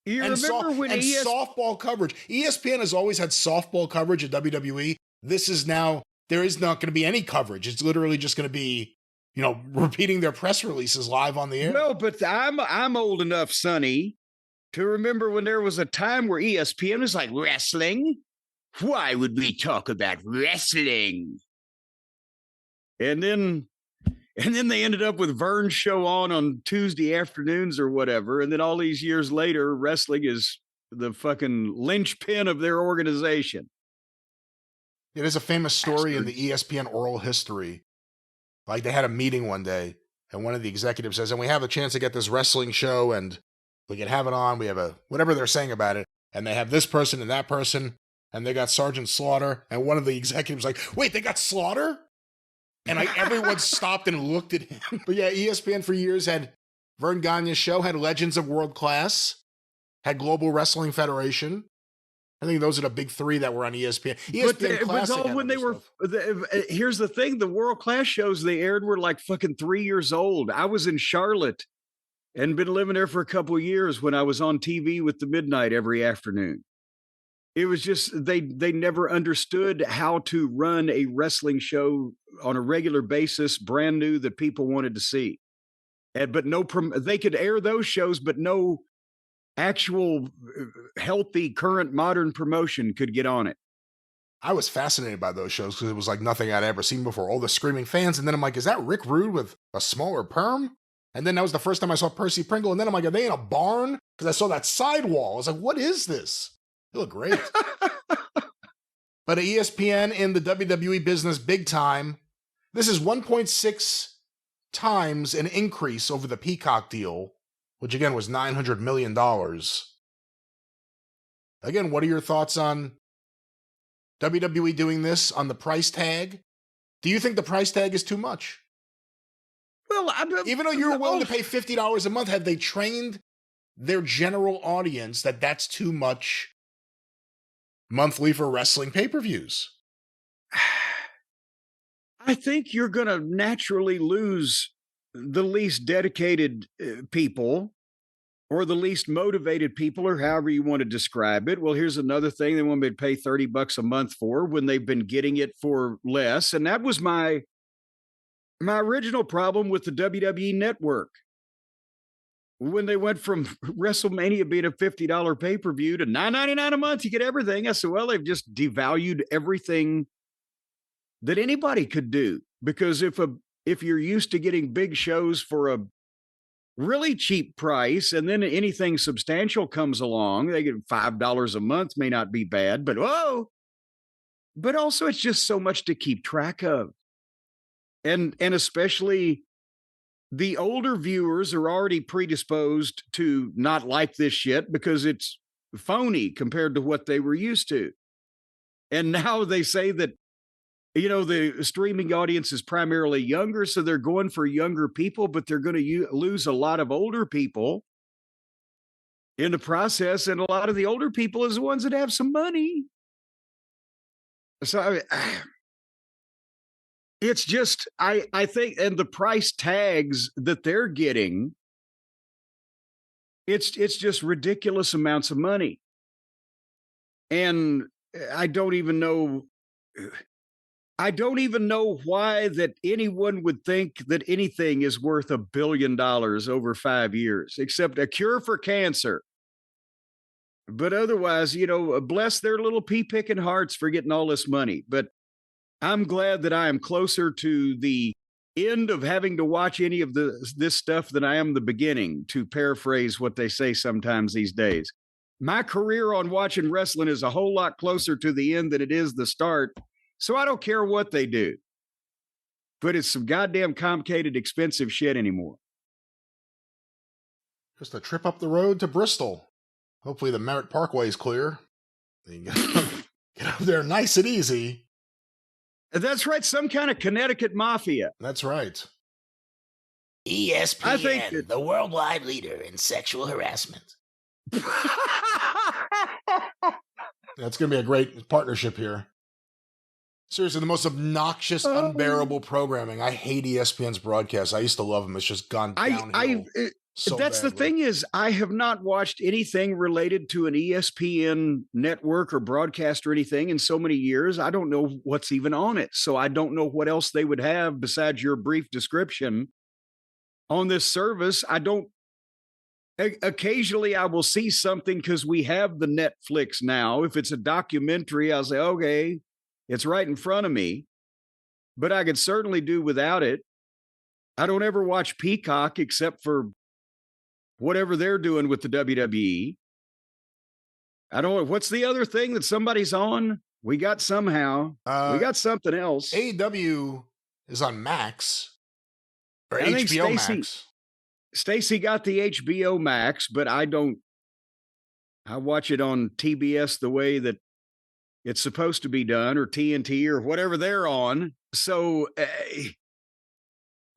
You remember when softball coverage. ESPN has always had softball coverage at WWE. This is now, there is not going to be any coverage. It's literally just going to be, repeating their press releases live on the air. No, but I'm old enough, Sonny, to remember when there was a time where ESPN was like, wrestling? Why would we talk about wrestling? And then they ended up with Vern's show on Tuesday afternoons or whatever. And then all these years later, wrestling is the fucking linchpin of their organization. It is a famous story in the ESPN oral history. Like, they had a meeting one day, and one of the executives says, and we have a chance to get this wrestling show, and we can have it on. We have whatever they're saying about it. And they have this person and that person, and they got Sergeant Slaughter. And one of the executives like, wait, they got Slaughter? And everyone stopped and looked at him. But yeah, ESPN for years had Vern Gagne's show, had Legends of World Class, had Global Wrestling Federation. I think those are the big three that were on ESPN. ESPN Classic. But when they were, here's the thing: the World Class shows they aired were like fucking 3 years old. I was in Charlotte and been living there for a couple of years when I was on TV with the Midnight every afternoon. It was just they never understood how to run a wrestling show on a regular basis, brand new, that people wanted to see. But they could air those shows, but no actual healthy current modern promotion could get on it. I was fascinated by those shows because it was like nothing I'd ever seen before. All the screaming fans. And then I'm like, is that Rick Rude with a smaller perm? And then that was the first time I saw Percy Pringle. And then I'm like, are they in a barn? Because I saw that sidewall. I was like, what is this? They look great. But at ESPN in the WWE business big time, this is 1.6 times an increase over the Peacock deal, which again was $900 million. Again, what are your thoughts on WWE doing this on the price tag? Do you think the price tag is too much? Well, even though you were willing to pay $50 a month, have they trained their general audience that that's too much monthly for wrestling pay-per-views? I think you're going to naturally lose the least dedicated people or the least motivated people, or however you want to describe it. Well, here's another thing they want me to pay $30 a month for when they've been getting it for less. And that was my original problem with the WWE network. When they went from WrestleMania being a $50 pay-per-view to $9.99 a month, you get everything. I said, well, they've just devalued everything that anybody could do. Because if you're used to getting big shows for a really cheap price, and then anything substantial comes along, they get $5 a month, may not be bad, but but also it's just so much to keep track of. And especially the older viewers are already predisposed to not like this shit because it's phony compared to what they were used to. And now they say that, the streaming audience is primarily younger, so they're going for younger people, but they're going to lose a lot of older people in the process. And a lot of the older people is the ones that have some money. So it's just, I think, and the price tags that they're getting, it's just ridiculous amounts of money. And I don't even know why that anyone would think that anything is worth $1 billion over 5 years, except a cure for cancer. But otherwise, bless their little pea-picking hearts for getting all this money. But I'm glad that I am closer to the end of having to watch any of this stuff than I am the beginning, to paraphrase what they say sometimes these days. My career on watching wrestling is a whole lot closer to the end than it is the start. So I don't care what they do. But it's some goddamn complicated, expensive shit anymore. Just a trip up the road to Bristol. Hopefully the Merritt Parkway is clear. You get up there nice and easy. That's right. Some kind of Connecticut mafia. That's right. ESPN, I think the worldwide leader in sexual harassment. That's going to be a great partnership here. Seriously, the most obnoxious, unbearable programming. I hate ESPN's broadcast. I used to love them. It's just gone downhill. That's the thing is, I have not watched anything related to an ESPN network or broadcast or anything in so many years. I don't know what's even on it. So I don't know what else they would have besides your brief description on this service. Occasionally I will see something because we have the Netflix now. If it's a documentary, I'll say, okay, it's right in front of me, but I could certainly do without it. I don't ever watch Peacock except for whatever they're doing with the WWE. I don't know. What's the other thing that somebody's on? We got something else. AEW is on Max or HBO Max. Stacy got the HBO Max, but I watch it on TBS the way that it's supposed to be done, or TNT or whatever they're on. So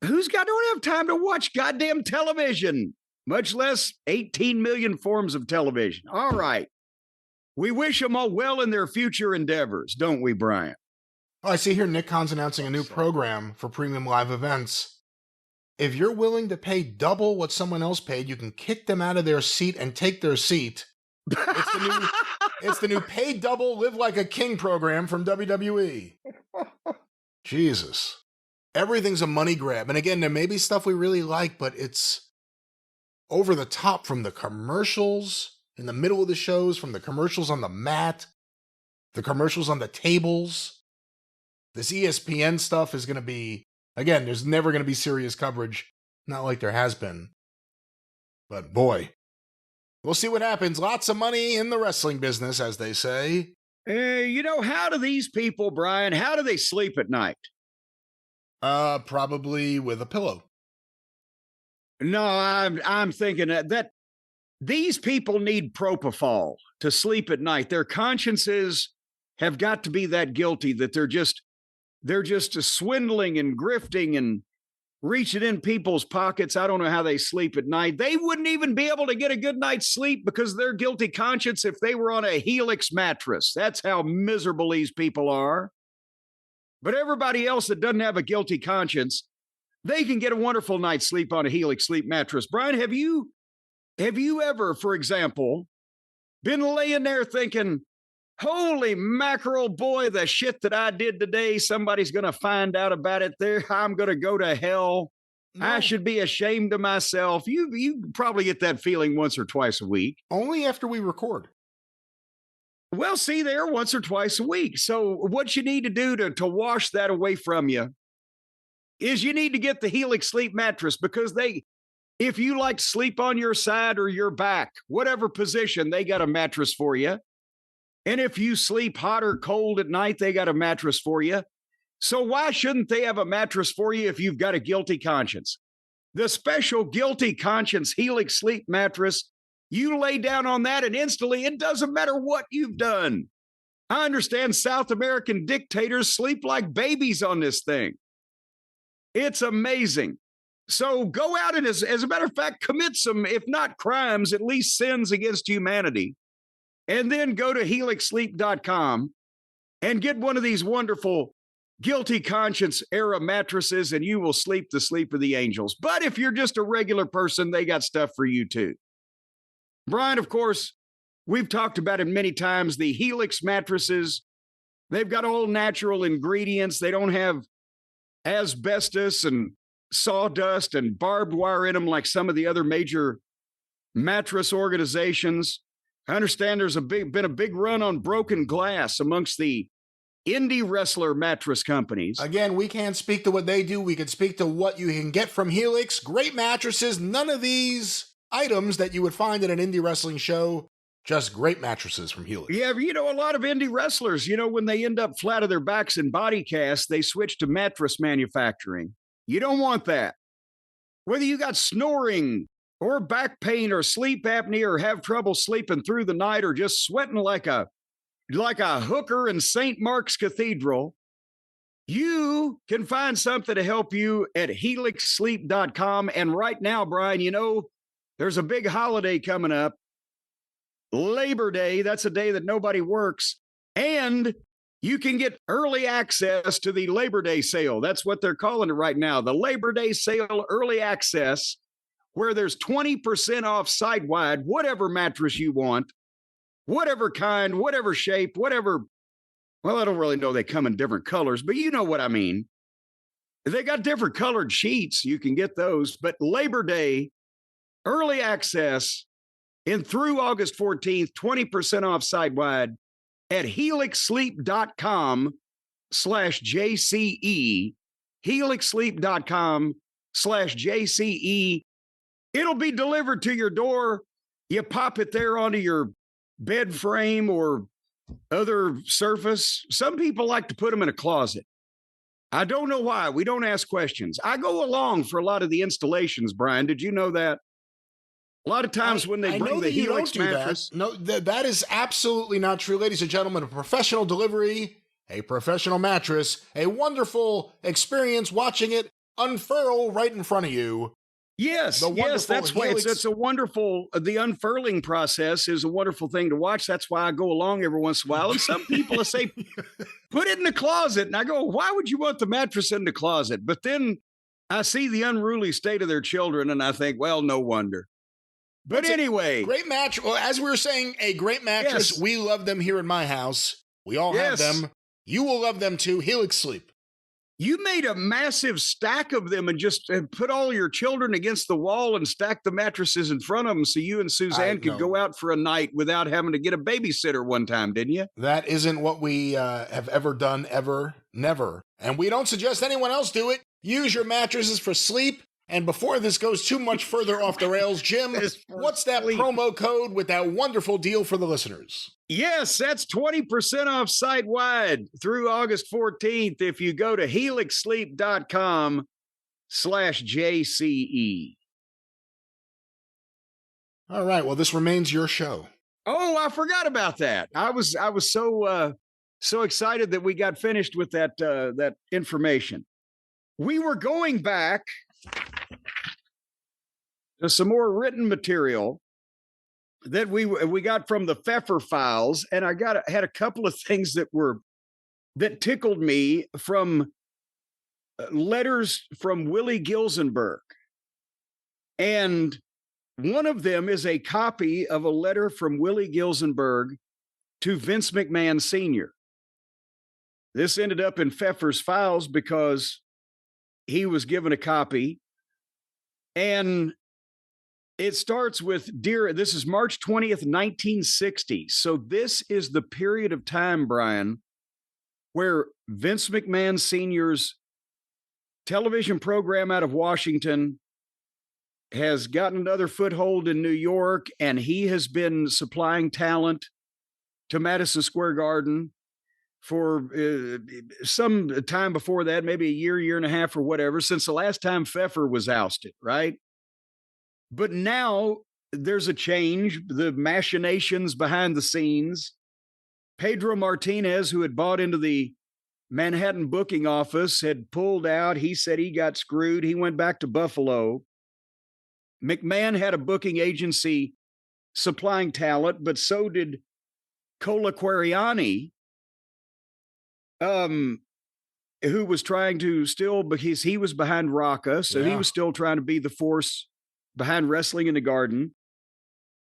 don't have time to watch goddamn television, much less 18 million forms of television. All right. We wish them all well in their future endeavors, don't we, Brian? Oh, I see here Nick Khan's announcing a new program for premium live events. If you're willing to pay double what someone else paid, you can kick them out of their seat and take their seat. It's the new pay double, live like a king program from WWE. Jesus. Everything's a money grab. And again, there may be stuff we really like, but it's over the top, from the commercials in the middle of the shows, from the commercials on the mat. The commercials on the tables. This ESPN stuff is going to be, again, there's never going to be serious coverage. Not like there has been. But boy, we'll see what happens. Lots of money in the wrestling business, as they say. How do these people, Brian, how do they sleep at night? Probably with a pillow. No, I'm thinking that these people need propofol to sleep at night. Their consciences have got to be that guilty that they're just swindling and grifting and reaching in people's pockets. I don't know how they sleep at night. They wouldn't even be able to get a good night's sleep because of their guilty conscience if they were on a Helix mattress. That's how miserable these people are. But everybody else that doesn't have a guilty conscience, they can get a wonderful night's sleep on a Helix sleep mattress. Brian, have you ever, for example, been laying there thinking, holy mackerel, boy, the shit that I did today, somebody's going to find out about it there. I'm going to go to hell. No. I should be ashamed of myself. You probably get that feeling once or twice a week. Only after we record. Well, see there, once or twice a week. So what you need to do to wash that away from you is you need to get the Helix sleep mattress because if you like to sleep on your side or your back, whatever position, they got a mattress for you. And if you sleep hot or cold at night, they got a mattress for you. So why shouldn't they have a mattress for you if you've got a guilty conscience? The special guilty conscience Helix sleep mattress, you lay down on that and instantly, it doesn't matter what you've done. I understand South American dictators sleep like babies on this thing. It's amazing. So go out and, as a matter of fact, commit some, if not crimes, at least sins against humanity. And then go to helixsleep.com and get one of these wonderful guilty conscience era mattresses, and you will sleep the sleep of the angels. But if you're just a regular person, they got stuff for you too. Brian, of course, we've talked about it many times. The Helix mattresses, they've got all natural ingredients. They don't have asbestos and sawdust and barbed wire in them like some of the other major mattress organizations. I understand there's been a big run on broken glass amongst the indie wrestler mattress companies. Again, we can't speak to what they do. We can speak to what you can get from Helix. Great mattresses. None of these items that you would find at an indie wrestling show. Just great mattresses from Helix. Yeah, a lot of indie wrestlers, when they end up flat on their backs in body casts, they switch to mattress manufacturing. You don't want that. Whether you got snoring or back pain or sleep apnea or have trouble sleeping through the night or just sweating like a hooker in St. Mark's Cathedral, you can find something to help you at helixsleep.com. And right now, Brian, there's a big holiday coming up. Labor Day, that's a day that nobody works. And you can get early access to the Labor Day sale. That's what they're calling it right now. The Labor Day sale early access, where there's 20% off site-wide, whatever mattress you want, whatever kind, whatever shape, whatever. Well, I don't really know they come in different colors, but you know what I mean. They got different colored sheets. You can get those. But Labor Day, early access, and through August 14th, 20% off site-wide at helixsleep.com/JCE, helixsleep.com/JCE. It'll be delivered to your door. You pop it there onto your bed frame or other surface. Some people like to put them in a closet. I don't know why. We don't ask questions. I go along for a lot of the installations, Brian. Did you know that? A lot of times when they bring the Helix mattress. No, that is absolutely not true. Ladies and gentlemen, a professional delivery, a professional mattress, a wonderful experience watching it unfurl right in front of you. Yes, that's why it's a wonderful, the unfurling process is a wonderful thing to watch. That's why I go along every once in a while. And some people say, put it in the closet. And I go, why would you want the mattress in the closet? But then I see the unruly state of their children and I think, well, no wonder. But anyway. Great match. Well, as we were saying, a great mattress. Yes. We love them here in my house. We all have them. You will love them too. Helix Sleep. You made a massive stack of them and just put all your children against the wall and stacked the mattresses in front of them so you and Suzanne could go out for a night without having to get a babysitter one time, didn't you? That isn't what we have ever done, ever, never. And we don't suggest anyone else do it. Use your mattresses for sleep. And before this goes too much further off the rails, Jim, what's that promo code with that wonderful deal for the listeners? Yes, that's 20% off site-wide through August 14th if you go to helixsleep.com/JCE. All right, well, this remains your show. Oh, I forgot about that. I was so excited that we got finished with that information. We were going back to some more written material that we got from the Pfeffer files, and I had a couple of things that tickled me from letters from Willie Gilzenberg. And one of them is a copy of a letter from Willie Gilzenberg to Vince McMahon Sr. This ended up in Pfeffer's files because he was given a copy. And it starts with, this is March 20th, 1960. So this is the period of time, Brian, where Vince McMahon Sr.'s television program out of Washington has gotten another foothold in New York, and he has been supplying talent to Madison Square Garden for some time before that, maybe a year and a half or whatever, since the last time Pfeffer was ousted, right? But now there's a change, the machinations behind the scenes. Pedro Martinez, who had bought into the Manhattan booking office, had pulled out. He said he got screwed. He went back to Buffalo. McMahon had a booking agency supplying talent, but so did Cola Quariani, who was trying to still, because he was behind Rocca, so he was still trying to be the force behind Wrestling in the Garden.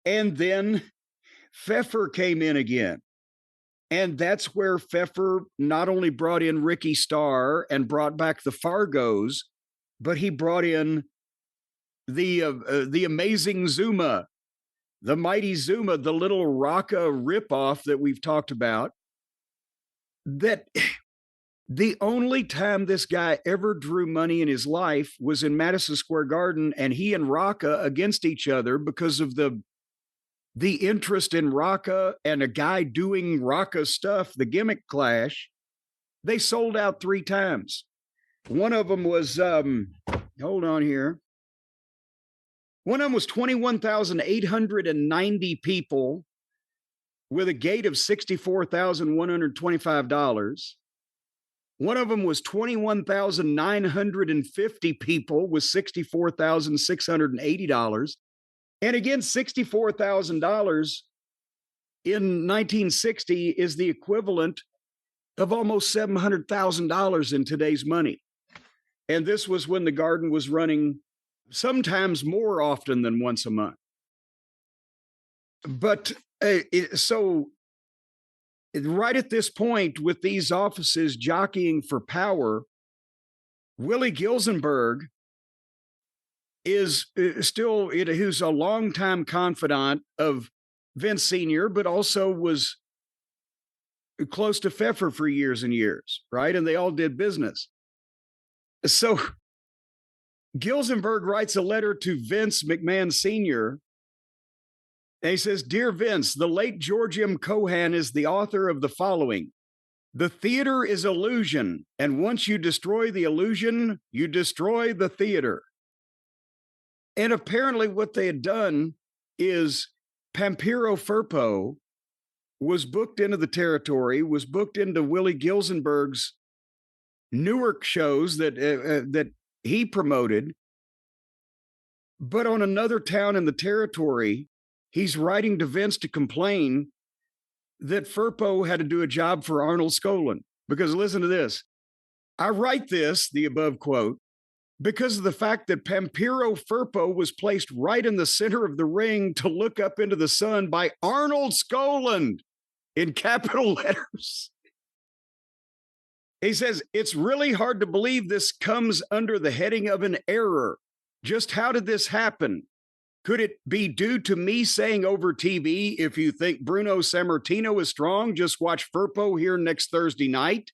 And then Pfeffer came in again. And that's where Pfeffer not only brought in Ricky Starr and brought back the Fargos, but he brought in the amazing Zuma, the mighty Zuma, the little Rocca ripoff that we've talked about. That the only time this guy ever drew money in his life was in Madison Square Garden, and he and Rocca against each other because of the interest in Rocca and a guy doing Rocca stuff, the gimmick clash. They sold out 3 times. One of them was, hold on here. One of them was 21,890 people with a gate of $64,125. One of them was 21,950 people with $64,680. And again, $64,000 in 1960 is the equivalent of almost $700,000 in today's money. And this was when the Garden was running sometimes more often than once a month. But so right at this point, with these offices jockeying for power, Willie Gilzenberg is still, who's a longtime confidant of Vince Sr., but also was close to Pfeffer for years and years, right? And they all did business. So Gilzenberg writes a letter to Vince McMahon Sr., and he says, "Dear Vince, the late George M. Cohan is the author of the following. The theater is illusion, and once you destroy the illusion, you destroy the theater." And apparently what they had done is Pampero Firpo was booked into the territory, was booked into Willie Gilzenberg's Newark shows that he promoted. But on another town in the territory, he's writing to Vince to complain that Firpo had to do a job for Arnold Skolin. Because listen to this. I write this, the above quote, because of the fact that Pampero Firpo was placed right in the center of the ring to look up into the sun by Arnold Skolin in capital letters. He says, it's really hard to believe this comes under the heading of an error. Just how did this happen? Could it be due to me saying over TV, if you think Bruno Sammartino is strong, just watch Firpo here next Thursday night?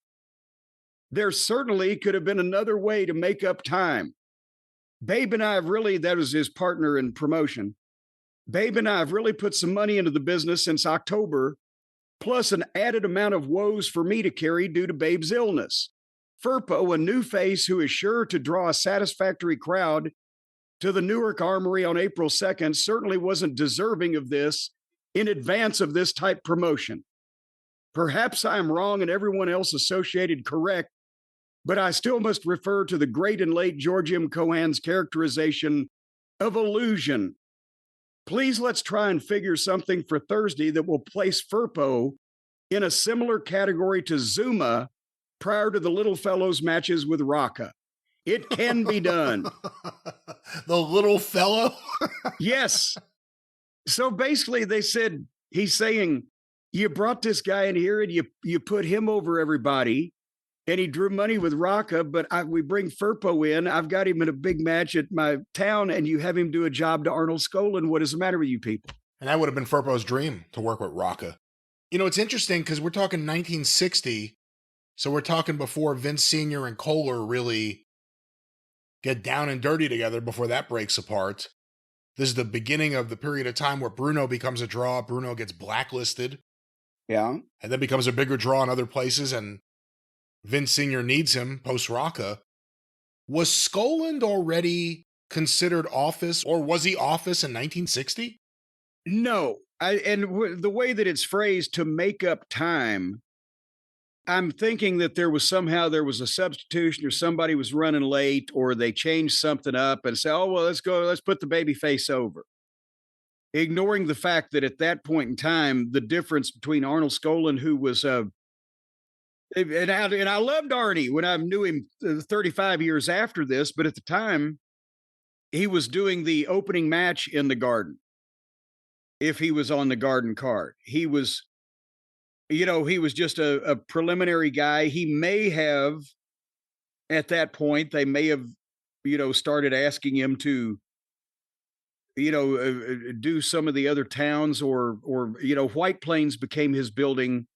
There certainly could have been another way to make up time. Babe and I have really, that was his partner in promotion. Babe and I have really put some money into the business since October, plus an added amount of woes for me to carry due to Babe's illness. Firpo, a new face who is sure to draw a satisfactory crowd to the Newark Armory on April 2nd, certainly wasn't deserving of this in advance of this type promotion. Perhaps I am wrong and everyone else associated correct, but I still must refer to the great and late George M. Cohan's characterization of illusion. Please let's try and figure something for Thursday that will place Firpo in a similar category to Zuma prior to the little fellow's matches with Rocca. It can be done. The little fellow? Yes. So basically they said, he's saying, you brought this guy in here and you put him over everybody and he drew money with Rocca, but we bring Firpo in. I've got him in a big match at my town and you have him do a job to Arnold Skolin. What is the matter with you people? And that would have been Firpo's dream, to work with Rocca. You know, it's interesting because we're talking 1960. So we're talking before Vince Sr. and Kohler really get down and dirty together, before that breaks apart. This is the beginning of the period of time where Bruno becomes a draw. Bruno gets blacklisted. Yeah. And then becomes a bigger draw in other places, and Vince Sr. needs him post-Rocca. Was Skoland already considered office, or was he office in 1960? No. The way that it's phrased, to make up time, I'm thinking that there was a substitution, or somebody was running late, or they changed something up and say, oh, well, let's put the baby face over. Ignoring the fact that at that point in time, the difference between Arnold Skolin, who was and I loved Arnie when I knew him 35 years after this, but at the time, he was doing the opening match in the Garden. If he was on the Garden card, he was just a preliminary guy. He may have, at that point, they may have, started asking him to, do some of the other towns, or White Plains became his building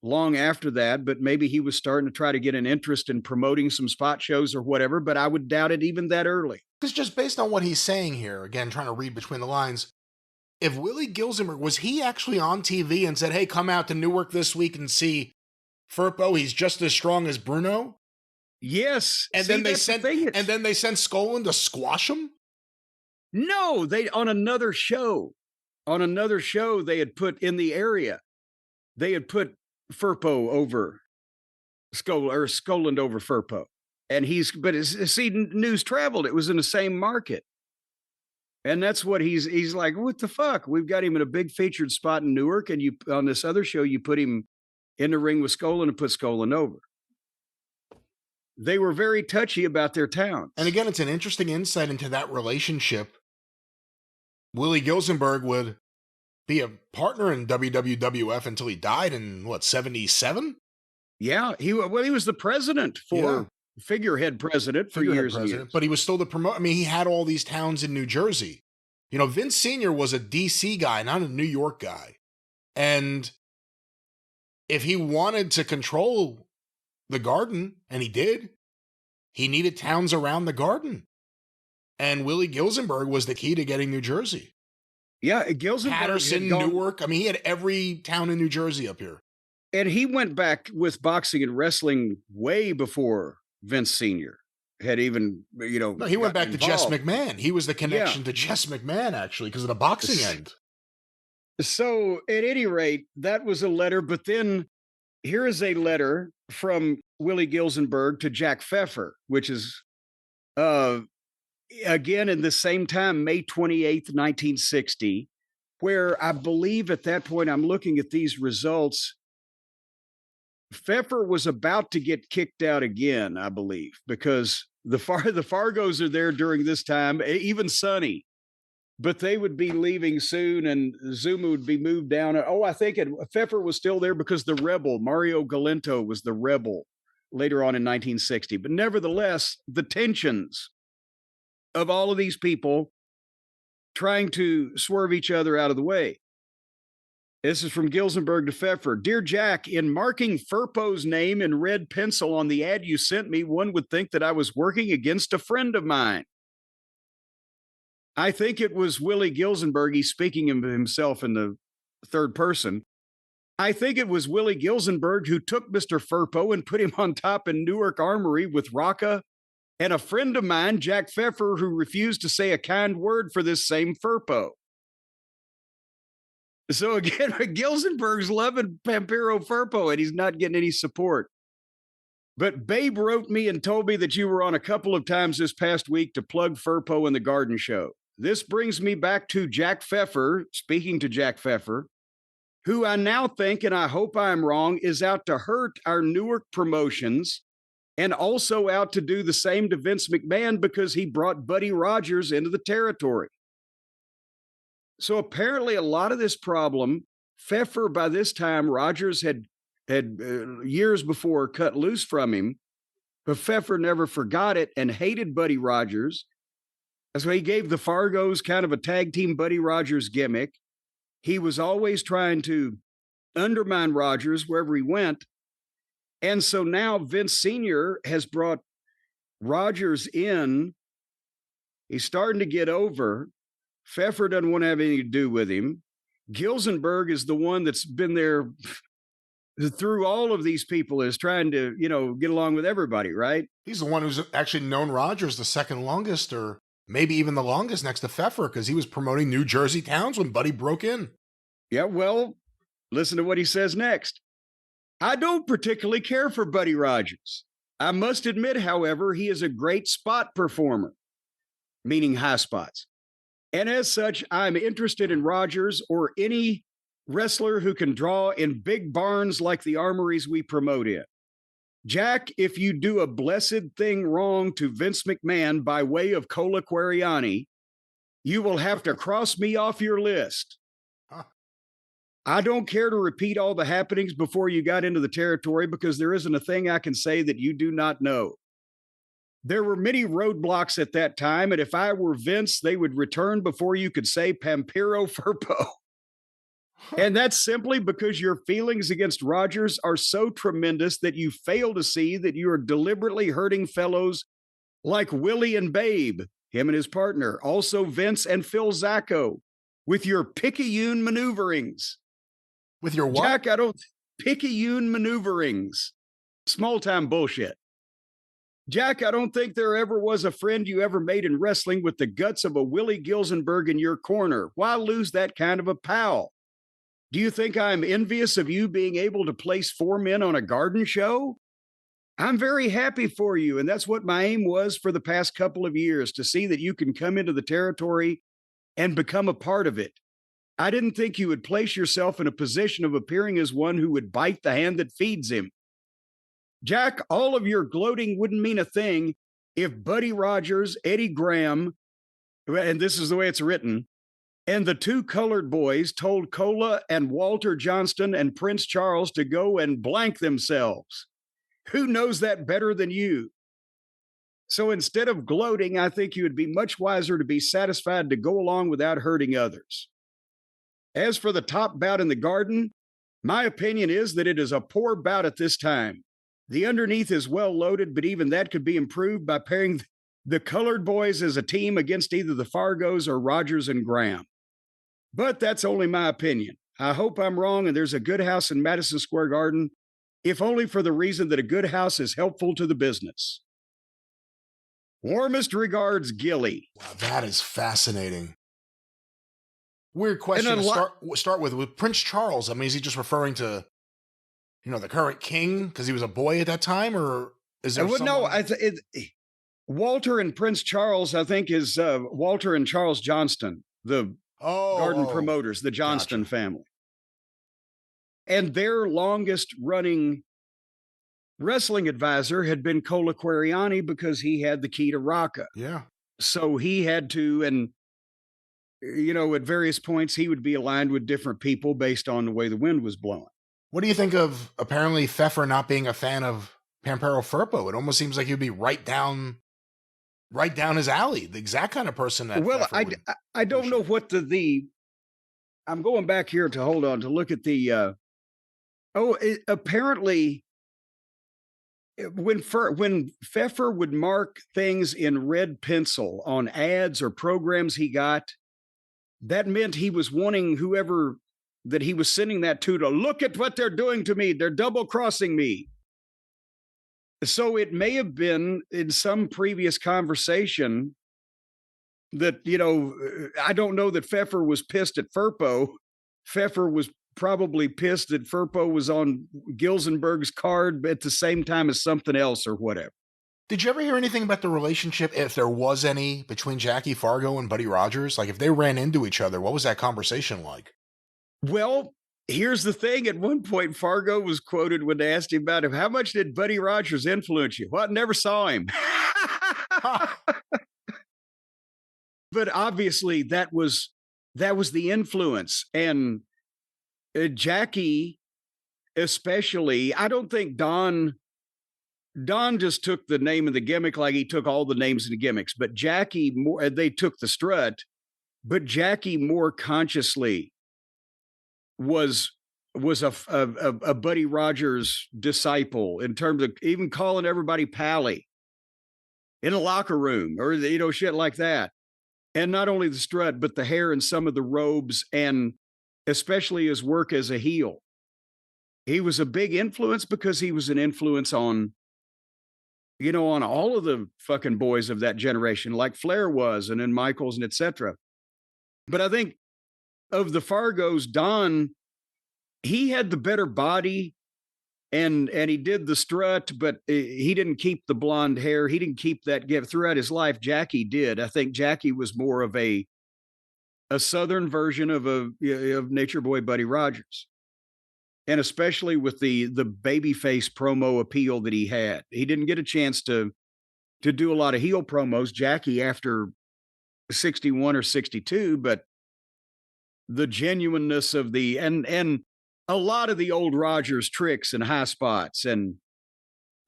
long after that, but maybe he was starting to try to get an interest in promoting some spot shows or whatever, but I would doubt it even that early. Because just based on what he's saying here, again, trying to read between the lines, if Willie Gilzenberg, was he actually on TV and said, hey, come out to Newark this week and see Firpo, he's just as strong as Bruno? Yes. And then they sent Skoland to squash him? No, on another show they had put in the area, they had put Firpo over Skoland over Firpo. And news traveled. It was in the same market. And that's what he's like, what the fuck? We've got him in a big featured spot in Newark, and on this other show, you put him in the ring with Skolin and put Skolin over. They were very touchy about their towns. And again, it's an interesting insight into that relationship. Willie Gilzenberg would be a partner in WWF until he died in, 77? Yeah, he was the president figurehead president for years and years. But he was still the promoter. I mean, he had all these towns in New Jersey. Vince Sr. was a DC guy, not a New York guy. And if he wanted to control the Garden, and he did, he needed towns around the Garden. And Willie Gilzenberg was the key to getting New Jersey. Yeah, Gilzenberg. Patterson, Newark. I mean, he had every town in New Jersey up here. And he went back with boxing and wrestling way before Vince Sr. had even, No, he went back to Jess McMahon. He was the connection to Jess McMahon, actually, because of the boxing end. So, at any rate, that was a letter. But then here is a letter from Willie Gilzenberg to Jack Pfefer, which is, again, in the same time, May 28th, 1960, where I believe at that point, I'm looking at these results, Pfeffer was about to get kicked out again, I believe, because the Fargos are there during this time, even Sonny, but they would be leaving soon, and Zuma would be moved down. I think Pfeffer was still there because the Rebel, Mario Galento, was the Rebel later on in 1960. But nevertheless, the tensions of all of these people trying to swerve each other out of the way. This is from Gilzenberg to Pfeffer. Dear Jack, in marking Firpo's name in red pencil on the ad you sent me, one would think that I was working against a friend of mine. I think it was Willie Gilzenberg. He's speaking of himself in the third person. I think it was Willie Gilzenberg who took Mr. Firpo and put him on top in Newark Armory with Rocca and a friend of mine, Jack Pfefer, who refused to say a kind word for this same Firpo. So again, Gilzenberg's loving Pampero Firpo, and he's not getting any support. But Babe wrote me and told me that you were on a couple of times this past week to plug Firpo in the garden show. This brings me back to Jack Pfefer, speaking to Jack Pfefer, who I now think, and I hope I'm wrong, is out to hurt our Newark promotions and also out to do the same to Vince McMahon because he brought Buddy Rogers into the territory. So apparently a lot of this problem, Pfefer, by this time, Rogers had years before cut loose from him, but Pfefer never forgot it and hated Buddy Rogers. So he gave the Fargos kind of a tag team Buddy Rogers gimmick. He was always trying to undermine Rogers wherever he went. And so now Vince Sr. has brought Rogers in. He's starting to get over. Pfefer doesn't want to have anything to do with him. Gilzenberg is the one that's been there through all of these people, is trying to, get along with everybody, right? He's the one who's actually known Rogers the second longest, or maybe even the longest next to Pfefer, because he was promoting New Jersey towns when Buddy broke in. Yeah, well, listen to what he says next. I don't particularly care for Buddy Rogers. I must admit, however, he is a great spot performer, meaning high spots. And as such, I'm interested in Rogers or any wrestler who can draw in big barns like the armories we promote in. Jack, if you do a blessed thing wrong to Vince McMahon by way of Cola Quariani, you will have to cross me off your list. I don't care to repeat all the happenings before you got into the territory because there isn't a thing I can say that you do not know. There were many roadblocks at that time, and if I were Vince, they would return before you could say Pampero Firpo. And that's simply because your feelings against Rogers are so tremendous that you fail to see that you are deliberately hurting fellows like Willie and Babe, him and his partner, also Vince and Phil Zacco, with your picayune maneuverings. With your what? Jack, picayune maneuverings. Small-time bullshit. Jack, I don't think there ever was a friend you ever made in wrestling with the guts of a Willie Gilzenberg in your corner. Why lose that kind of a pal? Do you think I'm envious of you being able to place 4 men on a garden show? I'm very happy for you, and that's what my aim was for the past couple of years, to see that you can come into the territory and become a part of it. I didn't think you would place yourself in a position of appearing as one who would bite the hand that feeds him. Jack, all of your gloating wouldn't mean a thing if Buddy Rogers, Eddie Graham, and this is the way it's written, and the 2 colored boys told Cola and Walter Johnston and Prince Charles to go and blank themselves. Who knows that better than you? So instead of gloating, I think you would be much wiser to be satisfied to go along without hurting others. As for the top bout in the garden, my opinion is that it is a poor bout at this time. The underneath is well loaded, but even that could be improved by pairing the colored boys as a team against either the Fargos or Rogers and Graham. But that's only my opinion. I hope I'm wrong and there's a good house in Madison Square Garden, if only for the reason that a good house is helpful to the business. Warmest regards, Gilly. Wow, that is fascinating. Weird question to start with Prince Charles. I mean, is he just referring to, the current king because he was a boy at that time, or is there someone? No, Walter and Prince Charles, I think, is Walter and Charles Johnston, the garden promoters, the Johnston family. And their longest running wrestling advisor had been Cola Quariani because he had the key to Rocca. Yeah. So he had to, and at various points, he would be aligned with different people based on the way the wind was blowing. What do you think of apparently Pfeffer not being a fan of Pampero Firpo. It almost seems like he'd be right down his alley. The exact kind of person that. Well, Pfeffer I don't know what I'm going back here to hold on to look at the. Apparently, when Feffer would mark things in red pencil on ads or programs he got, that meant he was wanting whoever that he was sending that to look at what they're doing to me. They're double crossing me. So it may have been in some previous conversation that, I don't know that Pfeffer was pissed at Firpo. Pfeffer was probably pissed that Firpo was on Gilzenberg's card at the same time as something else or whatever. Did you ever hear anything about the relationship, if there was any, between Jackie Fargo and Buddy Rogers? Like, if they ran into each other, what was that conversation like? Well, here's the thing. At one point, Fargo was quoted when they asked him about him. How much did Buddy Rogers influence you? Well, I never saw him. But obviously, that was the influence. And Jackie, especially, I don't think Don just took the name of the gimmick like he took all the names of the gimmicks, but Jackie more, they took the strut, but Jackie more consciously was a Buddy Rogers disciple in terms of even calling everybody Pally in a locker room or, shit like that. And not only the strut, but the hair and some of the robes, and especially his work as a heel. He was a big influence because he was an influence on, on all of the fucking boys of that generation, like Flair was, and then Michaels and etc. But I think of the Fargos, Don, he had the better body and he did the strut, but he didn't keep the blonde hair. He didn't keep that gift throughout his life. Jackie did. I think Jackie was more of a Southern version of Nature Boy Buddy Rogers. And especially with the babyface promo appeal that he had. He didn't get a chance to do a lot of heel promos, Jackie, after 61 or 62, but the genuineness of and a lot of the old Rogers tricks and high spots and,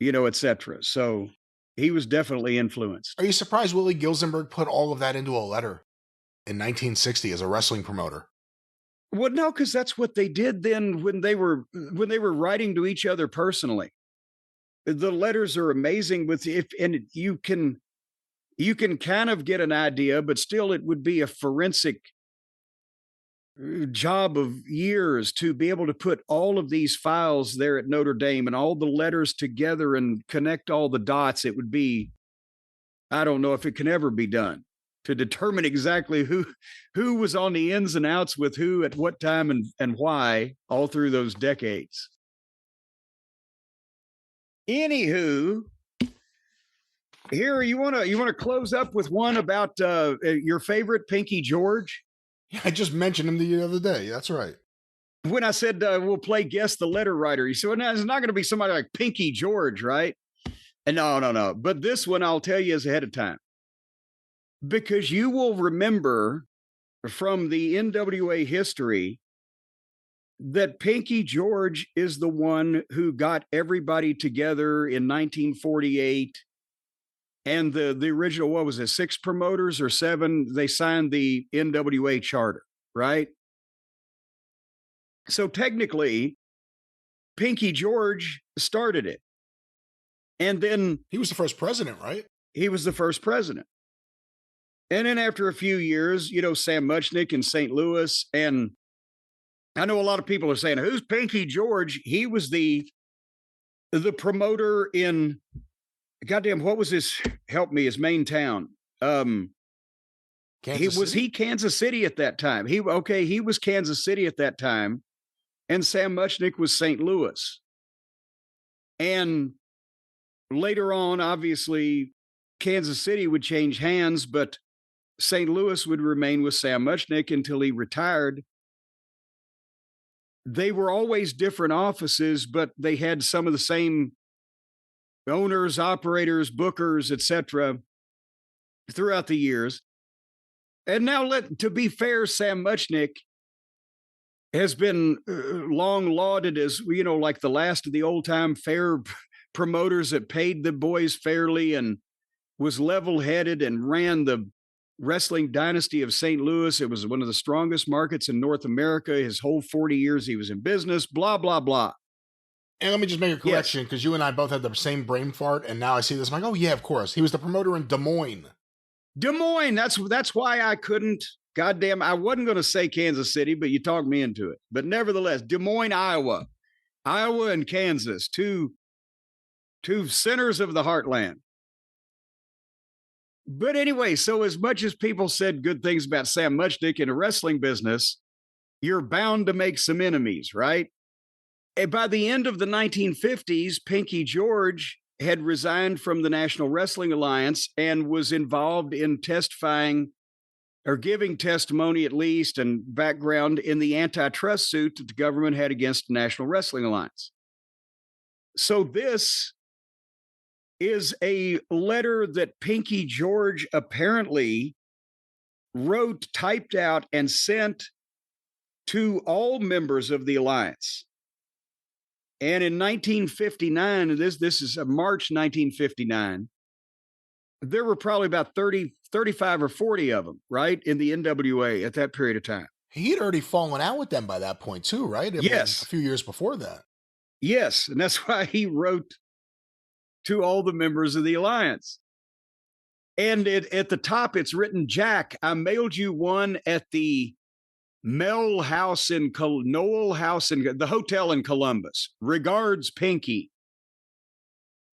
et cetera. So he was definitely influenced. Are you surprised Willie Gilzenberg put all of that into a letter in 1960 as a wrestling promoter? Well, no, because that's what they did then when they were writing to each other personally. The letters are amazing and you can kind of get an idea, but still it would be a forensic job of years to be able to put all of these files there at Notre Dame and all the letters together and connect all the dots. It would be, I don't know if it can ever be done, to determine exactly who was on the ins and outs with who at what time and why all through those decades. Anywho, here you want to close up with one about your favorite Pinky George? Yeah, I just mentioned him the other day. That's right. When I said we'll play Guess the Letter Writer, you said, well, no, it's not going to be somebody like Pinky George, right? And no. But this one I'll tell you is ahead of time. Because you will remember from the NWA history that Pinky George is the one who got everybody together in 1948. And the original, what was it, 6 promoters or 7? They signed the NWA charter, right? So technically, Pinky George started it. And then he was the first president, right? He was the first president. And then after a few years, Sam Muchnick in St. Louis. And I know a lot of people are saying, who's Pinky George? He was the promoter in, goddamn, what was his, help me, his main town? He Kansas City at that time. He was Kansas City at that time. And Sam Muchnick was St. Louis. And later on, obviously, Kansas City would change hands, but St. Louis would remain with Sam Muchnick until he retired. They were always different offices, but they had some of the same owners, operators, bookers, etc. throughout the years. And now, to be fair, Sam Muchnick has been long lauded as, like the last of the old time fair promoters that paid the boys fairly and was level-headed and ran the wrestling dynasty of St. Louis. It was one of the strongest markets in North America. His whole 40 years he was in business, blah, blah, blah. And let me just make a correction, because you and I both had the same brain fart, and now I see this, I'm like, oh yeah, of course. He was the promoter in Des Moines. Des Moines, that's why I couldn't, goddamn, I wasn't going to say Kansas City, but you talked me into it. But nevertheless, Des Moines, Iowa. Iowa and Kansas, two centers of the heartland. But anyway, so as much as people said good things about Sam Muchnick in the wrestling business, you're bound to make some enemies, right? And by the end of the 1950s, Pinky George had resigned from the National Wrestling Alliance and was involved in testifying or giving testimony, at least, and background in the antitrust suit that the government had against the National Wrestling Alliance. So this is a letter that Pinky George apparently wrote, typed out, and sent to all members of the alliance. And in 1959, this is March 1959, there were probably about 35 or 40 of them, right, in the NWA at that period of time. He'd already fallen out with them by that point too, right? Yes. A few years before that. Yes, and that's why he wrote to all the members of the alliance. And at the top, it's written, Jack, I mailed you one at the Noel House in the hotel in Columbus. Regards, Pinky.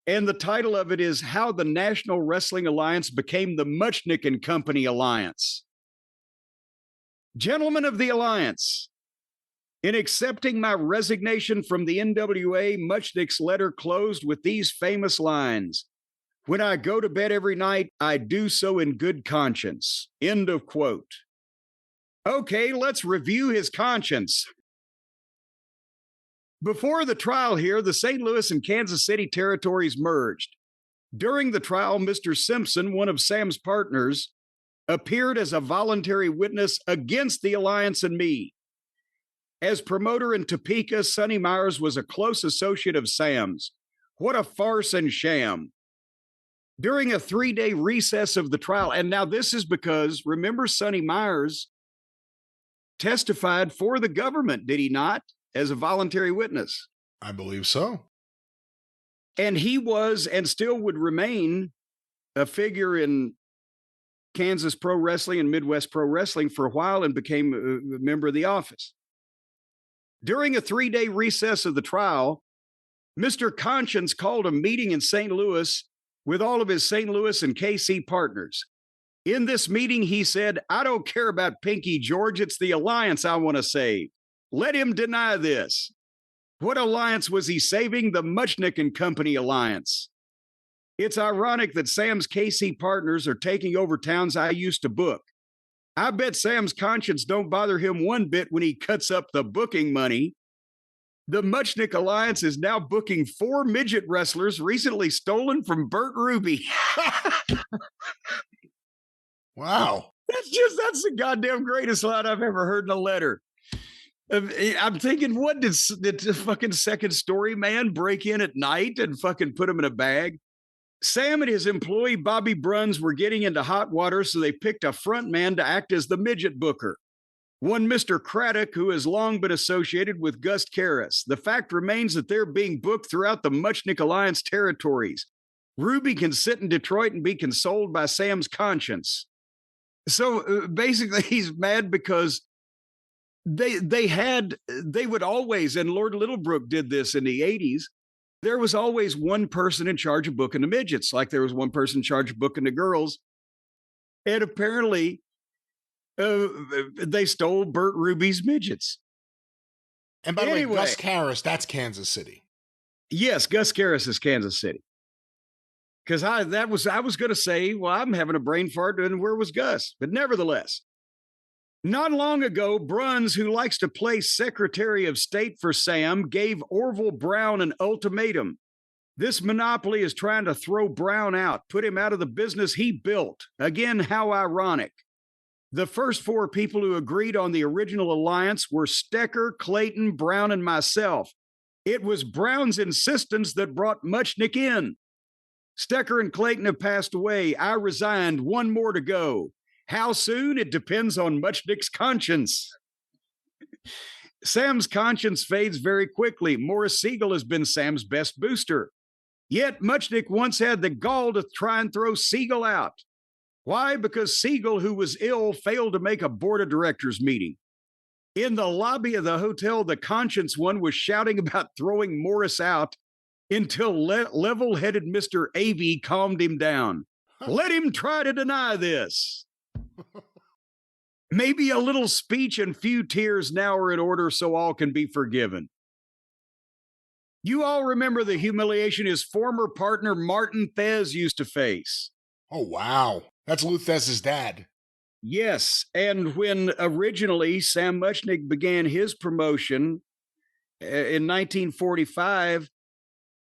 And the title of it is How the National Wrestling Alliance Became the Muchnick and Company Alliance. Gentlemen of the Alliance, in accepting my resignation from the NWA, Muchnick's letter closed with these famous lines. When I go to bed every night, I do so in good conscience. End of quote. Okay, let's review his conscience. Before the trial here, the St. Louis and Kansas City territories merged. During the trial, Mr. Simpson, one of Sam's partners, appeared as a voluntary witness against the alliance and me. As promoter in Topeka, Sonny Myers was a close associate of Sam's. What a farce and sham. During a 3-day recess of the trial, and now this is because, remember, Sonny Myers testified for the government, did he not, as a voluntary witness? I believe so. And he was and still would remain a figure in Kansas pro wrestling and Midwest pro wrestling for a while and became a member of the office. During a 3-day recess of the trial, Mr. Conscience called a meeting in St. Louis with all of his St. Louis and KC partners. In this meeting, he said, I don't care about Pinky George. It's the alliance I want to save. Let him deny this. What alliance was he saving? The Muchnick and Company alliance. It's ironic that Sam's KC partners are taking over towns I used to book. I bet Sam's conscience don't bother him one bit when he cuts up the booking money. The Muchnick Alliance is now booking 4 midget wrestlers recently stolen from Bert Ruby. Wow. That's the goddamn greatest line I've ever heard in a letter. I'm thinking, what did the fucking second story man break in at night and fucking put him in a bag? Sam and his employee, Bobby Bruns, were getting into hot water, so they picked a front man to act as the midget booker. One Mr. Craddock, who has long been associated with Gus Karras. The fact remains that they're being booked throughout the Muchnick Alliance territories. Ruby can sit in Detroit and be consoled by Sam's conscience. So basically, he's mad because they would always, and Lord Littlebrook did this in the 80s, there was always one person in charge of booking the midgets, like there was one person in charge of booking the girls. And apparently, they stole Bert Ruby's midgets. And by the way, Gus Karras, that's Kansas City. Yes, Gus Karras is Kansas City. Because I was going to say, well, I'm having a brain fart, and where was Gus? But nevertheless, not long ago, Bruns, who likes to play Secretary of State for Sam, gave Orville Brown an ultimatum. This monopoly is trying to throw Brown out, put him out of the business he built. Again, how ironic. The first 4 people who agreed on the original alliance were Stecker, Clayton, Brown, and myself. It was Brown's insistence that brought Muchnick in. Stecker and Clayton have passed away. I resigned. One more to go. How soon? It depends on Muchnick's conscience. Sam's conscience fades very quickly. Morris Siegel has been Sam's best booster. Yet Muchnick once had the gall to try and throw Siegel out. Why? Because Siegel, who was ill, failed to make a board of directors meeting. In the lobby of the hotel, the conscience one was shouting about throwing Morris out until level-headed Mr. Avey calmed him down. Let him try to deny this. Maybe a little speech and few tears now are in order so all can be forgiven. You all remember the humiliation his former partner Martin Thez used to face. Oh, wow. That's Lou Thesz's dad. Yes, and when originally Sam Muchnick began his promotion in 1945,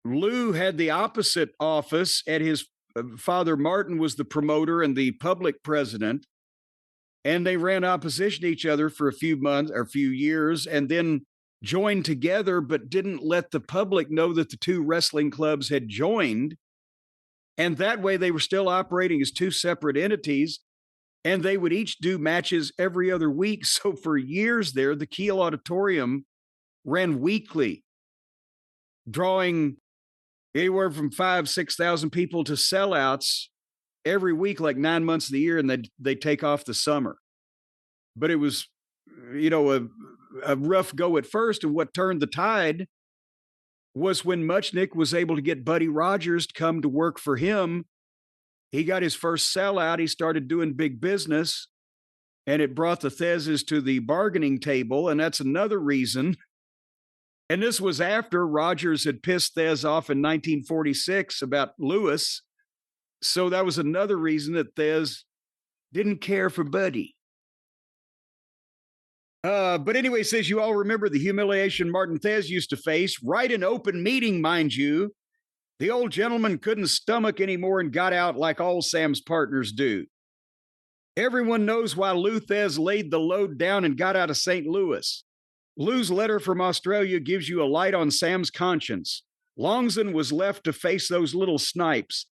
Lou had the opposite office, and his father Martin was the promoter and the public president, and they ran opposition to each other for a few months or a few years, and then joined together, but didn't let the public know that the two wrestling clubs had joined, and that way they were still operating as two separate entities. And they would each do matches every other week. So for years there, the Kiel Auditorium ran weekly, drawing anywhere from 5,000 to 6,000 people to sellouts every week, like 9 months of the year, and they take off the summer. But it was, a rough go at first. And what turned the tide was when Muchnick was able to get Buddy Rogers to come to work for him. He got his first sellout. He started doing big business, and it brought the Theszes to the bargaining table. And that's another reason. And this was after Rogers had pissed Thez off in 1946 about Lewis. So that was another reason that Thez didn't care for Buddy. But anyway, says you all remember the humiliation Martin Thez used to face, right in open meeting, mind you. The old gentleman couldn't stomach anymore and got out like all Sam's partners do. Everyone knows why Lou Thez laid the load down and got out of St. Louis. Lou's letter from Australia gives you a light on Sam's conscience. Longson was left to face those little snipes.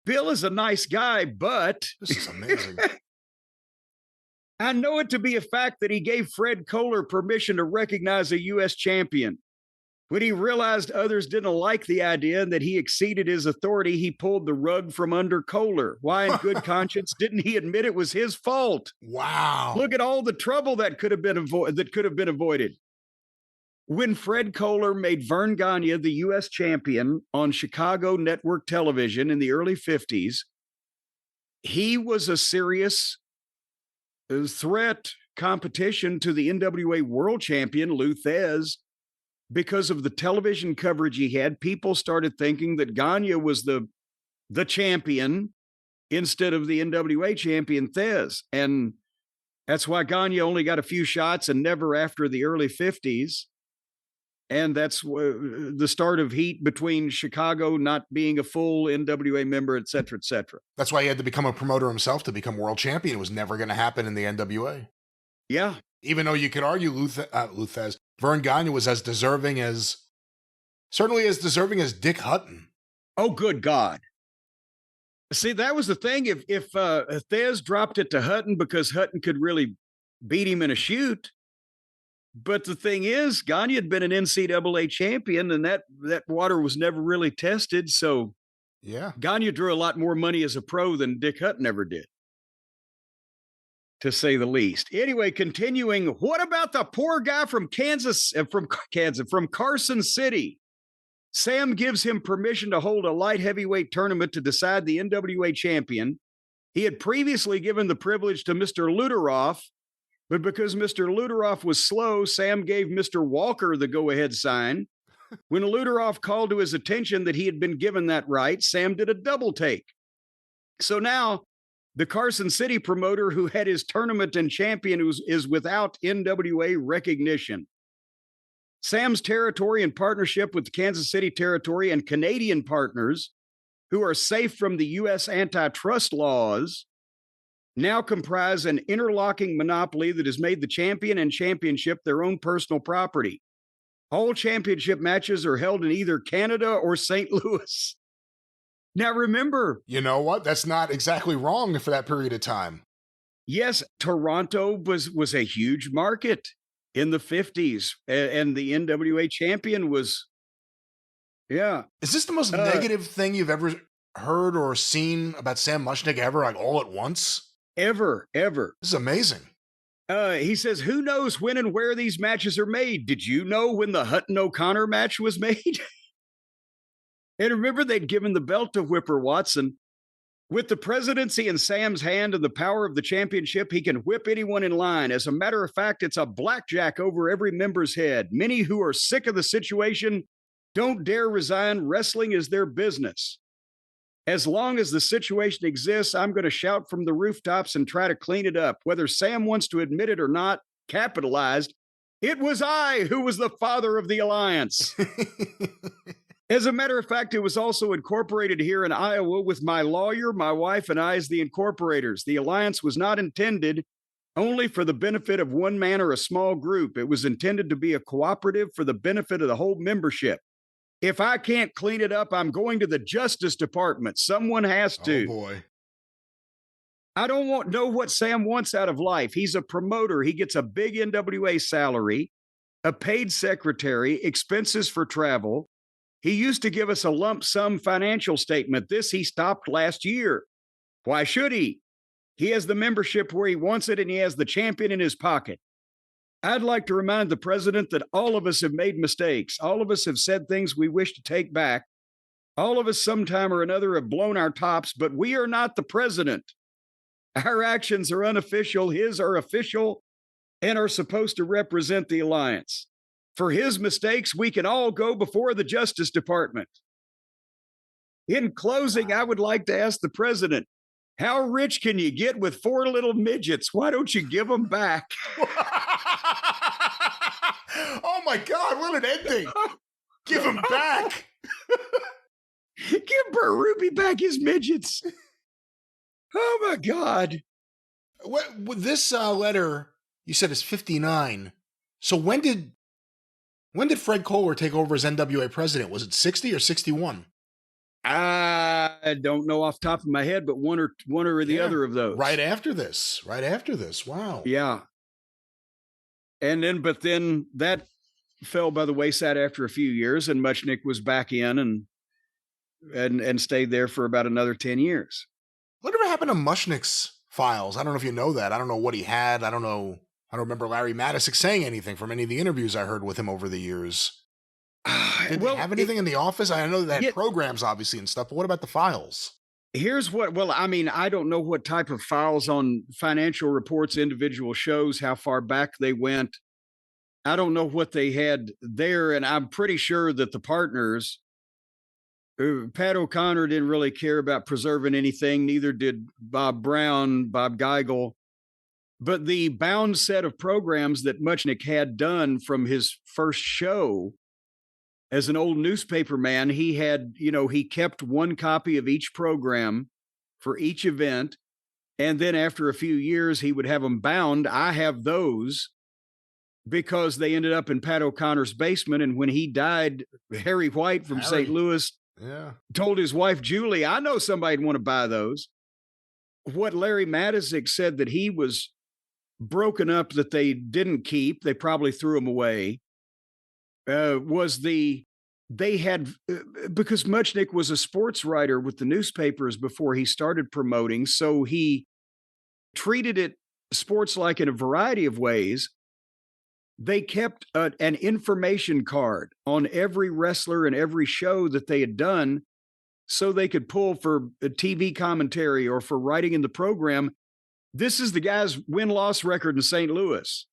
Bill is a nice guy, but... This is amazing. I know it to be a fact that he gave Fred Kohler permission to recognize a U.S. champion. When he realized others didn't like the idea and that he exceeded his authority, he pulled the rug from under Kohler. Why, in good conscience, didn't he admit it was his fault? Wow. Look at all the trouble that could have been avoided. When Fred Kohler made Vern Gagne the U.S. champion on Chicago network television in the early 50s, he was a serious threat competition to the NWA world champion, Lou Thez. Because of the television coverage he had, people started thinking that Gagne was the champion instead of the NWA champion Thez. And that's why Gagne only got a few shots and never after the early 50s. And that's the start of heat between Chicago not being a full NWA member, et cetera, et cetera. That's why he had to become a promoter himself to become world champion. It was never going to happen in the NWA. Yeah. Even though you could argue Lou Thez, Vern Gagne was certainly as deserving as Dick Hutton. Oh, good God. See, that was the thing. If Thez dropped it to Hutton because Hutton could really beat him in a shoot. But the thing is, Gagne had been an NCAA champion, and that water was never really tested. So yeah, Gagne drew a lot more money as a pro than Dick Hutton ever did, to say the least. Anyway, continuing, what about the poor guy from from Carson City? Sam gives him permission to hold a light heavyweight tournament to decide the NWA champion. He had previously given the privilege to Mr. Luteroff, but because Mr. Luteroff was slow, Sam gave Mr. Walker the go-ahead sign. When Luteroff called to his attention that he had been given that right, Sam did a double take. So now the Carson City promoter who had his tournament and champion is without NWA recognition. Sam's territory in partnership with the Kansas City territory and Canadian partners who are safe from the U.S. antitrust laws now comprise an interlocking monopoly that has made the champion and championship their own personal property. All championship matches are held in either Canada or St. Louis. Now, remember. You know what? That's not exactly wrong for that period of time. Yes, Toronto was a huge market in the 50s, and the NWA champion was, yeah. Is this the most negative thing you've ever heard or seen about Sam Muchnick ever, like all at once? Ever. This is amazing. He says, who knows when and where these matches are made? Did you know when the Hutton O'Connor match was made? And remember, they'd given the belt to Whipper Watson. With the presidency in Sam's hand and the power of the championship, he can whip anyone in line. As a matter of fact, it's a blackjack over every member's head. Many who are sick of the situation don't dare resign. Wrestling is their business. As long as the situation exists, I'm going to shout from the rooftops and try to clean it up. Whether Sam wants to admit it or not, capitalized, it was I who was the father of the alliance. As a matter of fact, it was also incorporated here in Iowa with my lawyer, my wife, and I as the incorporators. The alliance was not intended only for the benefit of one man or a small group. It was intended to be a cooperative for the benefit of the whole membership. If I can't clean it up, I'm going to the Justice Department. Someone has to. Oh, boy. I don't know what Sam wants out of life. He's a promoter. He gets a big NWA salary, a paid secretary, expenses for travel. He used to give us a lump sum financial statement. This he stopped last year. Why should he? He has the membership where he wants it, and he has the champion in his pocket. I'd like to remind the president that all of us have made mistakes. All of us have said things we wish to take back. All of us sometime or another have blown our tops, but we are not the president. Our actions are unofficial. His are official and are supposed to represent the alliance. For his mistakes, we can all go before the Justice Department. In closing, I would like to ask the president, how rich can you get with 4 little midgets? Why don't you give them back? Oh, my God. What an ending. Give him back. Give Bert Ruby back his midgets. Oh, my God. This letter, you said, is 59. So when did Fred Kohler take over as NWA president? Was it 60 or 61? I don't know off the top of my head, but one or the other of those. Right after this. Wow. Yeah. But then that fell by the wayside after a few years, and Muchnick was back in and stayed there for about another 10 years. Whatever happened to Muchnick's files? I don't know if you know that. I don't know what he had. I don't remember Larry Madison saying anything from any of the interviews I heard with him over the years. Did they have anything in the office? I know they had programs, obviously, and stuff, but what about the files? I don't know what type of files on financial reports, individual shows, how far back they went. I don't know what they had there, and I'm pretty sure that the partners, Pat O'Connor didn't really care about preserving anything, neither did Bob Brown, Bob Geigel. But the bound set of programs that Muchnick had done from his first show, as an old newspaper man, he kept one copy of each program for each event. And then after a few years, he would have them bound. I have those because they ended up in Pat O'Connor's basement. And when he died, Harry White from St. Louis told his wife, Julie, I know somebody'd want to buy those. What Larry Madison said that he was broken up, that they didn't keep, they probably threw them away. Because Muchnick was a sports writer with the newspapers before he started promoting, so he treated it sports-like in a variety of ways. They kept an information card on every wrestler and every show that they had done so they could pull for a TV commentary or for writing in the program. This is the guy's win-loss record in St. Louis.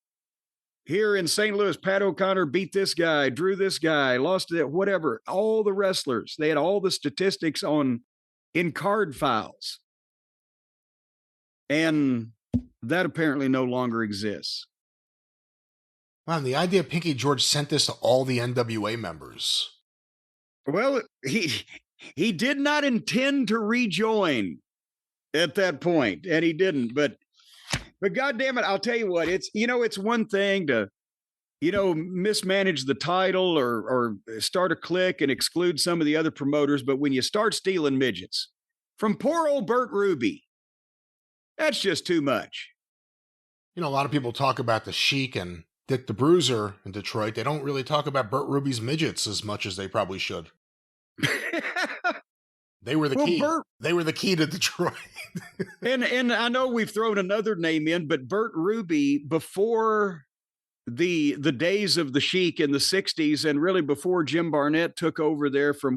Here in St. Louis, Pat O'Connor beat this guy, drew this guy, lost it, whatever. All the wrestlers, they had all the statistics in card files. And that apparently no longer exists. Wow, and the idea of Pinky George sent this to all the NWA members. Well, he did not intend to rejoin at that point, and he didn't. But God damn it, I'll tell you what, it's one thing to mismanage the title or start a clique and exclude some of the other promoters. But when you start stealing midgets from poor old Bert Ruby, that's just too much. A lot of people talk about the Sheik and Dick the Bruiser in Detroit. They don't really talk about Bert Ruby's midgets as much as they probably should. They were the key. They were the key to Detroit. and I know we've thrown another name in, but Bert Ruby, before the days of the Sheik in the 60s, and really before Jim Barnett took over there from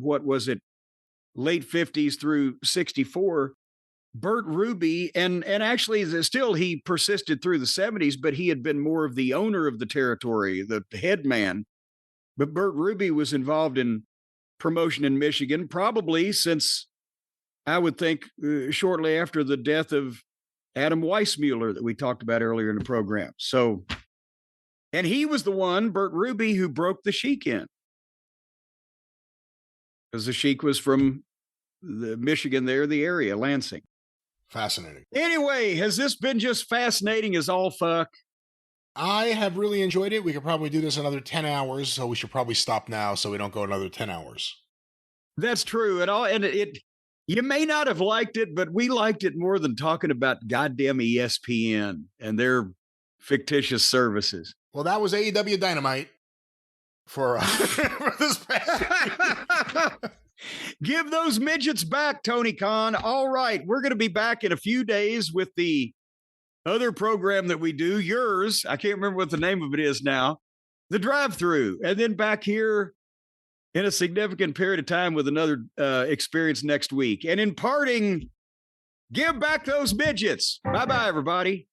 late 50s through 64, Bert Ruby, and actually still he persisted through the 70s, but he had been more of the owner of the territory, the head man. But Bert Ruby was involved in promotion in Michigan, probably since, I would think, shortly after the death of Adam Weissmuller that we talked about earlier in the program. So, and he was the one, Bert Ruby, who broke the Sheik in. Because the Sheik was from the Michigan there, the area, Lansing. Fascinating. Anyway, has this been just fascinating as all fuck? I have really enjoyed it. We could probably do this another 10 hours, so we should probably stop now so we don't go another 10 hours. That's true. And you may not have liked it, but we liked it more than talking about goddamn ESPN and their fictitious services. Well, that was AEW Dynamite for this past week. Give those midgets back, Tony Khan. All right, we're going to be back in a few days with the other program that we do, yours. I can't remember what the name of it is now. The drive-through, and then back here in a significant period of time with another experience next week. And in parting, give back those midgets. Bye-bye, everybody.